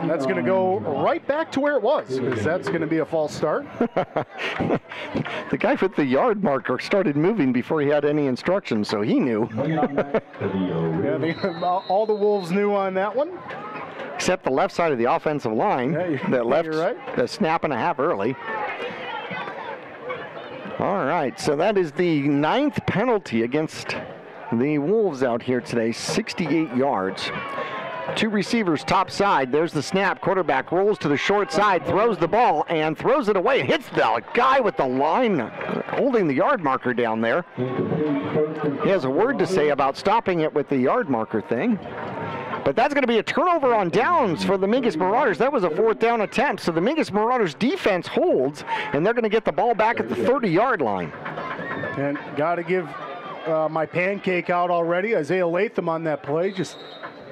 That's going to go right back to where it was, because that's going to be a false start. The guy with the yard marker started moving before he had any instructions, so he knew. Yeah, all the Wolves knew on that one. Except the left side of the offensive line that left the snap and a half early. All right, so that is the 9th penalty against the Wolves out here today, 68 yards. 2 receivers top side. There's the snap. Quarterback rolls to the short side, throws the ball, and throws it away. Hits the guy with the line holding the yard marker down there. He has a word to say about stopping it with the yard marker thing. But that's going to be a turnover on downs for the Mingus Marauders. That was a 4th down attempt. So the Mingus Marauders defense holds, and they're going to get the ball back at the 30-yard line. And got to give my pancake out already. Isaiah Latham on that play just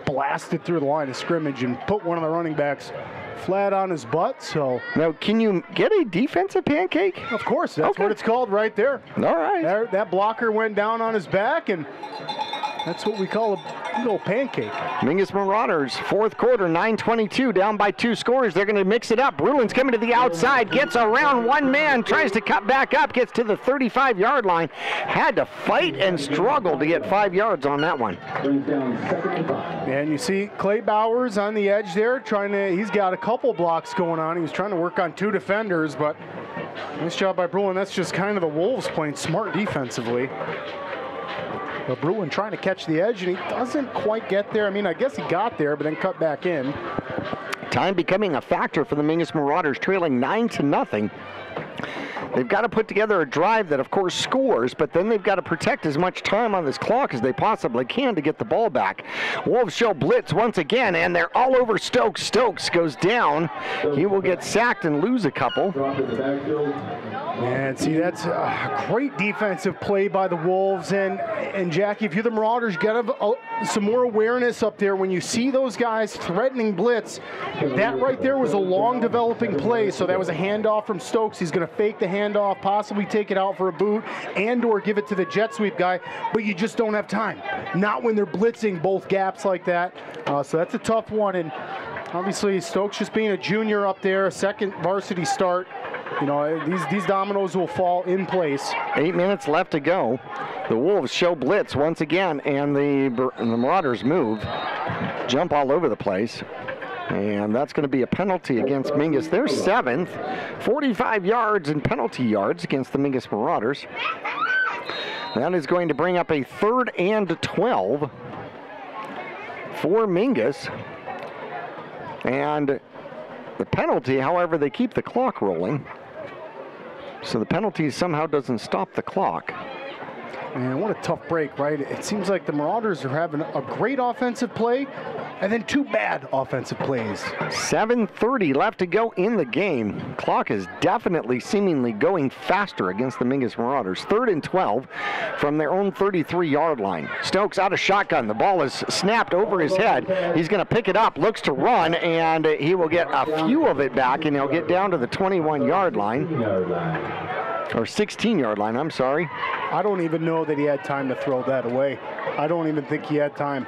blasted through the line of scrimmage and put one of the running backs flat on his butt. So now, can you get a defensive pancake? Of course, that's what it's called right there. All right. That blocker went down on his back, and that's what we call a little pancake. Mingus Marauders, fourth quarter, 9:22, down by 2 scores. They're going to mix it up. Brulin's coming to the outside, gets around one man, tries to cut back up, gets to the 35-yard line. Had to fight and struggle to get 5 yards on that one. And you see Clay Bowers on the edge there, he's got a couple blocks going on. He was trying to work on 2 defenders, but nice job by Brulin. That's just kind of the Wolves playing smart defensively. But Brulin trying to catch the edge, and he doesn't quite get there. I mean, I guess he got there, but then cut back in. Time becoming a factor for the Mingus Marauders, trailing 9-0. They've got to put together a drive that, of course, scores, but then they've got to protect as much time on this clock as they possibly can to get the ball back. Wolves show blitz once again, and they're all over Stokes. Stokes goes down. He will get sacked and lose a couple. And see, that's a great defensive play by the Wolves. And Jackie, if you're the Marauders, get some more awareness up there. When you see those guys threatening blitz, that right there was a long developing play. So that was a handoff from Stokes. He's going to fake the handoff, possibly take it out for a boot, and or give it to the jet sweep guy. But you just don't have time. Not when they're blitzing both gaps like that. So that's a tough one. And obviously, Stokes just being a junior up there, a second varsity start. You know, these dominoes will fall in place. 8 minutes left to go. The Wolves show blitz once again, and the Marauders move, jump all over the place. And that's going to be a penalty against Mingus. They're 7th, 45 yards in penalty yards against the Mingus Marauders. That is going to bring up a 3rd and 12 for Mingus. And the penalty, however, they keep the clock rolling. So the penalty somehow doesn't stop the clock. Man, what a tough break, right? It seems like the Marauders are having a great offensive play and then 2 bad offensive plays. 7:30 left to go in the game. Clock is definitely seemingly going faster against the Mingus Marauders. 3rd and 12 from their own 33-yard line. Stokes out of shotgun. The ball is snapped over his head. He's going to pick it up, looks to run, and he will get a few of it back, and he'll get down to the 21-yard line. Or 16-yard line, I'm sorry. I don't even know that he had time to throw that away. I don't even think he had time.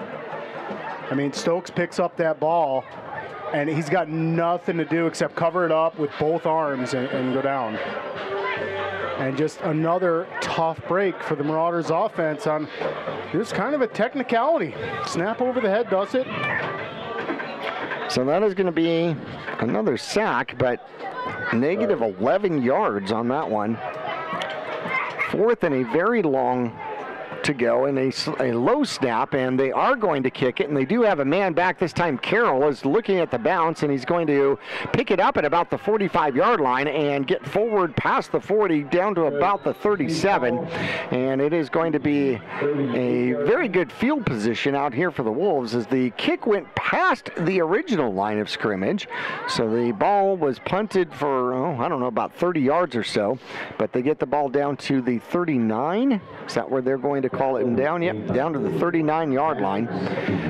I mean, Stokes picks up that ball, and he's got nothing to do except cover it up with both arms and go down. And just another tough break for the Marauders offense on just kind of a technicality. Snap over the head does it. So that is going to be another sack, but negative 11 yards on that one. 4th and a very long to go, and a low snap, and they are going to kick it, and they do have a man back this time. Carroll is looking at the bounce, and he's going to pick it up at about the 45-yard line and get forward past the 40 down to about the 37, and it is going to be a very good field position out here for the Wolves as the kick went past the original line of scrimmage. So the ball was punted for, I don't know, about 30 yards or so, but they get the ball down to the 39. Is that where they're going to call it down? Yep, down to the 39-yard line.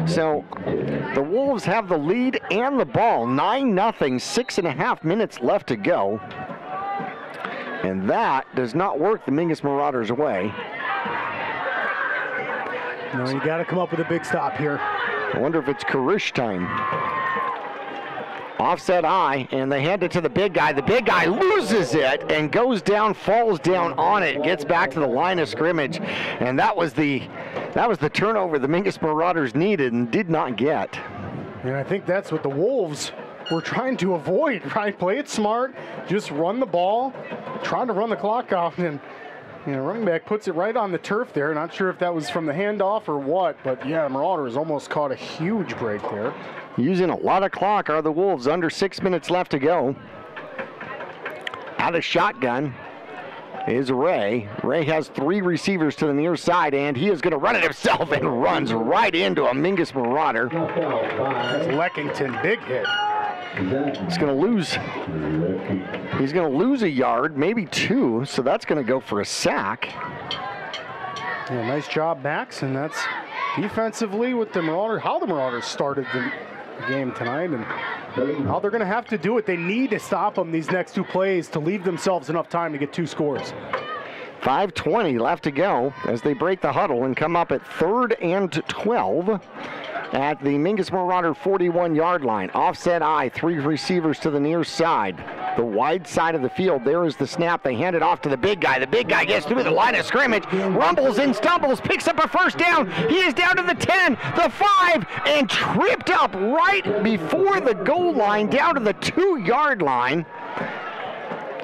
So the Wolves have the lead and the ball, 9-0, 6.5 minutes left to go. And that does not work the Mingus Marauders away. No, you got to come up with a big stop here. I wonder if it's Karish time. Offset eye, and they hand it to the big guy. The big guy loses it and goes down, falls down on it, gets back to the line of scrimmage. And that was the turnover the Mingus Marauders needed and did not get. And I think that's what the Wolves were trying to avoid, right? Play it smart, just run the ball, trying to run the clock out, and running back puts it right on the turf there. Not sure if that was from the handoff or what, but yeah, Marauders almost caught a huge break there. Using a lot of clock are the Wolves, under 6 minutes left to go. Out of shotgun is Ray. Ray has 3 receivers to the near side, and he is going to run it himself and runs right into a Mingus Marauder. That's Leckington, big hit. He's going to lose a yard, maybe 2, so that's going to go for a sack. Yeah, nice job, Max, and that's defensively with the Marauders, how the Marauders started game tonight, and now they're going to have to do it. They need to stop them these next 2 plays to leave themselves enough time to get 2 scores. 5:20 left to go as they break the huddle and come up at 3rd and 12 at the Mingus Marauder 41-yard line. Offset I, 3 receivers to the near side. The wide side of the field, there is the snap. They hand it off to the big guy. The big guy gets through the line of scrimmage, rumbles and stumbles, picks up a first down. He is down to the 10, the 5, and tripped up right before the goal line, down to the 2-yard line.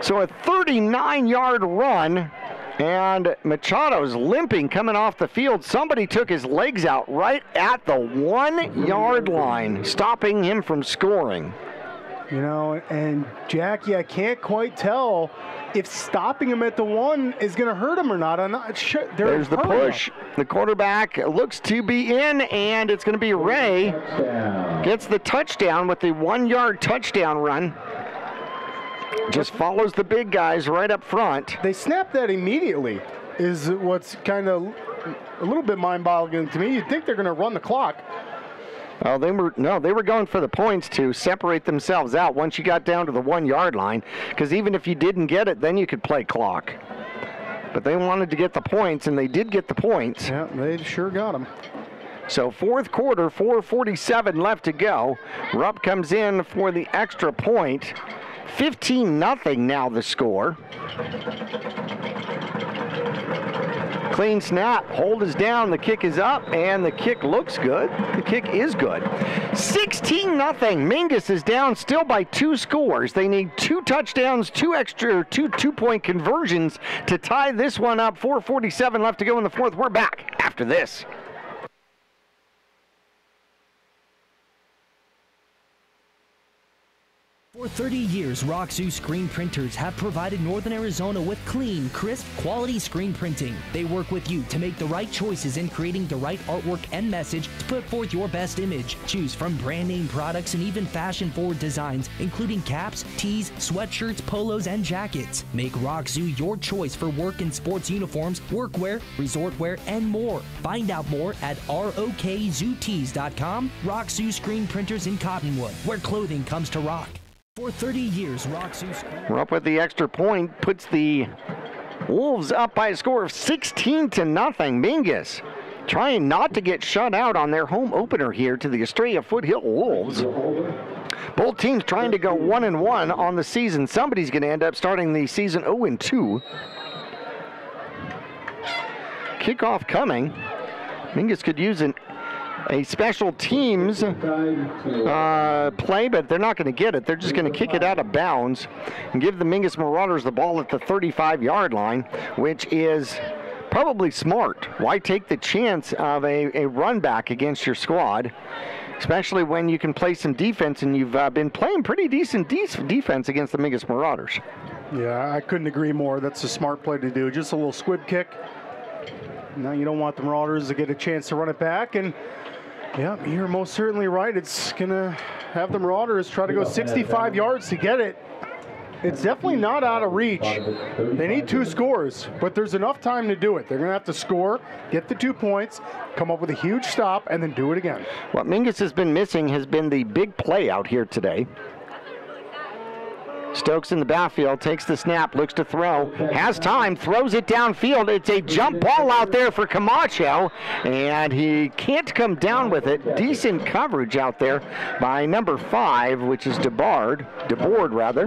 So a 39-yard run. And Machado's limping coming off the field. Somebody took his legs out right at the 1-yard line, stopping him from scoring. You know, and Jackie, I can't quite tell if stopping him at the 1 is going to hurt him or not. I'm not sure. There's the push. The quarterback looks to be in, and it's going to be Ray. Gets the touchdown with the 1-yard touchdown run. Just follows the big guys right up front. They snapped that immediately, is what's kind of a little bit mind-boggling to me. You'd think they're going to run the clock. Oh, they were going for the points to separate themselves out once you got down to the 1-yard line, because even if you didn't get it, then you could play clock. But they wanted to get the points, and they did get the points. Yeah, they sure got them. So 4th quarter, 4:47 left to go. Rupp comes in for the extra point. 15-0 now the score. Clean snap, hold is down, the kick is up, and the kick looks good. The kick is good. 16-0, Mingus is down still by 2 scores. They need 2 touchdowns, 2 extra, 2-point conversions to tie this one up. 4:47 left to go in the 4th. We're back after this. For 30 years, Rock Zoo screen printers have provided Northern Arizona with clean, crisp, quality screen printing. They work with you to make the right choices in creating the right artwork and message to put forth your best image. Choose from brand name products and even fashion-forward designs, including caps, tees, sweatshirts, polos, and jackets. Make Rock Zoo your choice for work and sports uniforms, workwear, resort wear, and more. Find out more at ROKZooTees.com. Rock Zoo screen printers in Cottonwood, where clothing comes to rock. For 30 years, Rock Zoo screen. We're up with the extra point, puts the Wolves up by a score of 16-0. Mingus trying not to get shut out on their home opener here to the Estrella Foothills Wolves. Both teams trying to go 1-1 on the season. Somebody's going to end up starting the season 0-2. Kickoff coming. Mingus could use a special teams play, but they're not going to get it. They're just going to kick it out of bounds and give the Mingus Marauders the ball at the 35-yard line, which is probably smart. Why take the chance of a run back against your squad, especially when you can play some defense, and you've been playing pretty decent defense against the Mingus Marauders. Yeah, I couldn't agree more. That's a smart play to do. Just a little squib kick. Now you don't want the Marauders to get a chance to run it back, and yeah, you're most certainly right. It's going to have the Marauders try to go 65 yards to get it. It's definitely not out of reach. They need 2 scores, but there's enough time to do it. They're going to have to score, get the 2 points, come up with a huge stop, and then do it again. What Mingus has been missing has been the big play out here today. Stokes in the backfield, takes the snap, looks to throw, has time, throws it downfield. It's a jump ball out there for Camacho, and he can't come down with it. Decent coverage out there by number 5, which is DeBoard rather.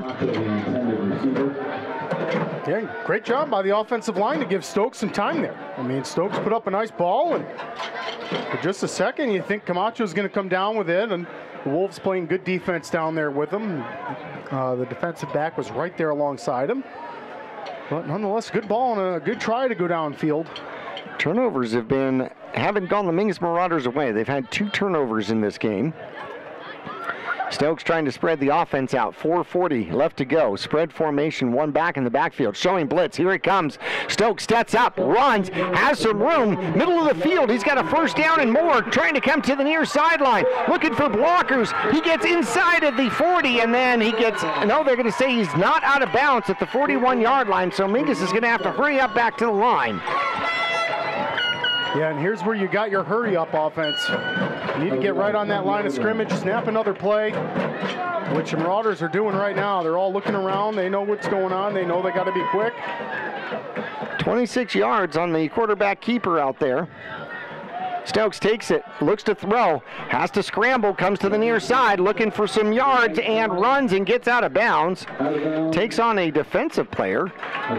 Yeah, great job by the offensive line to give Stokes some time there. I mean, Stokes put up a nice ball, and for just a second, you think Camacho's going to come down with it, and the Wolves playing good defense down there with him. The defensive back was right there alongside him. But nonetheless, good ball and a good try to go downfield. Turnovers haven't gone the Mingus Marauders away. They've had 2 turnovers in this game. Stokes trying to spread the offense out. 4:40 left to go. Spread formation, 1 back in the backfield. Showing blitz. Here it comes. Stokes steps up, runs, has some room. Middle of the field. He's got a first down and more. Trying to come to the near sideline. Looking for blockers. He gets inside of the 40, and then he gets, no, they're going to say he's not out of bounds at the 41-yard line, so Mingus is going to have to hurry up back to the line. Yeah, and here's where you got your hurry-up offense. You need to get right on that line of scrimmage, snap another play, which the Marauders are doing right now. They're all looking around. They know what's going on. They know they got to be quick. 26 yards on the quarterback keeper out there. Stokes takes it, looks to throw, has to scramble, comes to the near side, looking for some yards, and runs and gets out of bounds. Takes on a defensive player,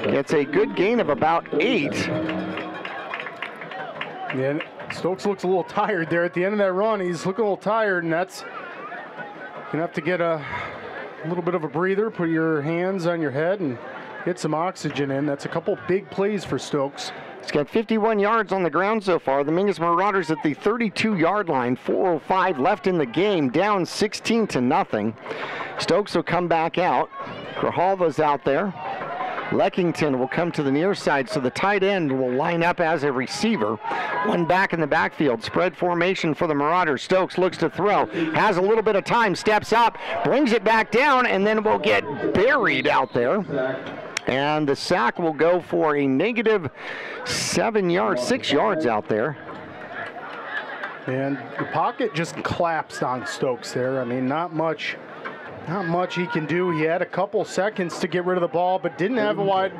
gets a good gain of about 8. Yeah, Stokes looks a little tired there at the end of that run. He's looking a little tired, and that's going to have to get a little bit of a breather, put your hands on your head, and get some oxygen in. That's a couple big plays for Stokes. He's got 51 yards on the ground so far. The Mingus Marauders at the 32-yard line, 4:05 left in the game, down 16-0. Stokes will come back out. Grijalva's out there. Leckington will come to the near side, so the tight end will line up as a receiver. One back in the backfield. Spread formation for the Marauders. Stokes looks to throw. Has a little bit of time. Steps up. Brings it back down, and then will get buried out there. And the sack will go for a negative 7 yards, 6 yards out there. And the pocket just collapsed on Stokes there. I mean, not much he can do. He had a couple seconds to get rid of the ball, but didn't have a wide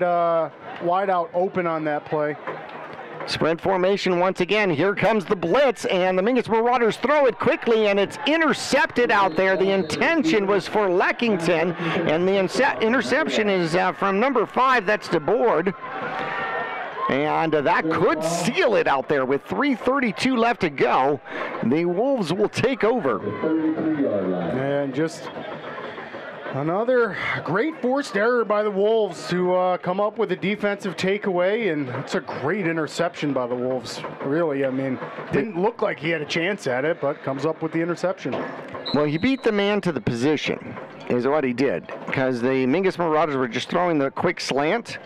out open on that play. Spread formation once again. Here comes the blitz, and the Mingus Marauders throw it quickly, and it's intercepted out there. The intention was for Leckington, and the interception is from number 5. That's DeBoard. And that could seal it out there with 3:32 left to go. The Wolves will take over. And just another great forced error by the Wolves to come up with a defensive takeaway, and it's a great interception by the Wolves, really. I mean, didn't look like he had a chance at it, but comes up with the interception. Well, he beat the man to the position, is what he did, because the Mingus Marauders were just throwing the quick slant,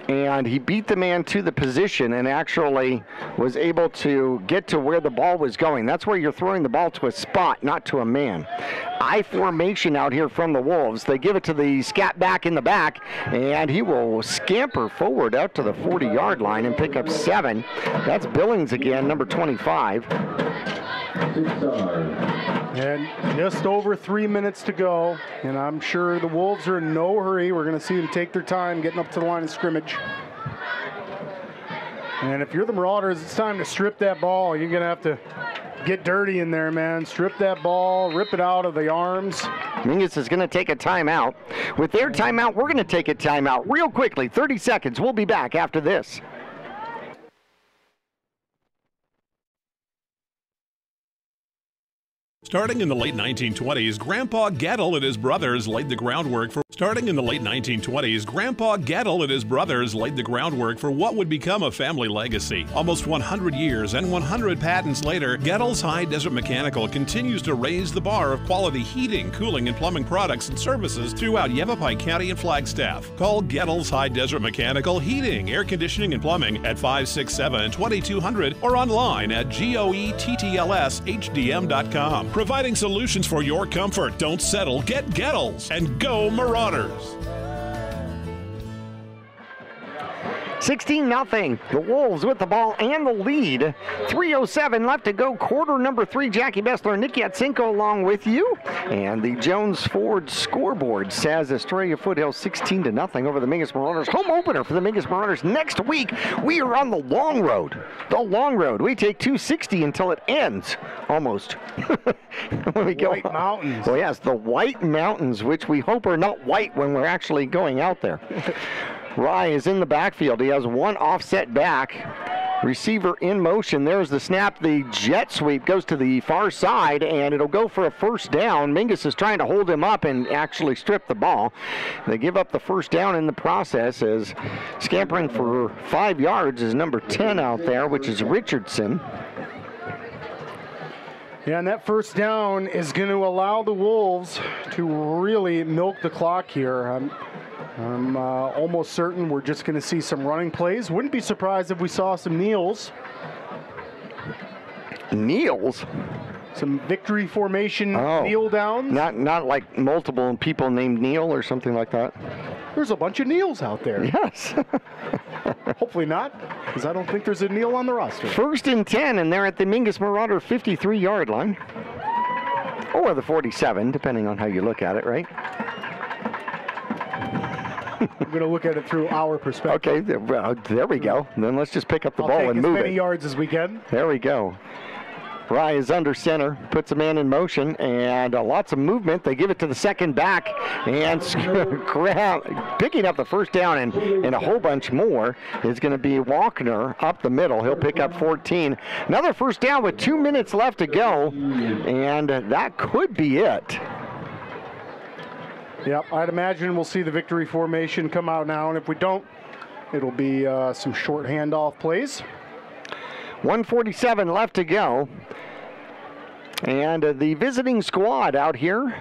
and he beat the man to the position and actually was able to get to where the ball was going. That's where you're throwing the ball to a spot, not to a man. I formation out here from the Wolves. They give it to the scat back in the back, and he will scamper forward out to the 40-yard line and pick up 7. That's Billings again, number 25. And just over 3 minutes to go, and I'm sure the Wolves are in no hurry. We're going to see them take their time getting up to the line of scrimmage. And if you're the Marauders, it's time to strip that ball. You're going to have to get dirty in there, man. Strip that ball, rip it out of the arms. Mingus is going to take a timeout. With their timeout, we're going to take a timeout real quickly, 30 seconds. We'll be back after this. Starting in the late 1920s, Grandpa Gettle and his brothers laid the groundwork for what would become a family legacy. Almost 100 years and 100 patents later, Gettle's High Desert Mechanical continues to raise the bar of quality heating, cooling, and plumbing products and services throughout Yavapai County and Flagstaff. Call Gettle's High Desert Mechanical Heating, Air Conditioning, and Plumbing at 567-2200 or online at goettlshdm.com. Providing solutions for your comfort. Don't settle. Get Gettles and go Marauders. 16-0. The Wolves with the ball and the lead. 3:07 left to go. Quarter number 3. Jackie Bessler, Nick Yatsinko along with you. And the Jones Ford scoreboard says Estrella Foothills 16-0 over the Mingus Marauders. Home opener for the Mingus Marauders. Next week, we are on the long road. The long road. We take 260 until it ends. Almost. When we go White Mountains. Well, yes, the White Mountains, which we hope are not white when we're actually going out there. Rye is in the backfield. He has one offset back. Receiver in motion. There's the snap. The jet sweep goes to the far side, and it'll go for a first down. Mingus is trying to hold him up and actually strip the ball. They give up the first down in the process, as scampering for 5 yards is number 10 out there, which is Richardson. Yeah, and that first down is going to allow the Wolves to really milk the clock here. I'm almost certain we're just going to see some running plays. Wouldn't be surprised if we saw some kneels. Kneels? Some victory formation kneel downs. Not like multiple people named Neil or something like that. There's a bunch of kneels out there. Yes. Hopefully not, because I don't think there's a kneel on the roster. 1st and 10, and they're at the Mingus Marauder 53-yard line. Or the 47, depending on how you look at it, right? I'm going to look at it through our perspective. Okay, well, there we go. Then let's just pick up the ball and move it. As many yards as we can. There we go. Rye is under center, puts a man in motion, and lots of movement. They give it to the second back, and picking up the first down and a whole bunch more is going to be Walkner up the middle. He'll pick up 14. Another first down with 2 minutes left to go, and that could be it. Yep, I'd imagine we'll see the victory formation come out now, and if we don't, it'll be some short handoff plays. 1:47 left to go. And the visiting squad out here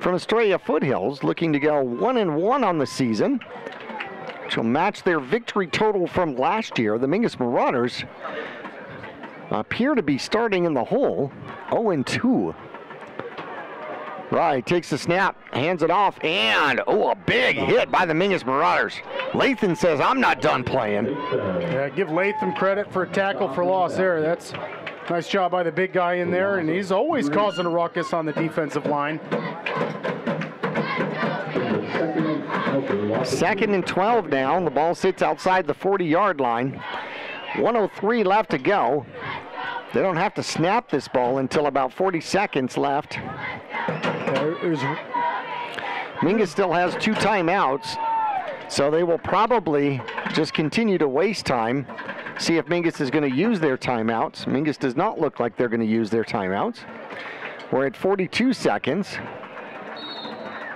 from Estrella Foothills looking to go 1-1 on the season, which will match their victory total from last year. The Mingus Marauders appear to be starting in the hole, 0-2. Right, takes the snap, hands it off, and a big hit by the Mingus Marauders. Lathan says, I'm not done playing. Yeah, give Latham credit for a tackle for loss there. That's nice job by the big guy in there, and he's always causing a ruckus on the defensive line. 2nd and 12 now. The ball sits outside the 40-yard line. 1:03 left to go. They don't have to snap this ball until about 40 seconds left. Mingus still has 2 timeouts, so they will probably just continue to waste time. See if Mingus is going to use their timeouts. Mingus does not look like they're going to use their timeouts. We're at 42 seconds.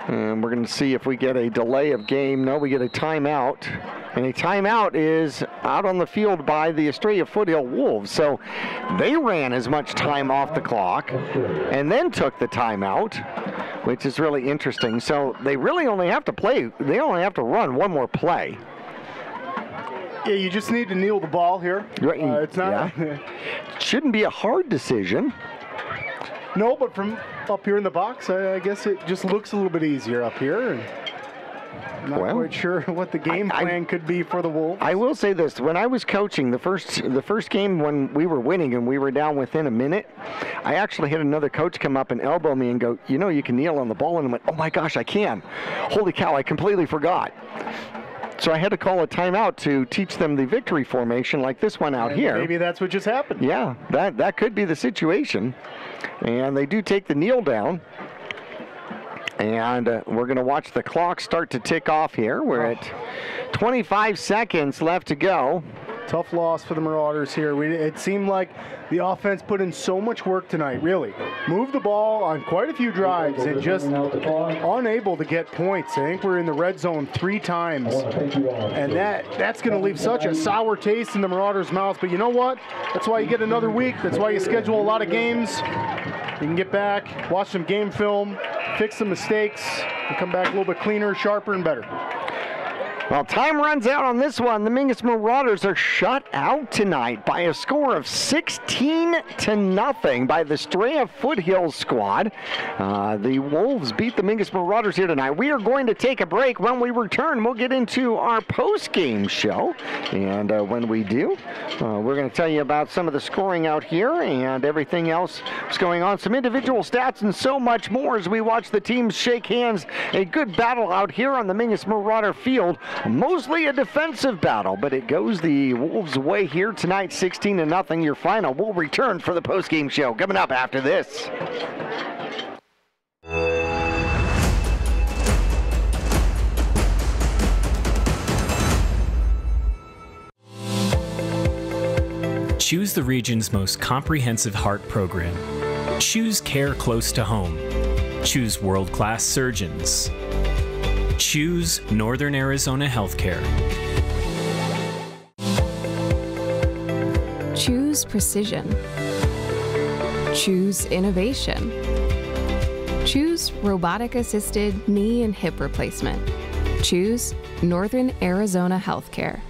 And we're going to see if we get a delay of game. No, we get a timeout. And a timeout is out on the field by the Estrella Foothills Wolves. So they ran as much time off the clock and then took the timeout, which is really interesting. So they really only have to play, they only have to run one more play. Yeah, you just need to kneel the ball here. It's not. Yeah. Shouldn't be a hard decision. No, but from up here in the box, I guess it just looks a little bit easier up here. And I'm not quite sure what the game plan could be for the Wolves. I will say this: when I was coaching the first game when we were winning and we were down within a minute, I actually had another coach come up and elbow me and go, "You know, you can kneel on the ball." And I went, "Oh my gosh, I can! Holy cow, I completely forgot." So I had to call a timeout to teach them the victory formation like this one out here. Maybe that's what just happened. Yeah, that could be the situation. And they do take the kneel down. And we're going to watch the clock start to tick off here. We're at 25 seconds left to go. Tough loss for the Marauders here. It seemed like the offense put in so much work tonight, really. Moved the ball on quite a few drives and just unable to get points. I think we're in the red zone 3 times. And that's going to leave such a sour taste in the Marauders' mouths. But you know what? That's why you get another week. That's why you schedule a lot of games. You can get back, watch some game film, fix some mistakes, and come back a little bit cleaner, sharper, and better. Well, time runs out on this one. The Mingus Marauders are shut out tonight by a score of 16-0 by the Estrella Foothills squad. The Wolves beat the Mingus Marauders here tonight. We are going to take a break. When we return, we'll get into our post-game show. And when we do, we're going to tell you about some of the scoring out here and everything else that's going on. Some individual stats and so much more as we watch the teams shake hands. A good battle out here on the Mingus Marauder field. Mostly a defensive battle, but it goes the Wolves' way here tonight, 16-0. Your final. We'll return for the post-game show coming up after this. Choose the region's most comprehensive heart program. Choose care close to home. Choose world-class surgeons. Choose Northern Arizona Healthcare. Choose precision. Choose innovation. Choose robotic-assisted knee and hip replacement. Choose Northern Arizona Healthcare.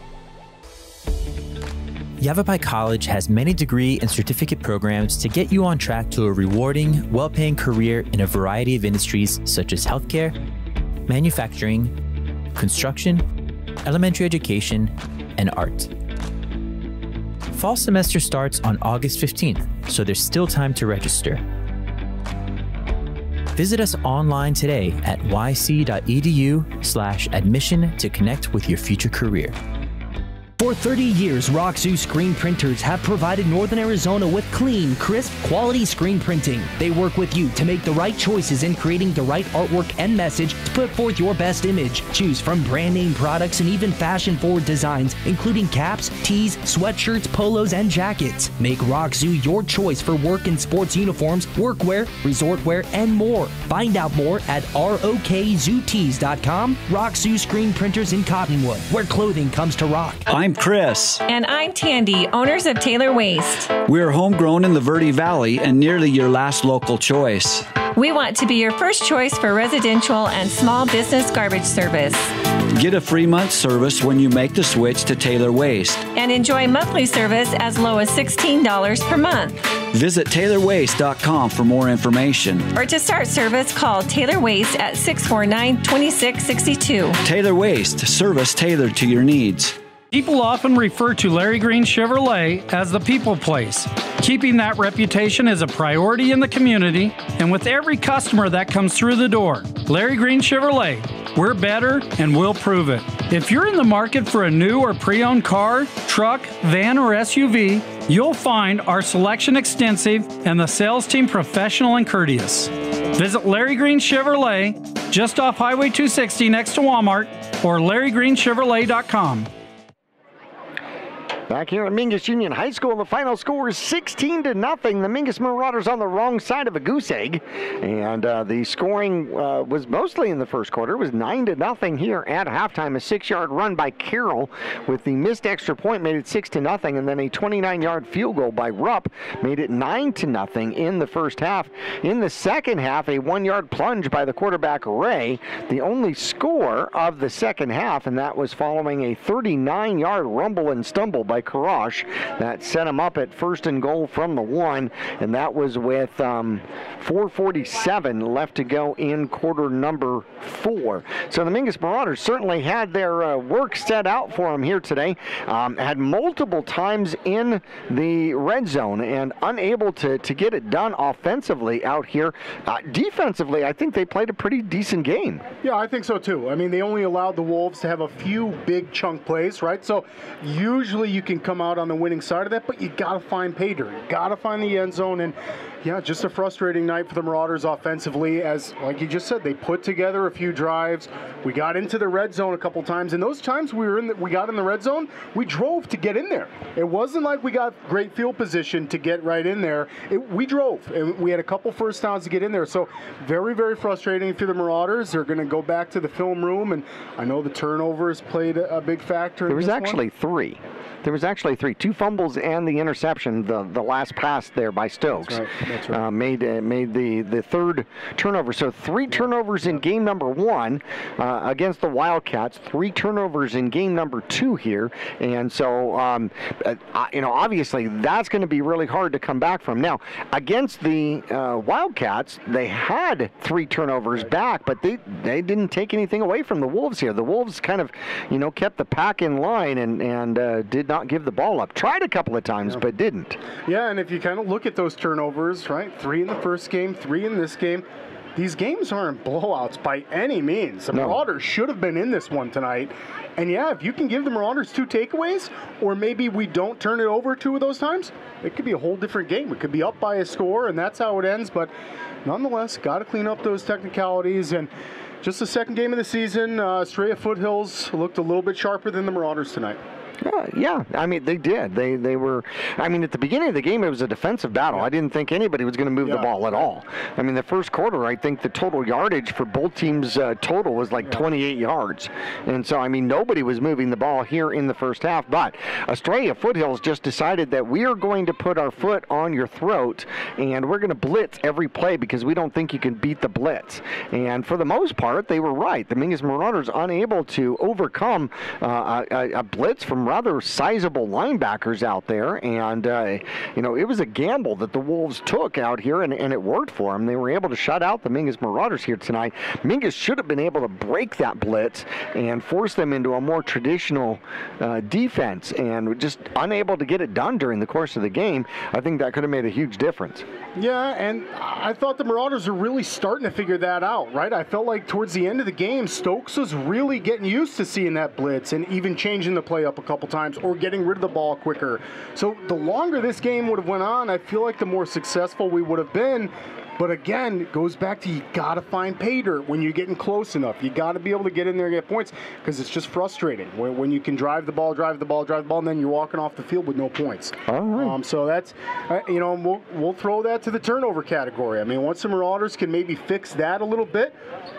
Yavapai College has many degree and certificate programs to get you on track to a rewarding, well-paying career in a variety of industries such as healthcare, manufacturing, construction, elementary education, and art. Fall semester starts on August 15th, so there's still time to register. Visit us online today at yc.edu/admission to connect with your future career. For 30 years, Roxu screen printers have provided Northern Arizona with clean, crisp, quality screen printing. They work with you to make the right choices in creating the right artwork and message to put forth your best image. Choose from brand name products and even fashion-forward designs, including caps, tees, sweatshirts, polos, and jackets. Make Roxu your choice for work and sports uniforms, workwear, resort wear, and more. Find out more at rokzootees.com. Roxu screen printers in Cottonwood, where clothing comes to rock. I'm Chris. And I'm Tandy, owners of Taylor Waste. We're homegrown in the Verde Valley and nearly your last local choice. We want to be your first choice for residential and small business garbage service. Get a free month service when you make the switch to Taylor Waste. And enjoy monthly service as low as $16 per month. Visit TaylorWaste.com for more information. Or to start service, call Taylor Waste at 649-2662. Taylor Waste, service tailored to your needs. People often refer to Larry Green Chevrolet as the people place. Keeping that reputation is a priority in the community and with every customer that comes through the door. Larry Green Chevrolet, we're better and we'll prove it. If you're in the market for a new or pre-owned car, truck, van, or SUV, you'll find our selection extensive and the sales team professional and courteous. Visit Larry Green Chevrolet just off Highway 260 next to Walmart or LarryGreenChevrolet.com. Back here at Mingus Union High School, the final score is 16-0. The Mingus Marauders on the wrong side of a goose egg. And the scoring was mostly in the first quarter. It was 9-0 here at halftime. A 6-yard run by Carroll with the missed extra point made it 6-0. And then a 29-yard field goal by Rupp made it 9-0 in the first half. In the second half, a 1-yard plunge by the quarterback Ray, the only score of the second half. And that was following a 39-yard rumble and stumble by Karash that set him up at first and goal from the 1, and that was with 4:47 left to go in quarter number 4. So the Mingus Marauders certainly had their work set out for them here today. Had multiple times in the red zone and unable to get it done offensively out here. Defensively, I think they played a pretty decent game. Yeah, I think so too. I mean, they only allowed the Wolves to have a few big chunk plays, right? So usually you can come out on the winning side of that, but you got to find pay dirt. You got to find the end zone. And yeah, just a frustrating night for the Marauders offensively. As, like you just said, they put together a few drives. We got into the red zone a couple times, and those times we got in the red zone, we drove to get in there. It wasn't like we got great field position to get right in there. We drove, and we had a couple first downs to get in there. So very, very frustrating for the Marauders. They're going to go back to the film room, and I know the turnovers played a big factor. There was actually 3. There was actually 3, 2 fumbles and the interception, the last pass there by Stokes. That's right. Made the third turnover. So 3 turnovers in game number 1 against the Wildcats, 3 turnovers in game number 2 here. And so, obviously that's going to be really hard to come back from. Now, against the Wildcats, they had 3 turnovers back, but they didn't take anything away from the Wolves here. The Wolves kind of, kept the pack in line and did not give the ball up. Tried a couple of times, but didn't. Yeah, and if you kind of look at those turnovers, right? 3 in the first game, 3 in this game. These games aren't blowouts by any means. The Marauders should have been in this one tonight. And yeah, if you can give the Marauders 2 takeaways, or maybe we don't turn it over 2 of those times, it could be a whole different game. It could be up by a score, and that's how it ends. But nonetheless, got to clean up those technicalities. And just the second game of the season, Estrella Foothills looked a little bit sharper than the Marauders tonight. Yeah, I mean, they did. They were, I mean, at the beginning of the game, it was a defensive battle. I didn't think anybody was going to move the ball at all. I mean, the first quarter, I think the total yardage for both teams total was like 28 yards. And so, I mean, nobody was moving the ball here in the first half. But Estrella Foothills just decided that we are going to put our foot on your throat and we're going to blitz every play because we don't think you can beat the blitz. And for the most part, they were right. The Mingus Marauders unable to overcome a blitz from some rather sizable linebackers out there, and it was a gamble that the Wolves took out here, and it worked for them. They were able to shut out the Mingus Marauders here tonight. Mingus should have been able to break that blitz and force them into a more traditional defense, and just unable to get it done during the course of the game. I think that could have made a huge difference. Yeah, and I thought the Marauders are really starting to figure that out, right? I felt like towards the end of the game, Stokes was really getting used to seeing that blitz and even changing the play up a couple times or getting rid of the ball quicker. So the longer this game would have went on, I feel like the more successful we would have been. But again, it goes back to you got to find pay dirt when you're getting close enough. You got to be able to get in there and get points, because it's just frustrating when you can drive the ball, and then you're walking off the field with no points. All right. So that's, we'll throw that to the turnover category. I mean, once the Marauders can maybe fix that a little bit,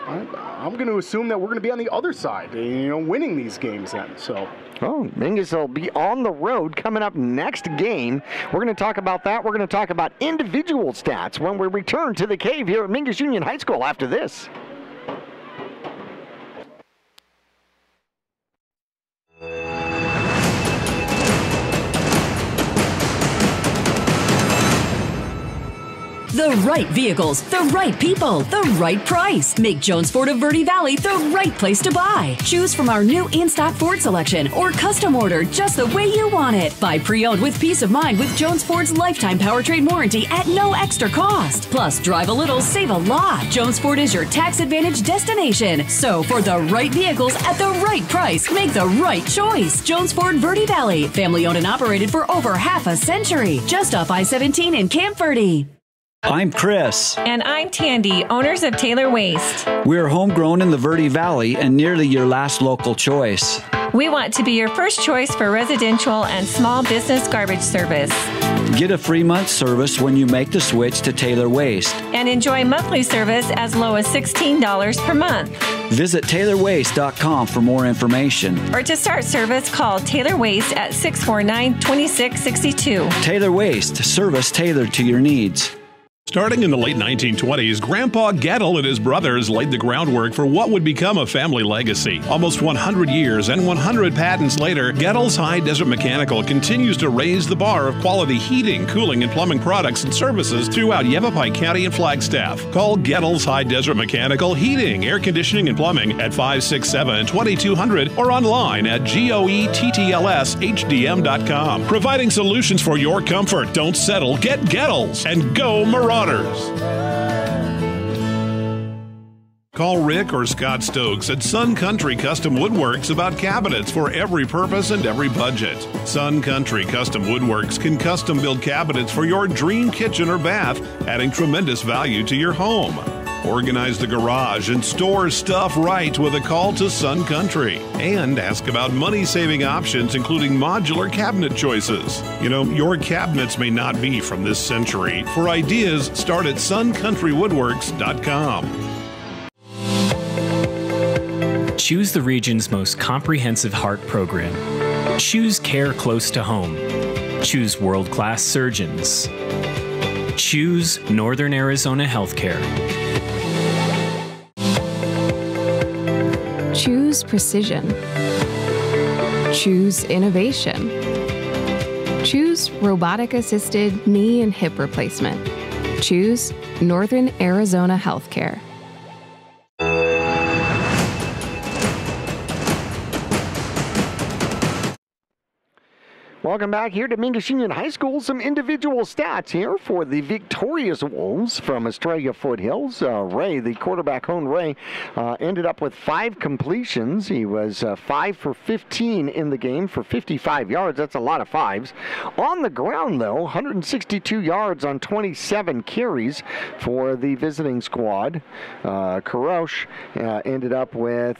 I'm going to assume that we're going to be on the other side, winning these games then. So. Oh, Mingus will be on the road coming up next game. We're going to talk about that. We're going to talk about individual stats when we return to the Cave here at Mingus Union High School after this. The right vehicles, the right people, the right price. Make Jones Ford of Verde Valley the right place to buy. Choose from our new in-stock Ford selection or custom order just the way you want it. Buy pre-owned with peace of mind with Jones Ford's lifetime powertrain warranty at no extra cost. Plus, drive a little, save a lot. Jones Ford is your tax advantage destination. So, for the right vehicles at the right price, make the right choice. Jones Ford Verde Valley, family owned and operated for over half a century. Just off I-17 in Camp Verde. I'm Chris. And I'm Tandy, owners of Taylor Waste. We're homegrown in the Verde Valley and nearly your last local choice. We want to be your first choice for residential and small business garbage service. Get a free month service when you make the switch to Taylor Waste. And enjoy monthly service as low as $16 per month. Visit TaylorWaste.com for more information. Or to start service, call Taylor Waste at 649-2662. Taylor Waste, service tailored to your needs. Starting in the late 1920s, Grandpa Gettle and his brothers laid the groundwork for what would become a family legacy. Almost 100 years and 100 patents later, Gettle's High Desert Mechanical continues to raise the bar of quality heating, cooling, and plumbing products and services throughout Yavapai County and Flagstaff. Call Gettle's High Desert Mechanical Heating, Air Conditioning, and Plumbing at 567-2200 or online at goettlshdm.com. Providing solutions for your comfort. Don't settle. Get Gettle's and go Marauders. Call Rick or Scott Stokes at Sun Country Custom Woodworks about cabinets for every purpose and every budget. Sun Country Custom Woodworks can custom build cabinets for your dream kitchen or bath, adding tremendous value to your home. Organize the garage and store stuff right with a call to Sun Country. And ask about money-saving options, including modular cabinet choices. Your cabinets may not be from this century. For ideas, start at suncountrywwoodworks.com. Choose the region's most comprehensive heart program. Choose care close to home. Choose world-class surgeons. Choose Northern Arizona Healthcare. Choose precision. Choose innovation. Choose robotic-assisted knee and hip replacement. Choose Northern Arizona Healthcare. Welcome back here to Mingus Union High School. Some individual stats here for the victorious Wolves from Estrella Foothills. Ray, the quarterback, Ray, ended up with 5 completions. He was 5 for 15 in the game for 55 yards. That's a lot of 5s. On the ground, though, 162 yards on 27 carries for the visiting squad. Karosh ended up with...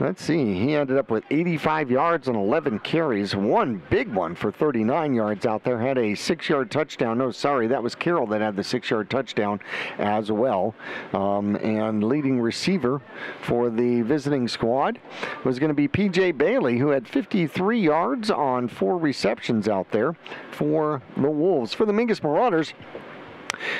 Let's see, he ended up with 85 yards and 11 carries. One big one for 39 yards out there. Had a 6-yard touchdown. No, sorry, that was Carroll that had the 6-yard touchdown as well. And leading receiver for the visiting squad was going to be P.J. Bailey, who had 53 yards on 4 receptions out there for the Wolves. For the Mingus Marauders,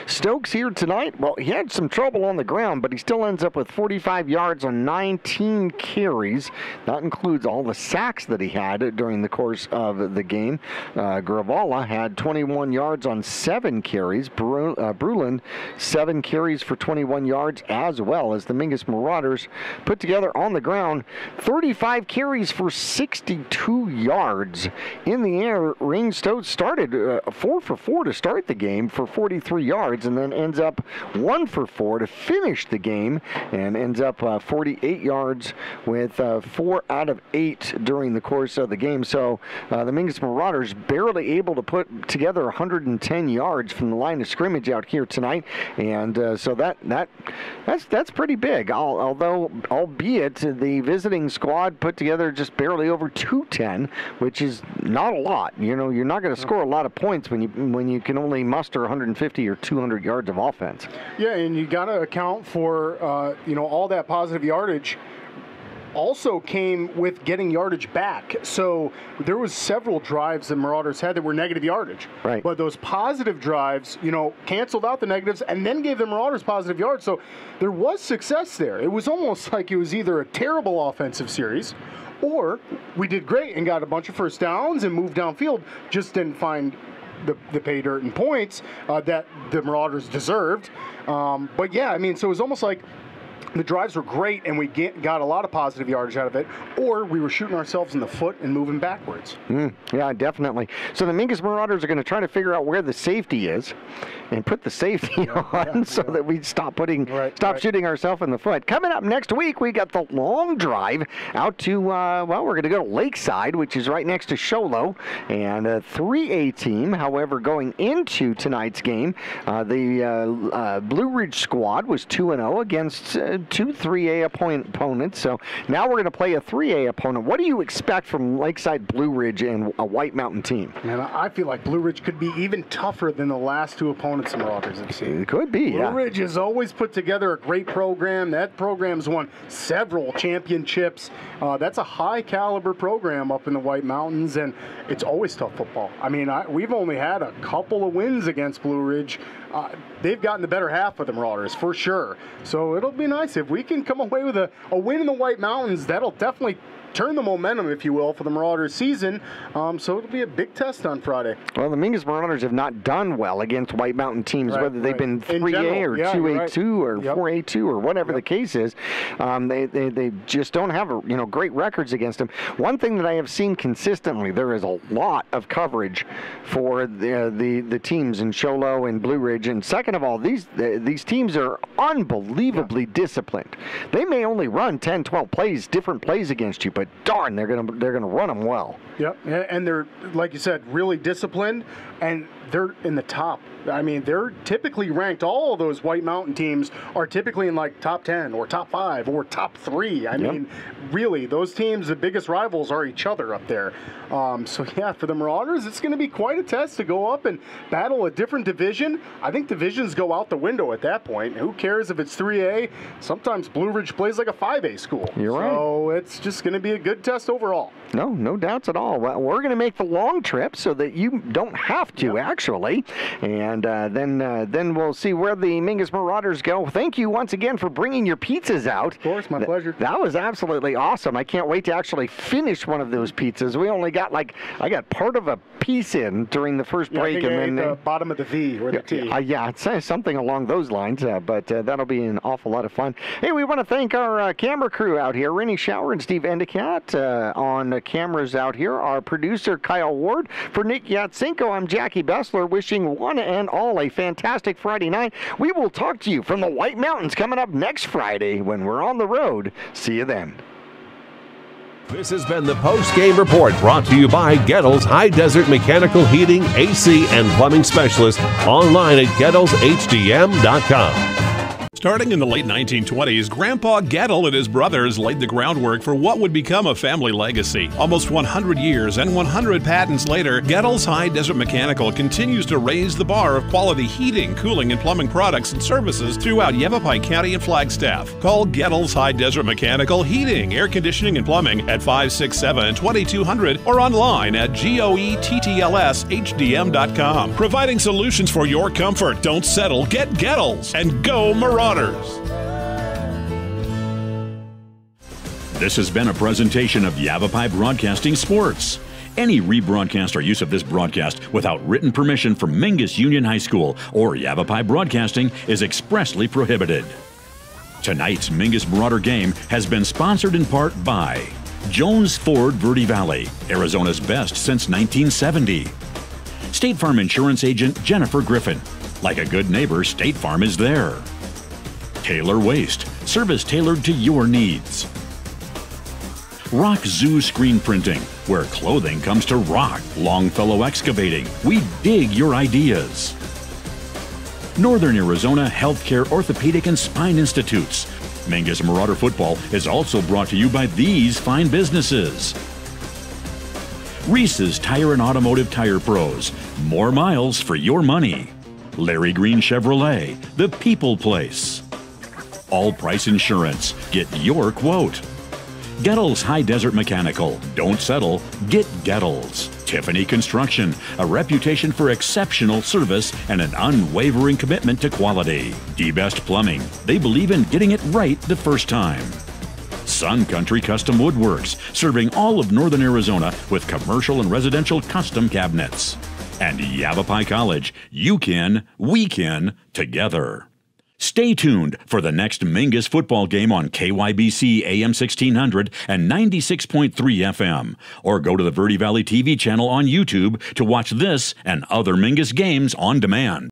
Stokes here tonight, well, he had some trouble on the ground, but he still ends up with 45 yards on 19 carries. That includes all the sacks that he had during the course of the game. Gravala had 21 yards on 7 carries. Bruland, 7 carries for 21 yards, as well as the Mingus Marauders put together on the ground 35 carries for 62 yards. In the air, Ring Stokes started 4 for 4 to start the game for 43 yards, and then ends up 1 for 4 to finish the game, and ends up 48 yards with 4 out of 8 during the course of the game. So the Mingus Marauders barely able to put together 110 yards from the line of scrimmage out here tonight, and so that's pretty big. Albeit the visiting squad put together just barely over 210, which is not a lot. You know, you're not going to score a lot of points when you can only muster 150 or 200 yards of offense. Yeah, and you got to account for all that positive yardage also came with getting yardage back. So there was several drives the Marauders had that were negative yardage. Right. But those positive drives, canceled out the negatives and then gave the Marauders positive yards. So there was success there. It was almost like it was either a terrible offensive series, or we did great and got a bunch of first downs and moved downfield, just didn't find the pay dirt and points that the Marauders deserved. But yeah, I mean, so it was almost like the drives were great and we got a lot of positive yardage out of it, or we were shooting ourselves in the foot and moving backwards. Yeah, definitely. So the Mingus Marauders are going to try to figure out where the safety is and put the safety on so that we stop shooting ourselves in the foot. Coming up next week, we got the long drive out to, we're going to go to Lakeside, which is right next to Sholo, and a 3A team. However, going into tonight's game, the Blue Ridge squad was 2-0 against 2 3A opponents. So now we're going to play a 3A opponent. What do you expect from Lakeside Blue Ridge and a White Mountain team? Man, I feel like Blue Ridge could be even tougher than the last 2 opponents the Marauders have seen. It could be, Blue Ridge has always put together a great program. That program's won several championships. That's a high caliber program up in the White Mountains, and it's always tough football. I mean, we've only had a couple of wins against Blue Ridge. They've gotten the better half of the Marauders, for sure. So it'll be nice if we can come away with a win in the White Mountains. That'll definitely turn the momentum, if you will, for the Marauders season. So it'll be a big test on Friday. Well, the Mingus Marauders have not done well against White Mountain teams, whether they've been 3A or 2A2 or 4A2 or whatever the case is. They just don't have great records against them. One thing that I have seen consistently, there is a lot of coverage for the teams in Sholo and Blue Ridge. And second of all, these teams are unbelievably disciplined. They may only run 10, 12 different plays against you, but darn, they're gonna run them well. Yep, and they're, like you said, really disciplined, and they're in the top. I mean, they're typically ranked. All of those White Mountain teams are typically in like top 10 or top 5 or top 3. I mean, really, those teams, the biggest rivals are each other up there. So yeah, for the Marauders, it's going to be quite a test to go up and battle a different division. I think divisions go out the window at that point. Who cares if it's 3A? Sometimes Blue Ridge plays like a 5A school. You're right. So it's just going to be a good test overall. No doubts at all. Well, we're going to make the long trip so that you don't have to, actually. And then we'll see where the Mingus Marauders go. Thank you once again for bringing your pizzas out. Of course, my pleasure. That was absolutely awesome. I can't wait to actually finish one of those pizzas. We only got I got part of a piece in during the first break. I think and then the bottom of the V or the T. Yeah, it's something along those lines, but that'll be an awful lot of fun. Hey, we want to thank our camera crew out here, Rennie Schauer and Steve Endicott on the cameras out here. Our producer, Kyle Ward. For Nick Yatsinko, I'm Jackie Bessler, wishing one and all a fantastic Friday night. We will talk to you from the White Mountains coming up next Friday when we're on the road. See you then. This has been the post-game report brought to you by Gettles High Desert Mechanical Heating, AC, and Plumbing Specialist online at GettlesHDM.com. Starting in the late 1920s, Grandpa Gettle and his brothers laid the groundwork for what would become a family legacy. Almost 100 years and 100 patents later, Gettle's High Desert Mechanical continues to raise the bar of quality heating, cooling, and plumbing products and services throughout Yavapai County and Flagstaff. Call Gettle's High Desert Mechanical Heating, Air Conditioning, and Plumbing at 567-2200 or online at goettlshdm.com. Providing solutions for your comfort. Don't settle. Get Gettle's and go Marauders. This has been a presentation of Yavapai Broadcasting Sports. Any rebroadcast or use of this broadcast without written permission from Mingus Union High School or Yavapai Broadcasting is expressly prohibited. Tonight's Mingus Marauder game has been sponsored in part by Jones Ford Verde Valley, Arizona's best since 1970. State Farm Insurance Agent Jennifer Griffin. Like a good neighbor, State Farm is there. Taylor Waste, service tailored to your needs. Rock Zoo Screen Printing, where clothing comes to rock. Longfellow Excavating, we dig your ideas. Northern Arizona Healthcare Orthopedic and Spine Institutes. Mingus Marauder Football is also brought to you by these fine businesses. Reese's Tire and Automotive Tire Pros, more miles for your money. Larry Green Chevrolet, the people place. All Price Insurance, get your quote. Gettle's High Desert Mechanical, don't settle, get Gettle's. Tiffany Construction, a reputation for exceptional service and an unwavering commitment to quality. D-Best Plumbing, they believe in getting it right the first time. Sun Country Custom Woodworks, serving all of Northern Arizona with commercial and residential custom cabinets. And Yavapai College, you can, we can, together. Stay tuned for the next Mingus football game on KYBC AM 1600 and 96.3 FM, or go to the Verde Valley TV channel on YouTube to watch this and other Mingus games on demand.